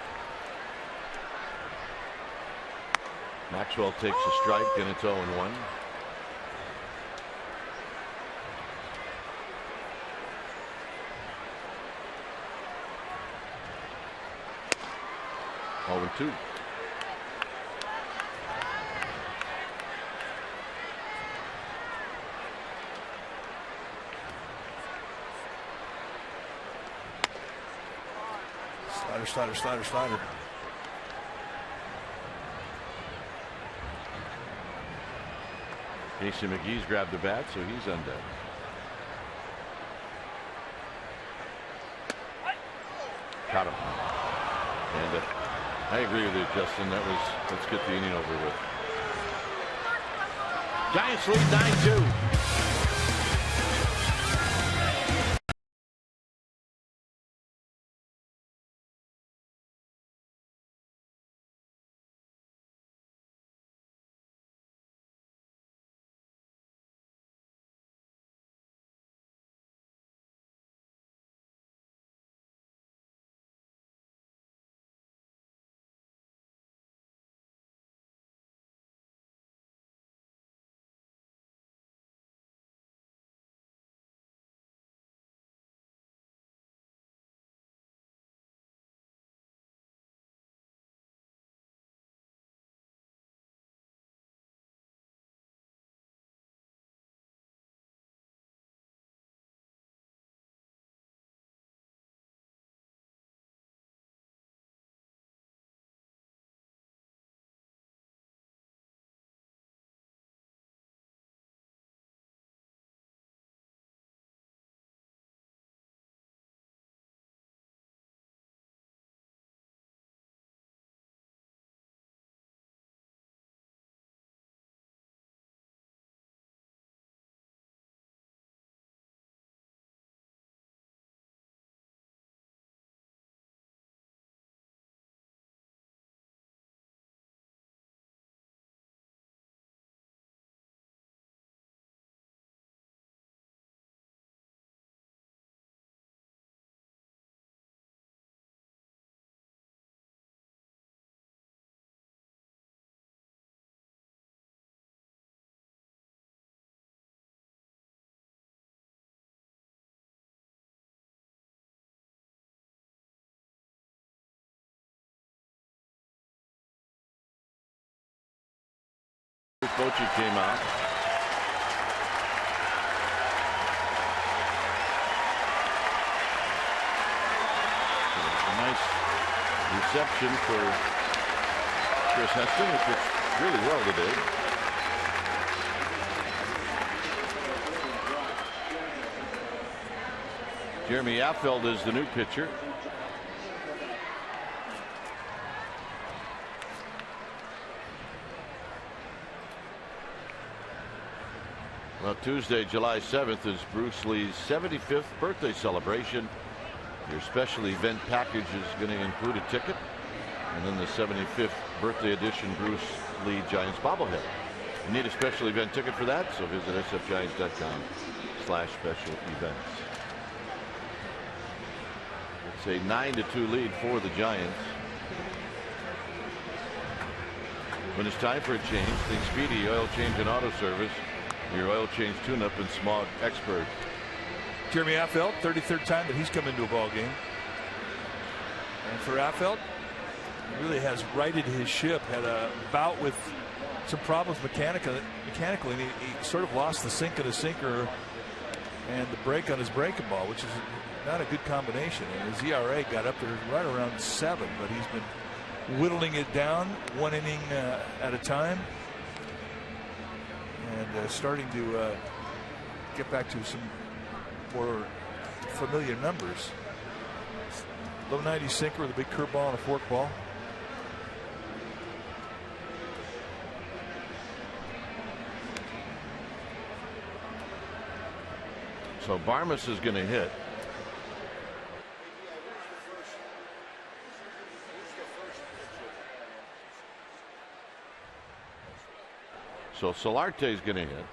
Maxwell takes a strike, and it's 0-1. Oh, 2. Slider. Casey McGee's grabbed the bat, so he's on deck. Caught him. And I agree with you, Justin. Let's get the inning over with. Giants lead 9-2. Bochy came out. A nice reception for Chris Heston, who pitched really well today. Jeremy Affeldt is the new pitcher. Well, Tuesday, July 7th is Bruce Lee's 75th birthday celebration. Your special event package is going to include a ticket and then the 75th birthday edition Bruce Lee Giants bobblehead. You need a special event ticket for that, so visit sfgiants.com/special events. It's a 9-2 lead for the Giants. When it's time for a change, think Speedy Oil Change and Auto Service. Your oil change tune-up and smog experts. Jeremy Affeldt, 33rd time that he's come into a ball game. And for Affeldt, really has righted his ship. Had a bout with some problems mechanically, and he sort of lost the sink of the sinker and the break on his breaking ball, which is not a good combination. And his ERA got up there right around 7, but he's been whittling it down 1 inning at a time, and starting to get back to some more familiar numbers. Low 90 sinker with a big curveball and a fork ball. So Barmes is going to hit. So Solarte is going to hit.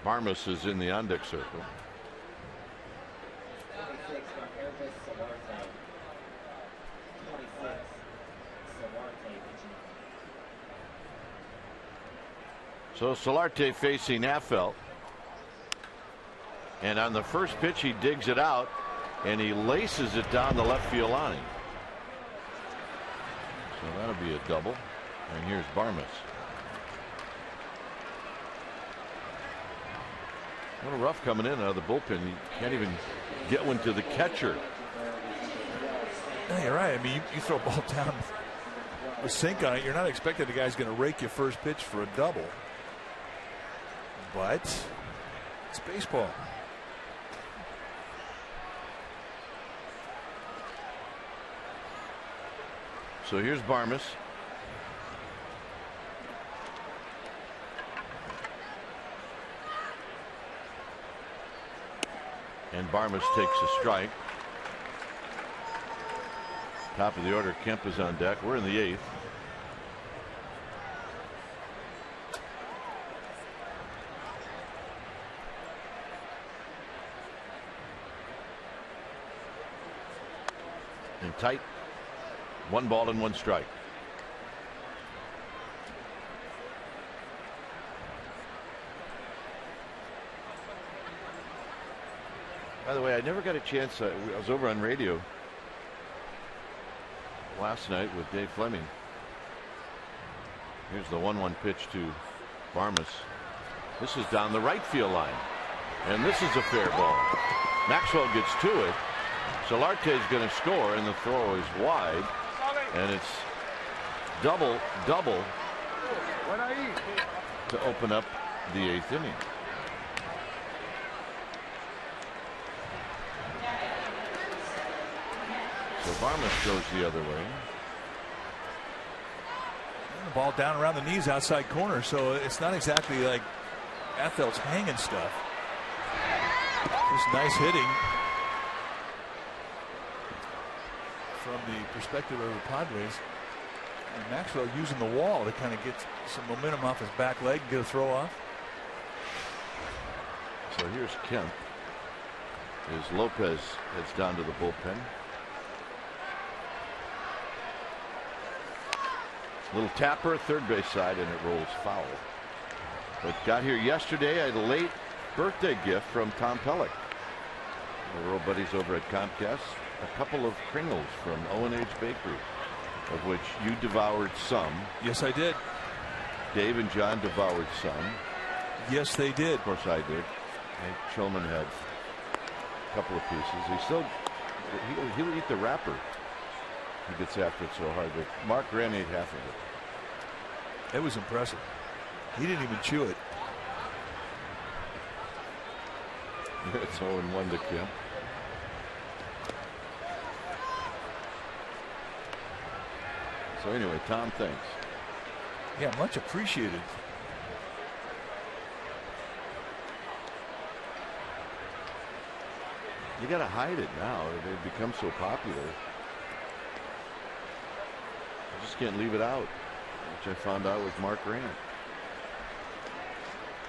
Barmes is in the on-deck circle. So Solarte facing Affelt, and on the first pitch he digs it out and he laces it down the left field line. So that'll be a double, and here's Barmes. A little rough coming in out of the bullpen. You can't even get one to the catcher. No, you're right. I mean, you throw a ball down with sink on it, you're not expecting the guy's going to rake your first pitch for a double. But it's baseball. So here's Barmes. And Barmes takes a strike. Top of the order, Kemp is on deck. We're in the 8th. And tight. 1 ball and 1 strike. By the way, I never got a chance. I was over on radio last night with Dave Fleming. Here's the 1-1 pitch to Barmes. This is down the right field line, and this is a fair ball. Maxwell gets to it. Solarte's going to score, and the throw is wide, and it's double to open up the 8th inning. So Barmes goes the other way. And the ball down around the knees, outside corner, so it's not exactly like Affelt's hanging stuff. Just nice hitting from the perspective of the Padres. And Maxwell using the wall to kind of get some momentum off his back leg and get a throw off. So here's Kemp as Lopez heads down to the bullpen. Little tapper, third base side, and it rolls foul. But got here yesterday. I had a late birthday gift from Tom Pellick. We're old buddies over at Comcast. A couple of Kringles from O&H Bakery, of which you devoured some. Yes, I did. Dave and John devoured some. Yes, they did. Of course, I did. And Shulman had a couple of pieces. He'll eat the wrapper. He gets after it so hard. But Mark Grant ate half of it. It was impressive. He didn't even chew it. It's 0-1 to Kemp. So anyway, Tom, thanks. Yeah, much appreciated. You got to hide it now. They've become so popular. You just can't leave it out, which I found out with Mark Grant.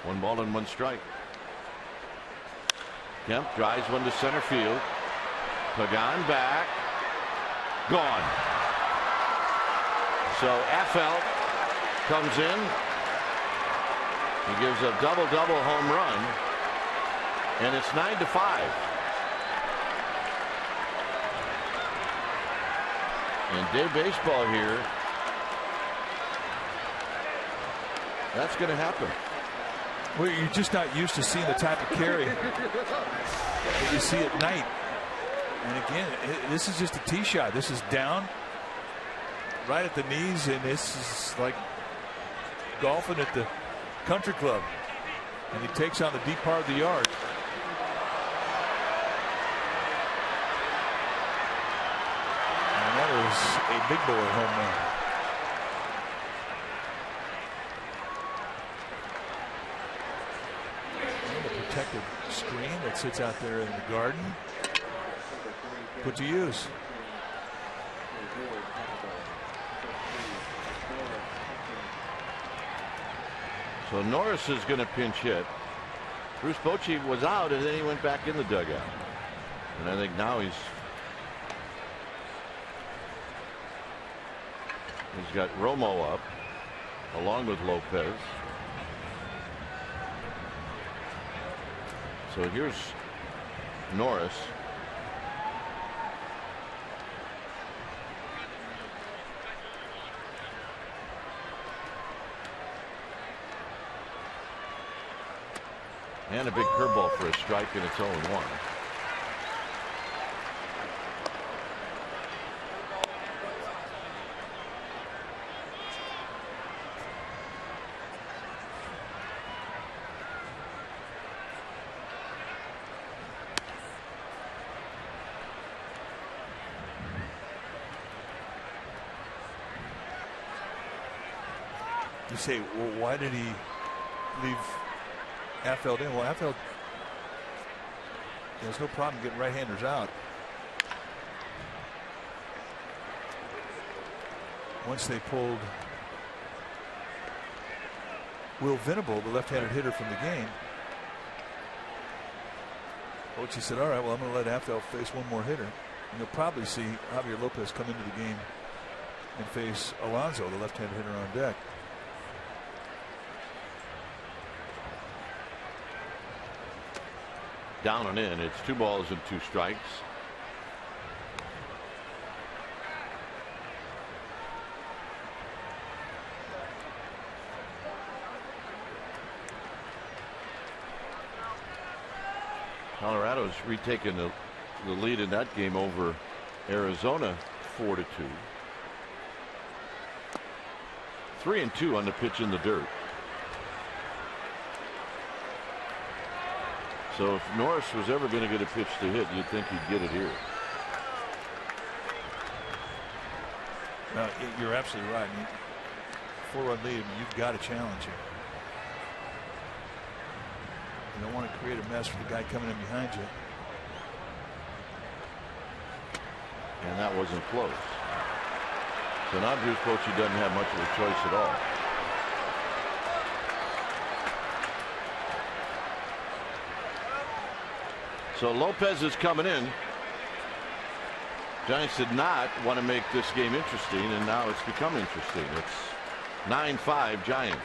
1 ball and 1 strike. Kemp drives one to center field. Pagan back. Gone. So Affelt comes in. He gives a double-double home run. And it's 9-5. And day baseball here. That's going to happen. Well, you're just not used to seeing the type of carry that you see at night. And again, this is just a tee shot. This is down right at the knees, and this is like golfing at the country club. And he takes on the deep part of the yard. And that was a big boy home run. Protected screen that sits out there in the garden. Put to use. So Norris is going to pinch hit. Bruce Bochy was out, and then he went back in the dugout. And I think now he's got Romo up along with Lopez. So here's Norris. And a big curveball for a strike, and it's 0-1. You say, well, why did he leave Affeld in? Well, Affeld, there's no problem getting right-handers out. Once they pulled Will Venable, the left-handed hitter, from the game, Bochy said, all right, well, I'm going to let Affeld face one more hitter. And you'll probably see Javier Lopez come into the game and face Alonso, the left-handed hitter, on deck. Down and in. It's 2 balls and 2 strikes. Colorado's retaken the lead in that game over Arizona 4-2. 3-2 on the pitch in the dirt. So if Norris was ever going to get a pitch to hit, you'd think he'd get it here. No, you're absolutely right. 4-run lead, you've got to challenge him. You don't want to create a mess for the guy coming in behind you. And that wasn't close. So now Bruce Bochy doesn't have much of a choice at all. So Lopez is coming in. Giants did not want to make this game interesting, and now it's become interesting. It's 9-5 Giants.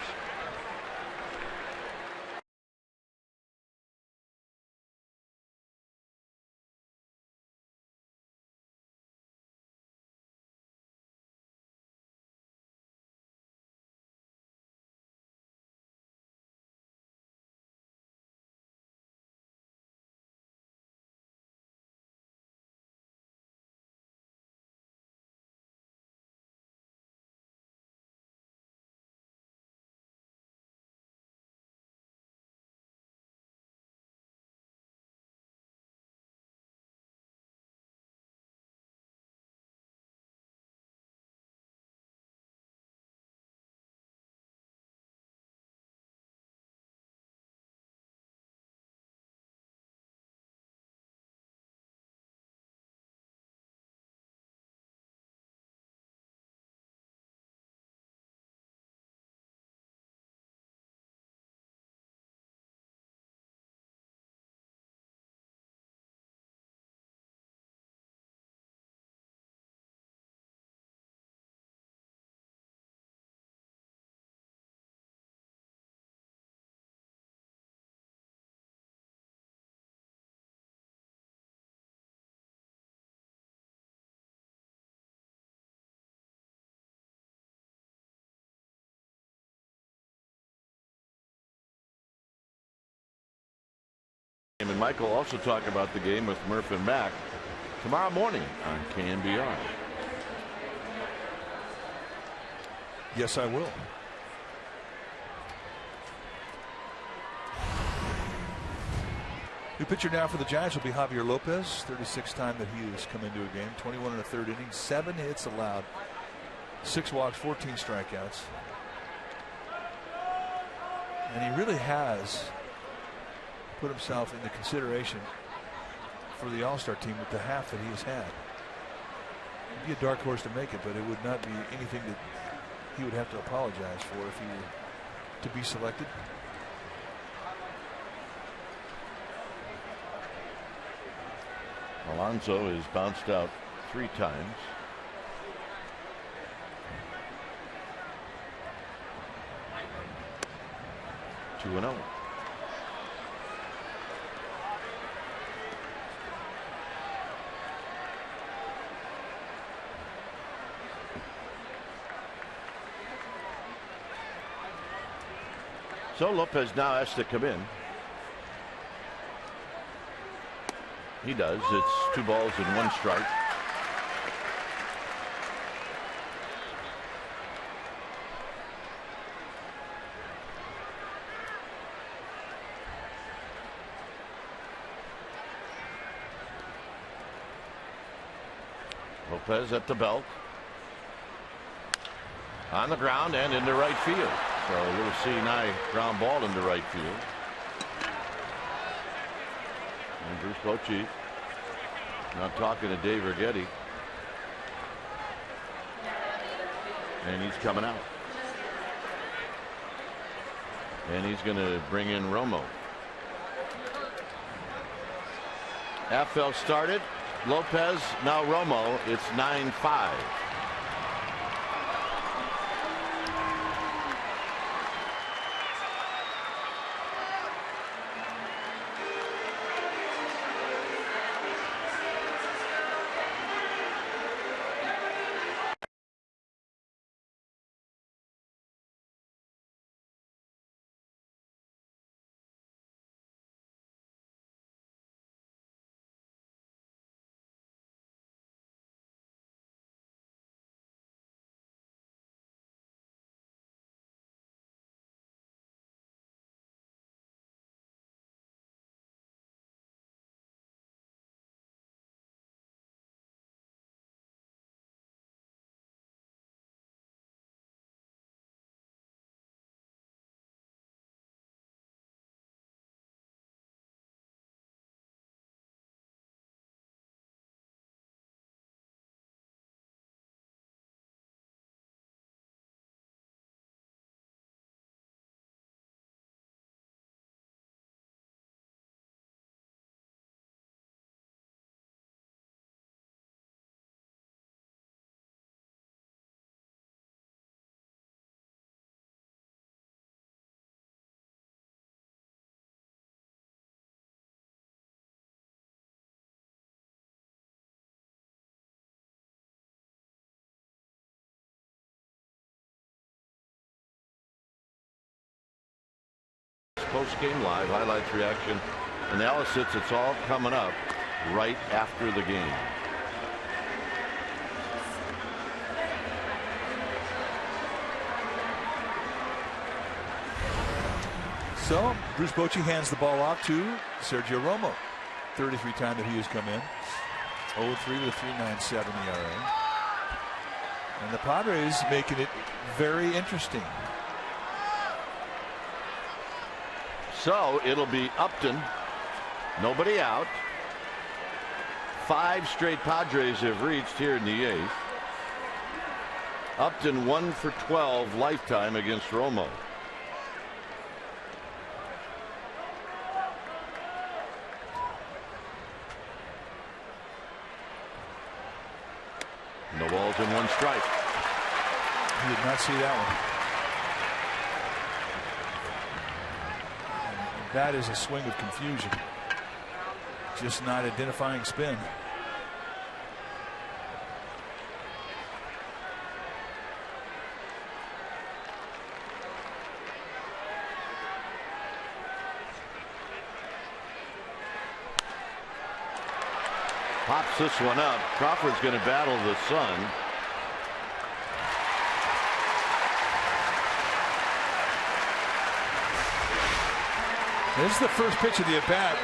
And Michael also talk about the game with Murph and Mac tomorrow morning on KNBR. Yes, I will. New pitcher now for the Giants will be Javier Lopez. 36th time that he has come into a game. 21 and a third inning. 7 hits allowed. 6 walks, 14 strikeouts. And he really has put himself into consideration for the All-Star team with the half that he has had. He'd be a dark horse to make it, but it would not be anything that he would have to apologize for if he were to be selected. Alonso has bounced out 3 times. Two and 0. So Lopez now has to come in. He does. It's 2 balls and 1 strike. Lopez at the belt. On the ground and into right field. So a little C&I ground ball into right field. And Bruce Bochy now talking to Dave Righetti. And he's coming out. And he's going to bring in Romo. Affel started. Lopez, now Romo. It's 9-5. Post-game live highlights, reaction, analysis. It's all coming up right after the game. So Bruce Bochy hands the ball off to Sergio Romo. 33 time that he has come in. 0-3 with a 3.97 ERA. And the Padres making it very interesting. So it'll be Upton, nobody out. 5 straight Padres have reached here in the 8th. Upton 1 for 12 lifetime against Romo. No balls and 1 strike. He did not see that one. That is a swing of confusion. Just not identifying spin. Pops this one up. Crawford's going to battle the sun. This is the first pitch of the at-bat,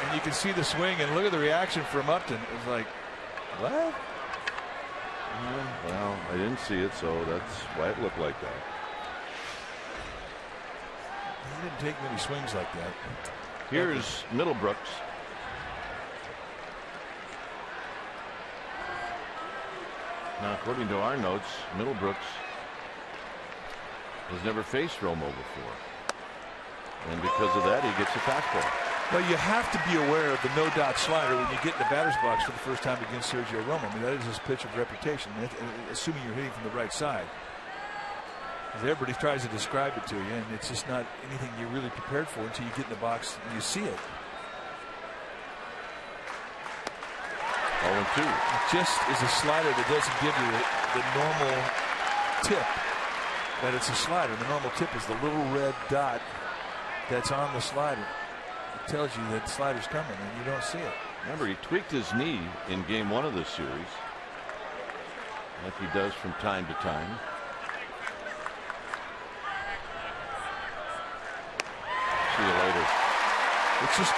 and you can see the swing, and look at the reaction from Upton. It's like, what? Well, I didn't see it, so that's why it looked like that. He didn't take many swings like that. Here's Middlebrooks. Now, according to our notes, Middlebrooks has never faced Romo before. And because of that, he gets a fastball. Well, you have to be aware of the no-dot slider when you get in the batter's box for the first time against Sergio Romo. I mean, that is his pitch of reputation, assuming you're hitting from the right side. Because everybody tries to describe it to you, and it's just not anything you're really prepared for until you get in the box and you see it. 0-2. It just is a slider that doesn't give you the normal tip that it's a slider. The normal tip is the little red dot that's on the slider. It tells you that the slider's coming, and you don't see it. Remember, he tweaked his knee in game 1 of this series, like he does from time to time. See you later. It's just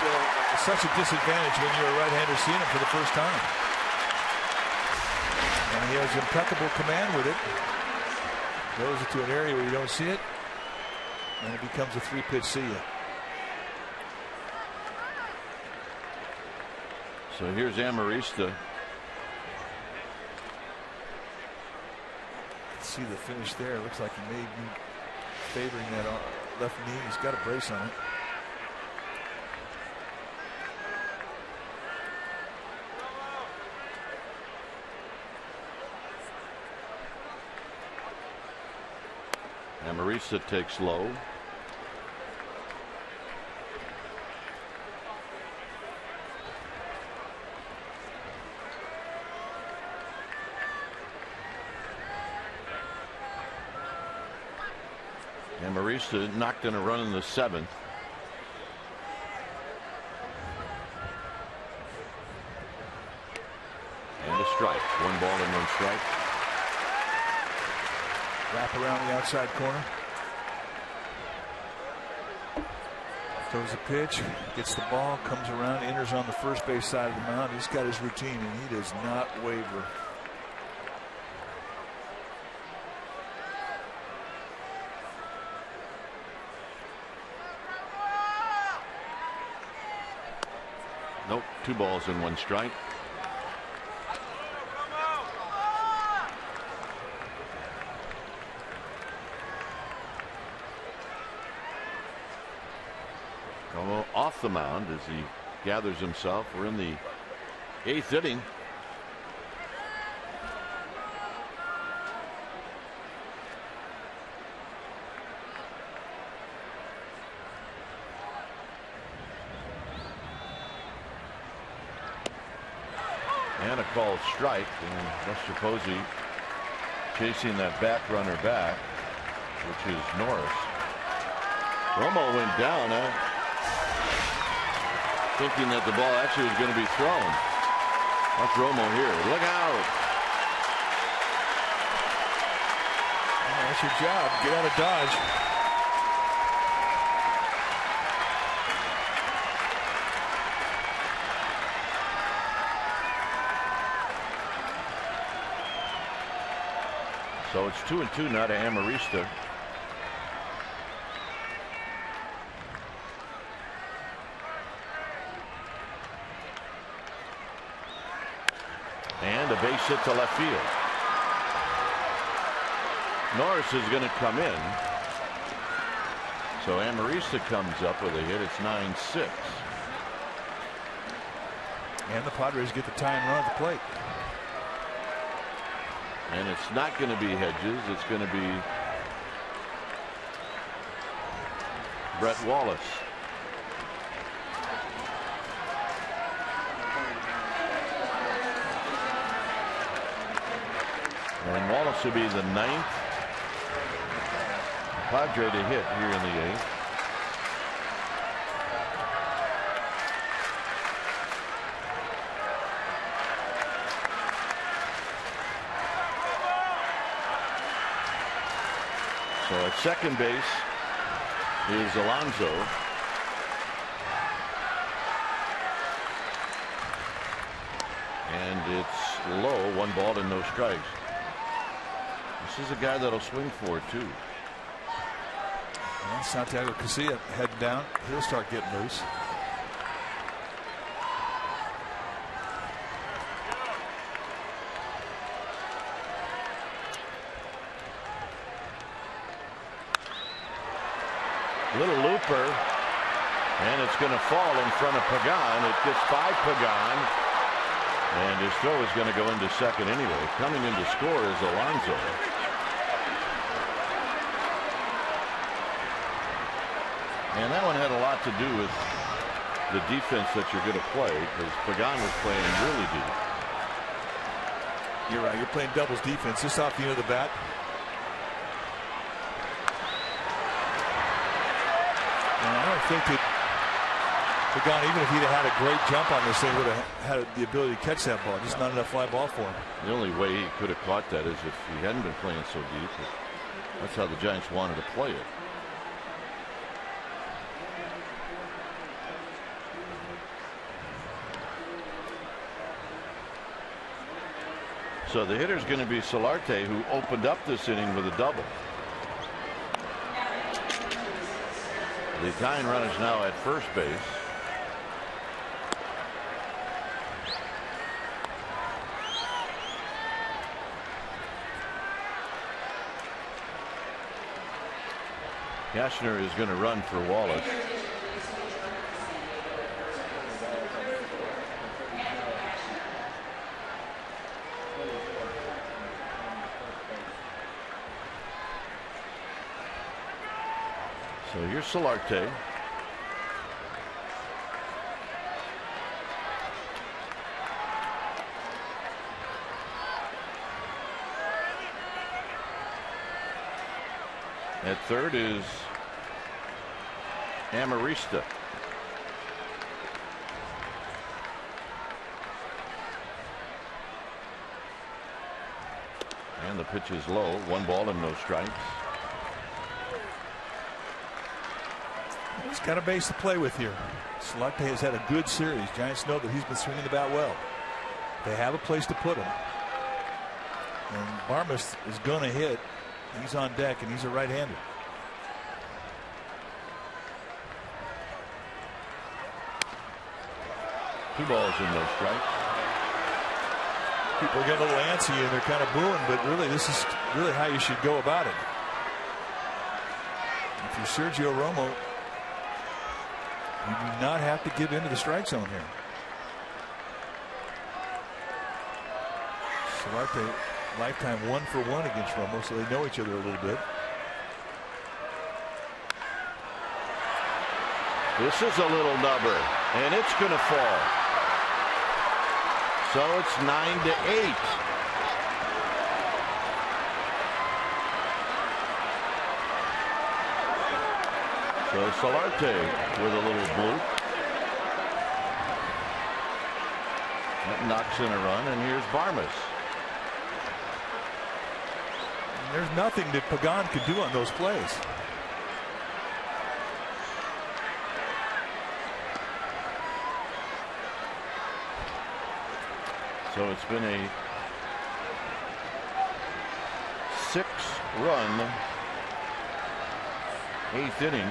such a disadvantage when you're a right-hander seeing it for the first time. And he has impeccable command with it. Goes into an area where you don't see it, and it becomes a 3-pitch see ya. So here's Amarista. See the finish there. Looks like he may be favoring that left knee. He's got a brace on it. Amarista takes low. Amarista knocked in a run in the 7th. And a strike. 1 ball and 1 strike. Wrap around the outside corner. Throws a pitch, gets the ball, comes around, enters on the first base side of the mound. He's got his routine, and he does not waver. Nope, 2 balls and 1 strike. Off the mound as he gathers himself. We're in the 8th inning. And a called strike, and Buster Posey chasing that back runner back, which is Norris. Romo went down, thinking that the ball actually was going to be thrown. That's Romo here. Look out. Oh, that's your job. Get out of Dodge. So it's 2-2 now to Amarista. And a base hit to left field. Norris is going to come in. So Amarista comes up with a hit. It's 9-6. And the Padres get the tying run at the plate. And it's not going to be Hedges. It's going to be Brett Wallace. And Wallace will be the 9th Padre to hit here in the 8th. So at second base is Alonso. And it's low, 1 ball and no strikes. This is a guy that'll swing for it too. And Santiago Casilla heading down. He'll start getting loose. Little looper, and it's going to fall in front of Pagan. It gets by Pagan, and his throw is going to go into second anyway. Coming in to score is Alonso. And that one had a lot to do with the defense that you're going to play, because Pagan was playing really deep. You're right. You're playing doubles defense just off the end of the bat. And I don't think that Pagan, even if he'd have had a great jump on this thing, would have had the ability to catch that ball. Just not enough fly ball for him. The only way he could have caught that is if he hadn't been playing so deep. That's how the Giants wanted to play it. So the hitter's going to be Solarte, who opened up this inning with a double. The Italian runner is now at first base. Cashner is going to run for Wallace. So here's Solarte. At third is Amarista. And the pitch is low. 1 ball and no strikes. He's got a base to play with here. Solarte has had a good series. Giants know that he's been swinging the bat well. They have a place to put him. And Barmas is going to hit. He's on deck, and he's a right-hander. Two balls and no strikes. People are getting a little antsy, and they're kind of booing, but really, this is really how you should go about it. If you're Sergio Romo, you do not have to give into the strike zone here. Solarte, lifetime 1-for-1 against Romo, so they know each other a little bit. This is a little nubber, and it's going to fall. So it's 9-8. So Solarte with a little bloop. That knocks in a run, and here's Barmas. There's nothing that Pagan could do on those plays. So it's been a 6-run 8th inning.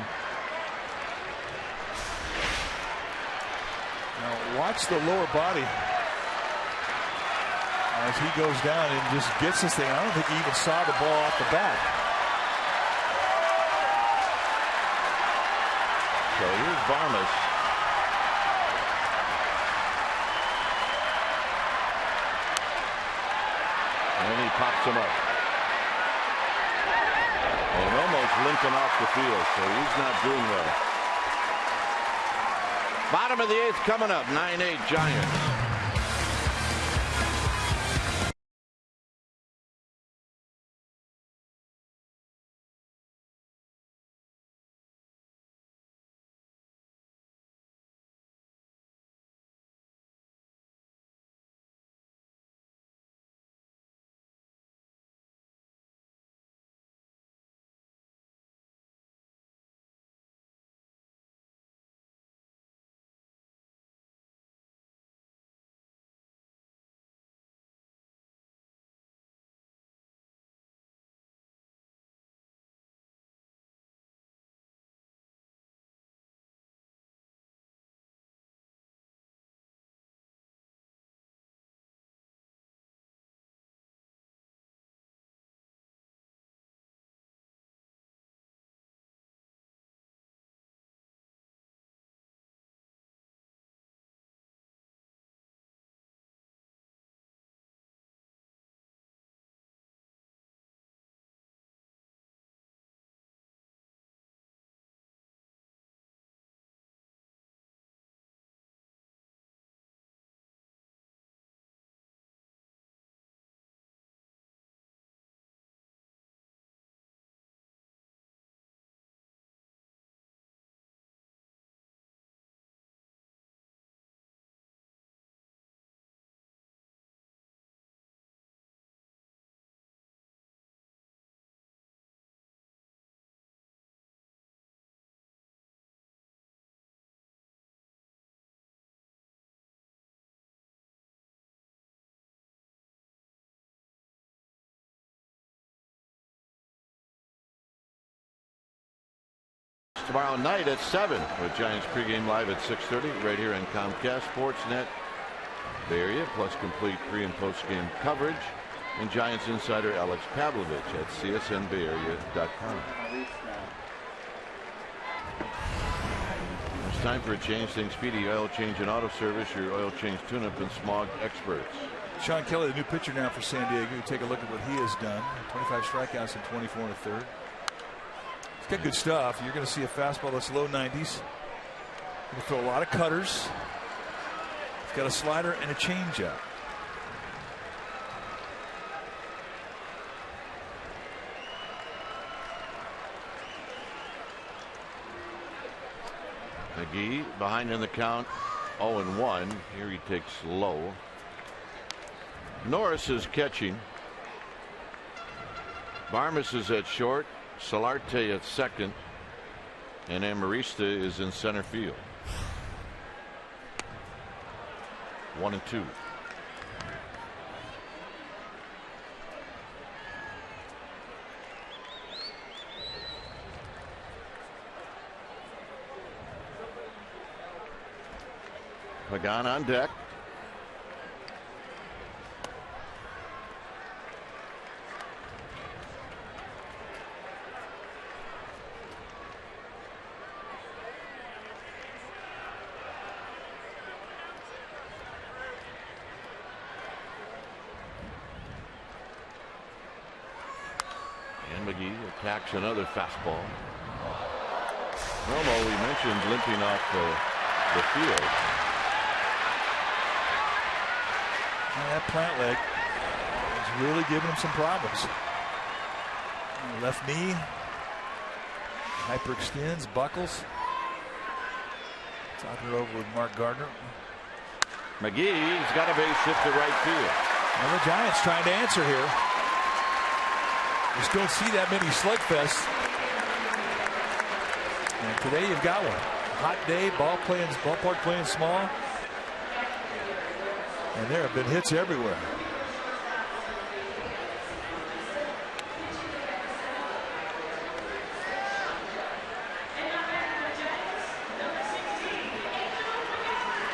Now watch the lower body as he goes down and just gets this thing. I don't think he even saw the ball off the bat. So here's Barmas. And he pops him up. And almost limping off the field, so he's not doing well. Bottom of the 8th coming up, 9-8 Giants. tomorrow night at 7 with Giants pregame live at 6:30 right here on Comcast Sportsnet Bay Area, plus complete pre and post game coverage, and Giants insider Alex Pavlovich at csnbayarea.com. It's time for a change. Think Speedy Oil Change and Auto Service, your oil change tune-up and smog experts. Sean Kelly, the new pitcher now for San Diego. You take a look at what he has done. 25 strikeouts and 24 and a third. He's got good stuff. You're going to see a fastball that's low 90s. He's going to throw a lot of cutters. He's got a slider and a changeup. McGee behind in the count, 0-1. Here he takes low. Norris is catching. Barmes is at short. Solarte at second. And Amarista is in center field. 1-2. Pagan on deck. And McGee attacks another fastball. Romo, we mentioned, limping off the field. That plant leg is really giving him some problems. Left knee hyperextends, buckles. Talking it over with Mark Gardner. McGee's got a base hit to right field. And the Giants trying to answer here. Just don't see that many slugfests. And today you've got one. Hot day, ballpark playing small. And there have been hits everywhere.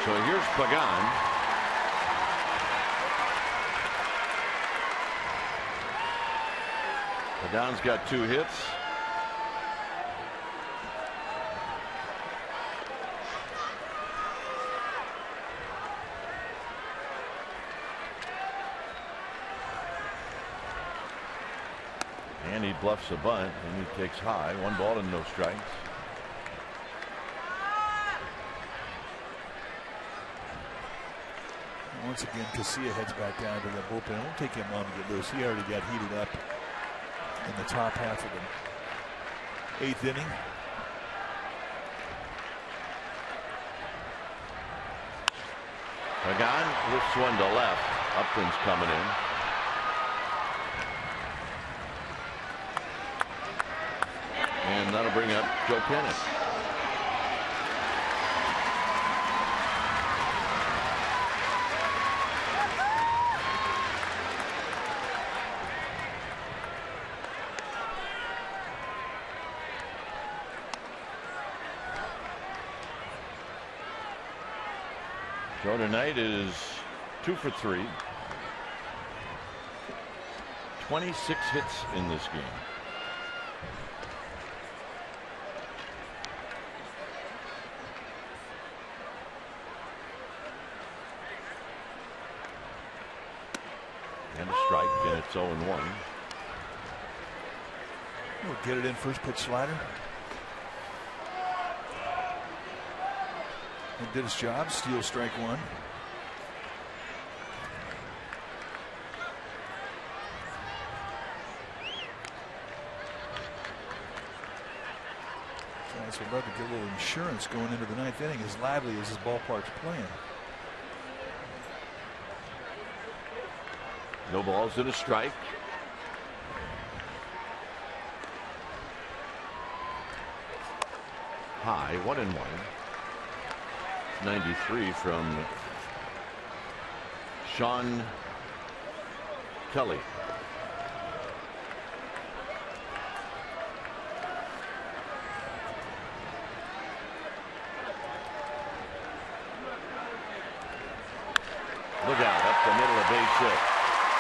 So here's Pagan. Pagan's got 2 hits. And he bluffs a bunt, and he takes high. 1 ball and no strikes. Once again, Casilla heads back down to the bullpen. It won't take him long to get loose. He already got heated up in the top half of the 8th inning. Pagan lifts one to left. Upton's coming in. And that'll bring up Joe Kennett. Joe tonight is 2 for 3. 26 hits in this game. And a strike, and it's 0-1. We'll get it in. First pitch slider. And did his job. Steal strike 1. Giants would love to get a little insurance going into the 9th inning, as lively as his ballpark's playing. No balls and a strike. High, 1-1. 93 from Sean Kelly. Look out, up the middle of base hit.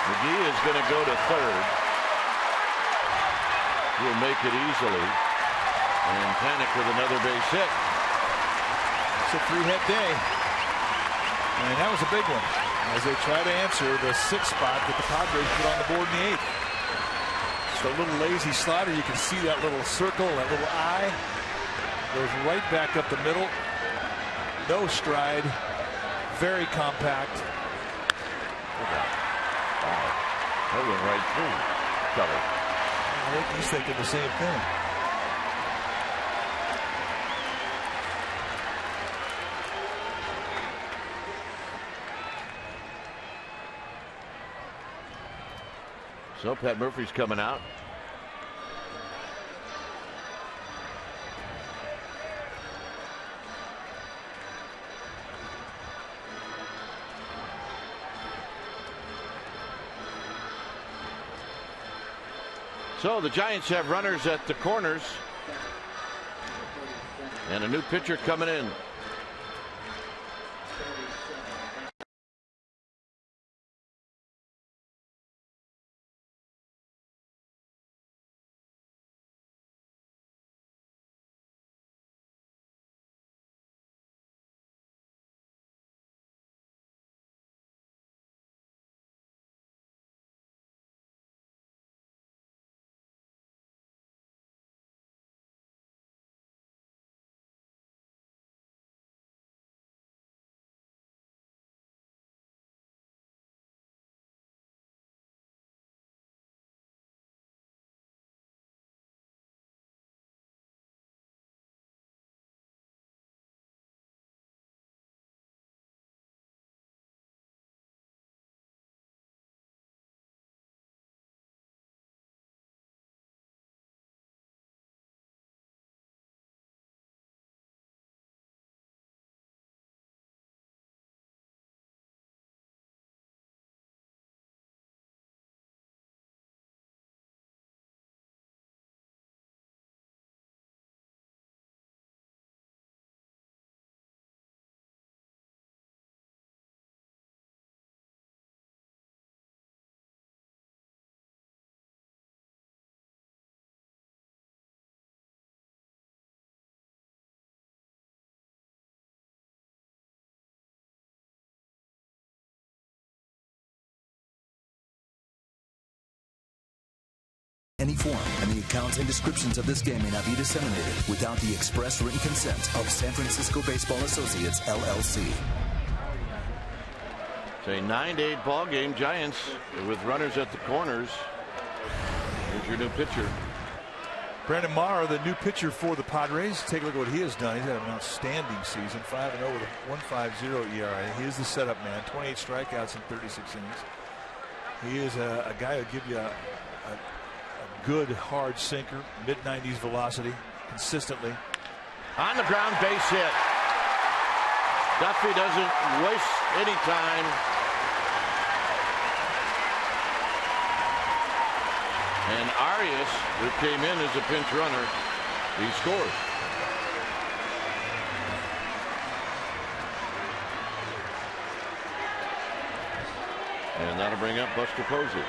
McGee is going to go to third. He'll make it easily. And Panic with another base hit. It's a three-hit day. And that was a big one as they try to answer the sixth spot that the Padres put on the board in the eighth. Just a little lazy slider. You can see that little circle, that little eye. Goes right back up the middle. No stride. Very compact. Wow. That went right through Kelly. I think he's thinking the same thing. So Pat Murphy's coming out. So the Giants have runners at the corners and a new pitcher coming in. Any form, and the accounts and descriptions of this game may not be disseminated without the express written consent of San Francisco Baseball Associates, LLC. It's a 9-8 ball game. Giants with runners at the corners. Here's your new pitcher. Brandon Marr, the new pitcher for the Padres. Take a look at what he has done. He's had an outstanding season, 5-0 with a 1.50 ERA. He is the setup man, 28 strikeouts in 36 innings. He is a guy who'll give you a good hard sinker, mid-90s velocity, consistently. On the ground, base hit. Duffy doesn't waste any time. And Arias, who came in as a pinch runner, he scores. And that'll bring up Buster Posey.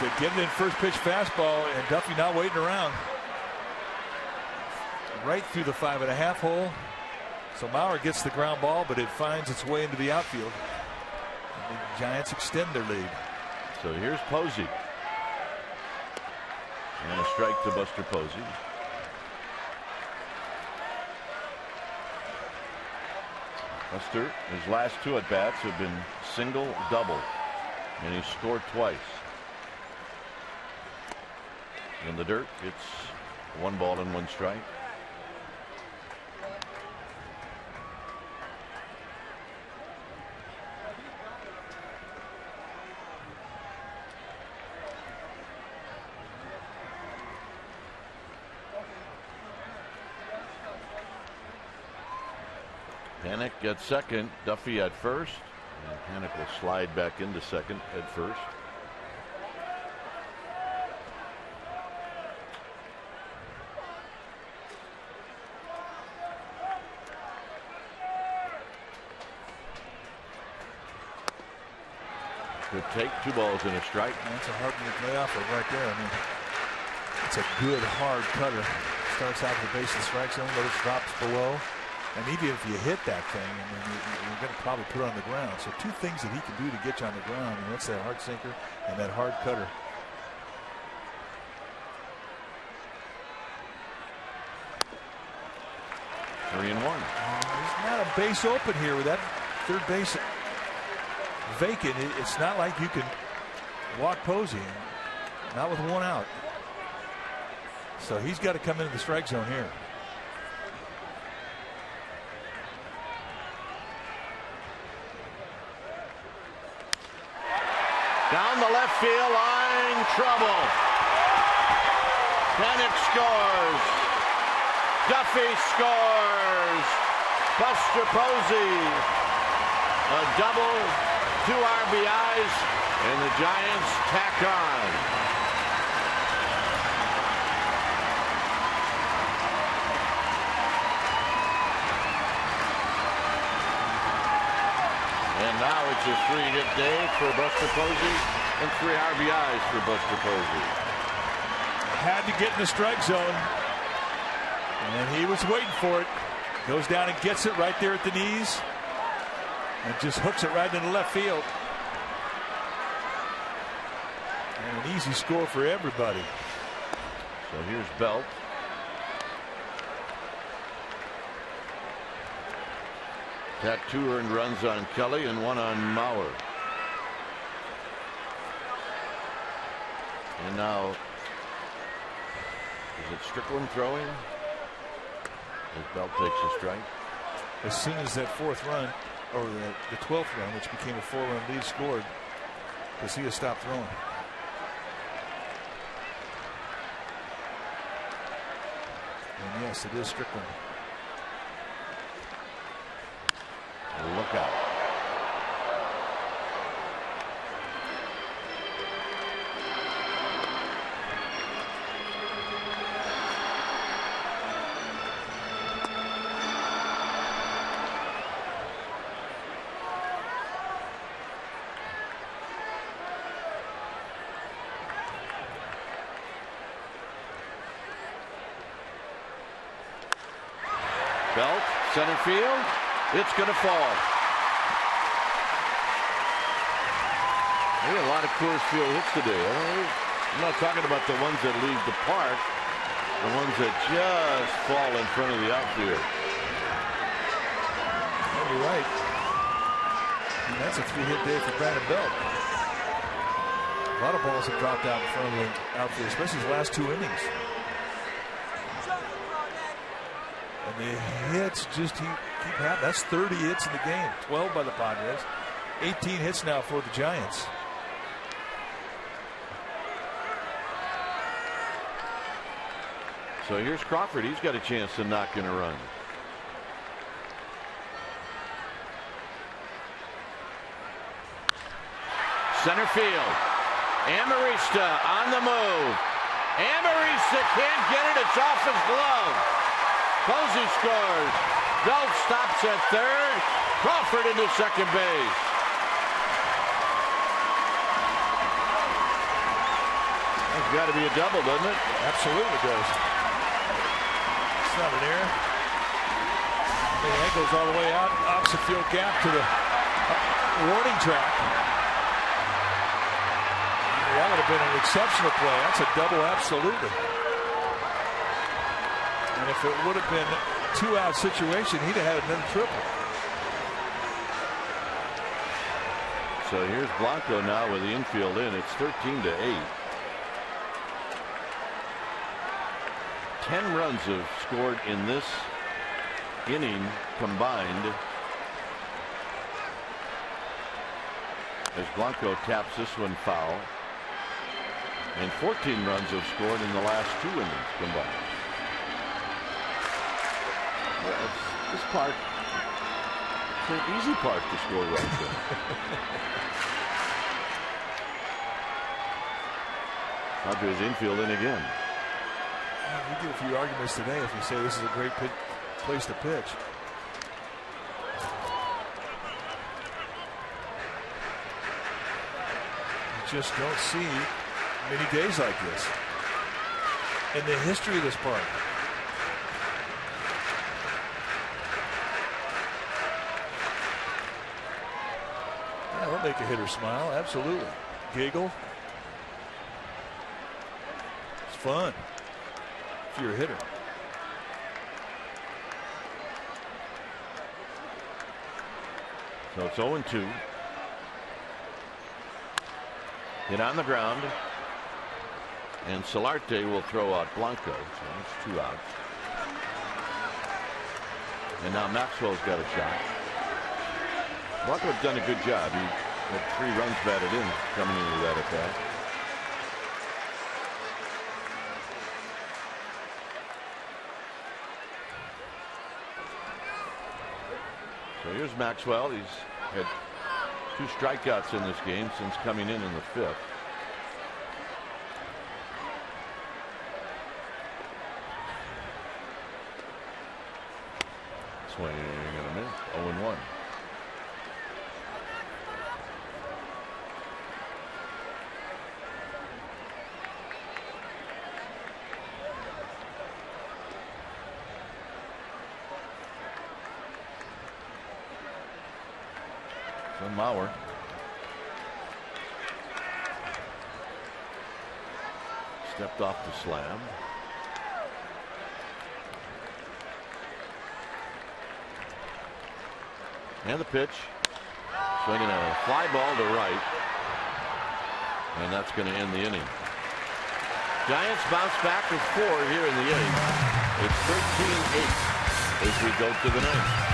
Just getting in first pitch fastball, and Duffy not waiting around. Right through the 5.5 hole. So Maurer gets the ground ball, but it finds its way into the outfield. And the Giants extend their lead. So here's Posey. And a strike to Buster Posey. Buster, his last two at bats have been single, double, and he scored twice. In the dirt, it's 1 ball and 1 strike. Panic at second, Duffy at first, and Panic will slide back into second at first. Good take, 2 balls and a strike. That's a hard one to play off of right there. I mean, it's a good hard cutter. Starts out with the base of the strike zone, but it drops below. And even if you hit that thing, I mean, you're going to probably put it on the ground. So 2 things that he can do to get you on the ground, and that's that hard sinker and that hard cutter. Three and one. There's not a base open here with that third base vacant. It's not like you can walk Posey, not with 1 out. So he's got to come into the strike zone here. Down the left field line, trouble. Panik scores. Duffy scores. Buster Posey. A double, 2 RBIs, and the Giants tack on. And now it's a 3-hit day for Buster Posey and 3 RBIs for Buster Posey. Had to get in the strike zone, and he was waiting for it. Goes down and gets it right there at the knees, and just hooks it right into left field. And an easy score for everybody. So here's Belt. Got 2 earned runs on Kelly and 1 on Mauer. And now, is it Strickland throwing? As Belt takes a strike. As soon as that 4th run, or the 12th run, which became a 4-run lead, scored, Casilla stopped throwing. And yes, it is Strickland. Look out. Belt, center field. It's going to fall. We had a lot of Coors Field hits today. I'm not talking about the ones that leave the park, the ones that just fall in front of the outfield. Oh, you're right. And that's a 3-hit day for Brandon Belt. A lot of balls have dropped out in front of the outfield, especially his last 2 innings. And the hits just keep happening. That's 30 hits in the game, 12 by the Padres, 18 hits now for the Giants. So here's Crawford. He's got a chance to knock in a run. Center field. Amarista on the move. Amarista can't get it. It's off his glove. Posey scores. Belt stops at third. Crawford into second base. That's got to be a double, doesn't it? Absolutely does. It's not an error. That goes all the way out, opposite field gap to the warning track. That would have been an exceptional play. That's a double, absolutely. And if it would have been a 2-out situation, he'd have had another triple. So here's Blanco now with the infield in. It's 13-8. 10 runs have scored in this inning combined. As Blanco taps this one foul. And 14 runs have scored in the last 2 innings combined. Well, this park, it's an easy park to score runs in. Padres infield in again. We get a few arguments today if we say this is a great place to pitch. just don't see many days like this in the history of this park. That'll make a hitter smile, absolutely. Giggle. It's fun if you're a hitter. So it's 0-2. Hit on the ground. And Solarte will throw out Blanco. So it's 2 outs. And now Maxwell's got a shot. Blanco's done a good job. He had 3 runs batted in coming into that at bat. So here's Maxwell. He's had 2 strikeouts in this game since coming in the 5th. Swing and a miss. 0-1. So Mauer stepped off the slab. And the pitch. Swinging a fly ball to right. And that's going to end the inning. Giants bounce back with 4 here in the 8th. It's 13-8 as we go to the 9th.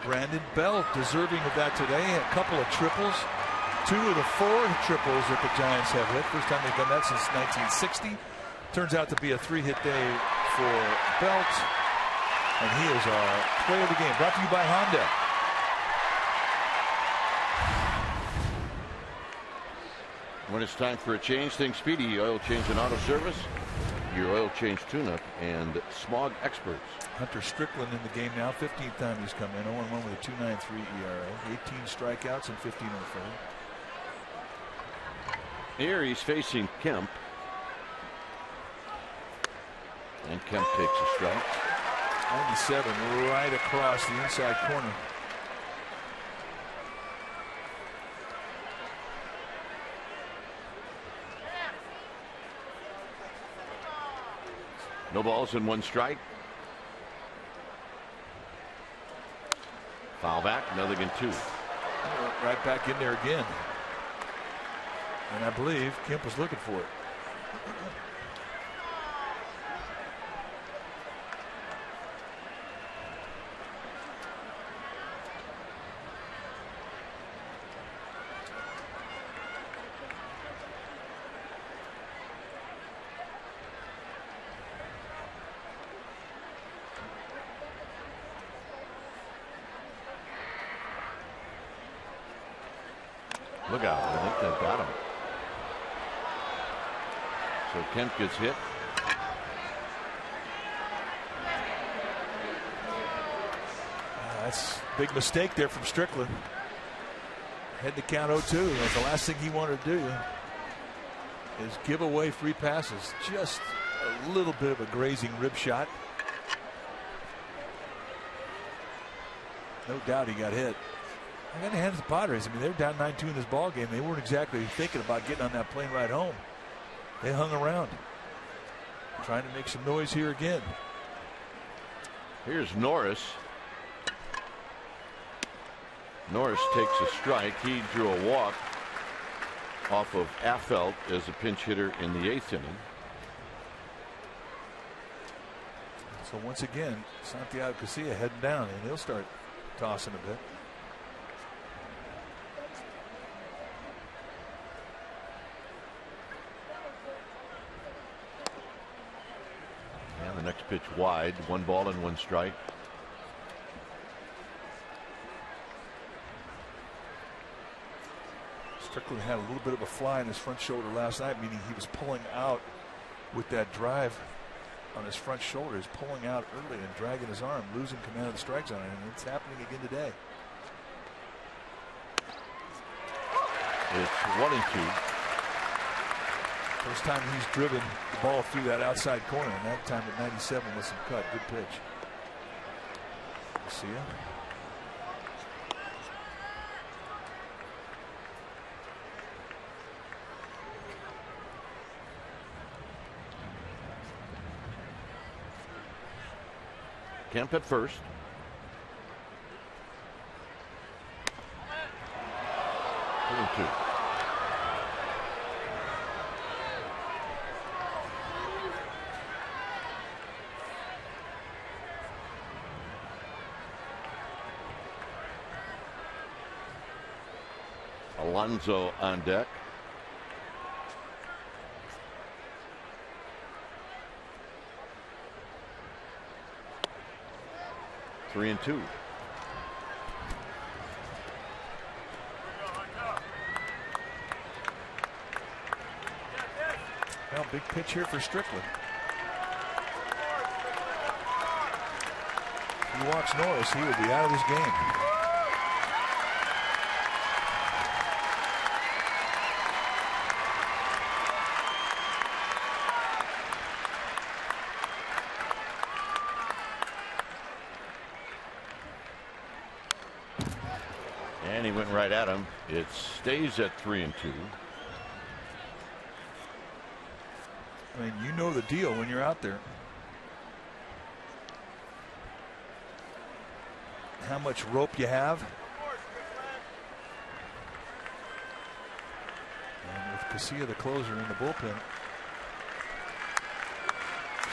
Brandon Belt deserving of that today. A couple of triples. 2 of the 4 triples that the Giants have hit. First time they've done that since 1960. Turns out to be a 3-hit day for Belt. And he is our player of the game. Brought to you by Honda. When it's time for a change, think Speedy Oil Change and Auto Service, your oil change tune-up, and smog experts. Hunter Strickland in the game now. 15th time he's come in. 0-1 with a 2.93 ERA. 18 strikeouts and 15 on the field. Here he's facing Kemp. And Kemp takes a strike. 97 right across the inside corner. No balls and 1 strike. Foul back, another again 2. Right back in there again. And I believe Kemp was looking for it. Look out. I think they've got him. So Kemp gets hit. That's a big mistake there from Strickland. Had to count 0-2. That's the last thing he wanted to do is give away free passes. Just a little bit of a grazing rib shot. No doubt he got hit. I got to hand it to the Padres. I mean, they're down 9-2 in this ball game. They weren't exactly thinking about getting on that plane ride home. They hung around, trying to make some noise here again. Here's Norris. Norris takes a strike. He drew a walk off of Affelt as a pinch hitter in the 8th inning. So once again, Santiago Casilla heading down, and he'll start tossing a bit. And the next pitch wide. 1 ball and 1 strike. Strickland had a little bit of a fly in his front shoulder last night, meaning he was pulling out with that drive on his front shoulder. He's pulling out early and dragging his arm, losing command of the strike zone, and it's happening again today. It's 1-2. First time he's driven the ball through that outside corner, and that time at 97 with some cut. Good pitch. See ya. Kemp at first. Two. Alonso on deck. Three and two. Well, big pitch here for Strickland. If he walks Norris, he would be out of this game. And he went right at him. It stays at 3 and 2. I mean, you know the deal when you're out there. How much rope you have. And with Casilla, the closer, in the bullpen,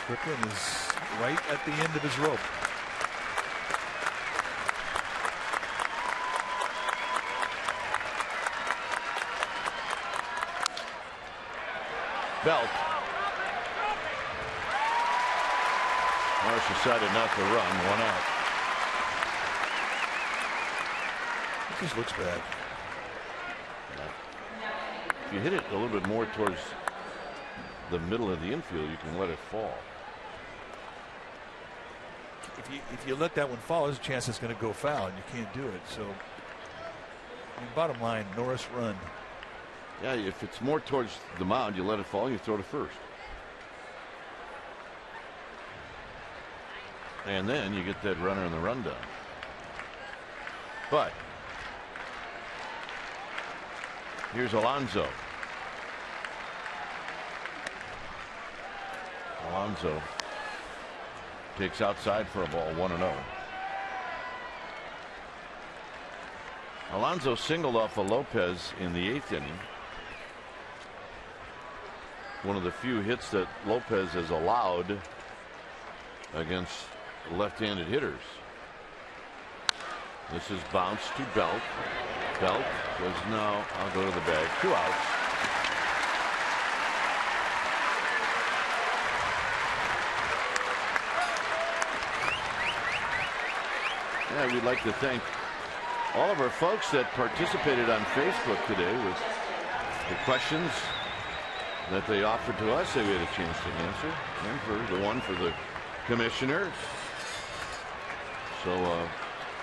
Strickland is right at the end of his rope. Belt. Morris decided not to run. 1 out. It just looks bad. If you hit it a little bit more towards the middle of the infield, you can let it fall. If you let that one fall, there's a chance it's going to go foul, and you can't do it. So, I mean, bottom line, Norris run. Yeah, if it's more towards the mound, you let it fall and you throw to first. And then you get that runner in the rundown. But here's Alonso. Alonso takes outside for a ball, 1-0. Alonso singled off of Lopez in the 8th inning. One of the few hits that Lopez has allowed against left-handed hitters. This is bounced to Belt. Belt says, no, I'll go to the bag. 2 outs. Yeah, we'd like to thank all of our folks that participated on Facebook today with the questions that they offered to us, they had a chance to answer, and for the one for the commissioner. So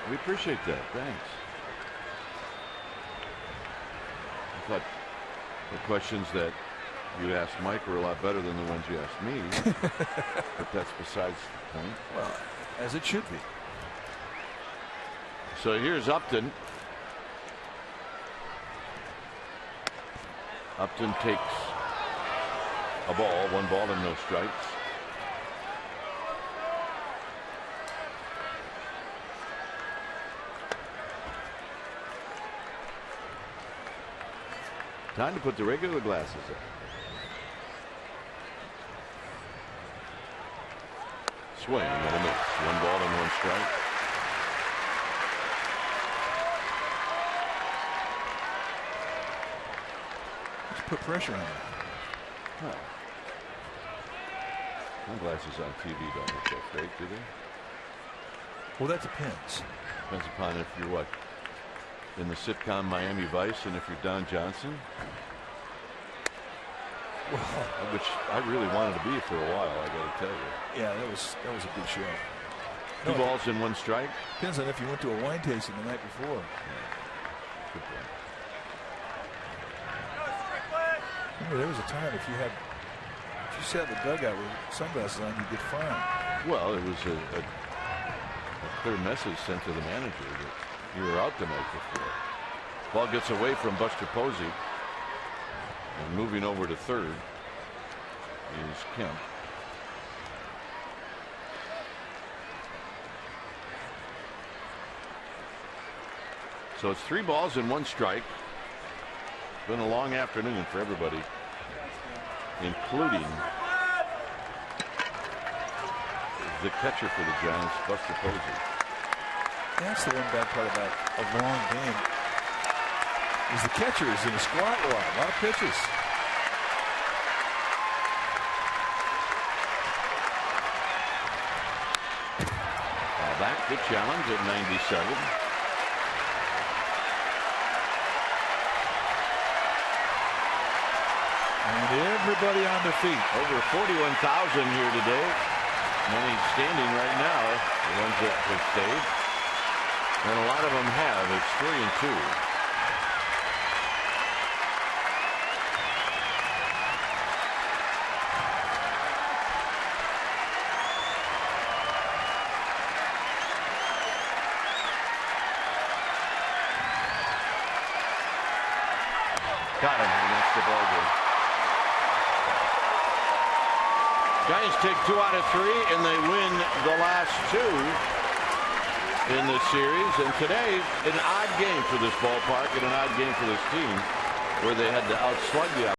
we appreciate that. Thanks. I thought the questions that you asked Mike were a lot better than the ones you asked me, but that's besides the point. Well, as it should be. So here's Upton. Upton takes a ball, 1 ball and no strikes. Time to put the regular glasses in. Swing and a miss. 1 ball and 1 strike. Put pressure on him. Huh. Sunglasses on TV don't look that great, do they? Well, that depends. Depends upon if you're what? In the sitcom Miami Vice, and if you're Don Johnson? Well, which I really wanted to be for a while, I got to tell you. Yeah, that was a good show. 2 balls and 1 strike? Depends on if you went to a wine tasting the night before. Yeah. Good point. Remember, there was a time if you sat in the dugout with sunglasses on, you'd get fined. Well, it was a clear message sent to the manager that you were out the night before. Ball gets away from Buster Posey, and moving over to third is Kemp. So it's 3 balls and 1 strike. Been a long afternoon for everybody, including the catcher for the Giants, Buster Posey. That's the one bad part about a long game. Is the catcher is in a squat a lot of pitches. Back to challenge at 97. And everybody on their feet. Over 41,000 here today. Many standing right now, the ones that have stayed. And a lot of them have. It's 3-2. Got him, and that's the ball game. Giants take 2 out of 3, and they win the last 2 in this series. And today, an odd game for this ballpark and an odd game for this team, where they had to outslug the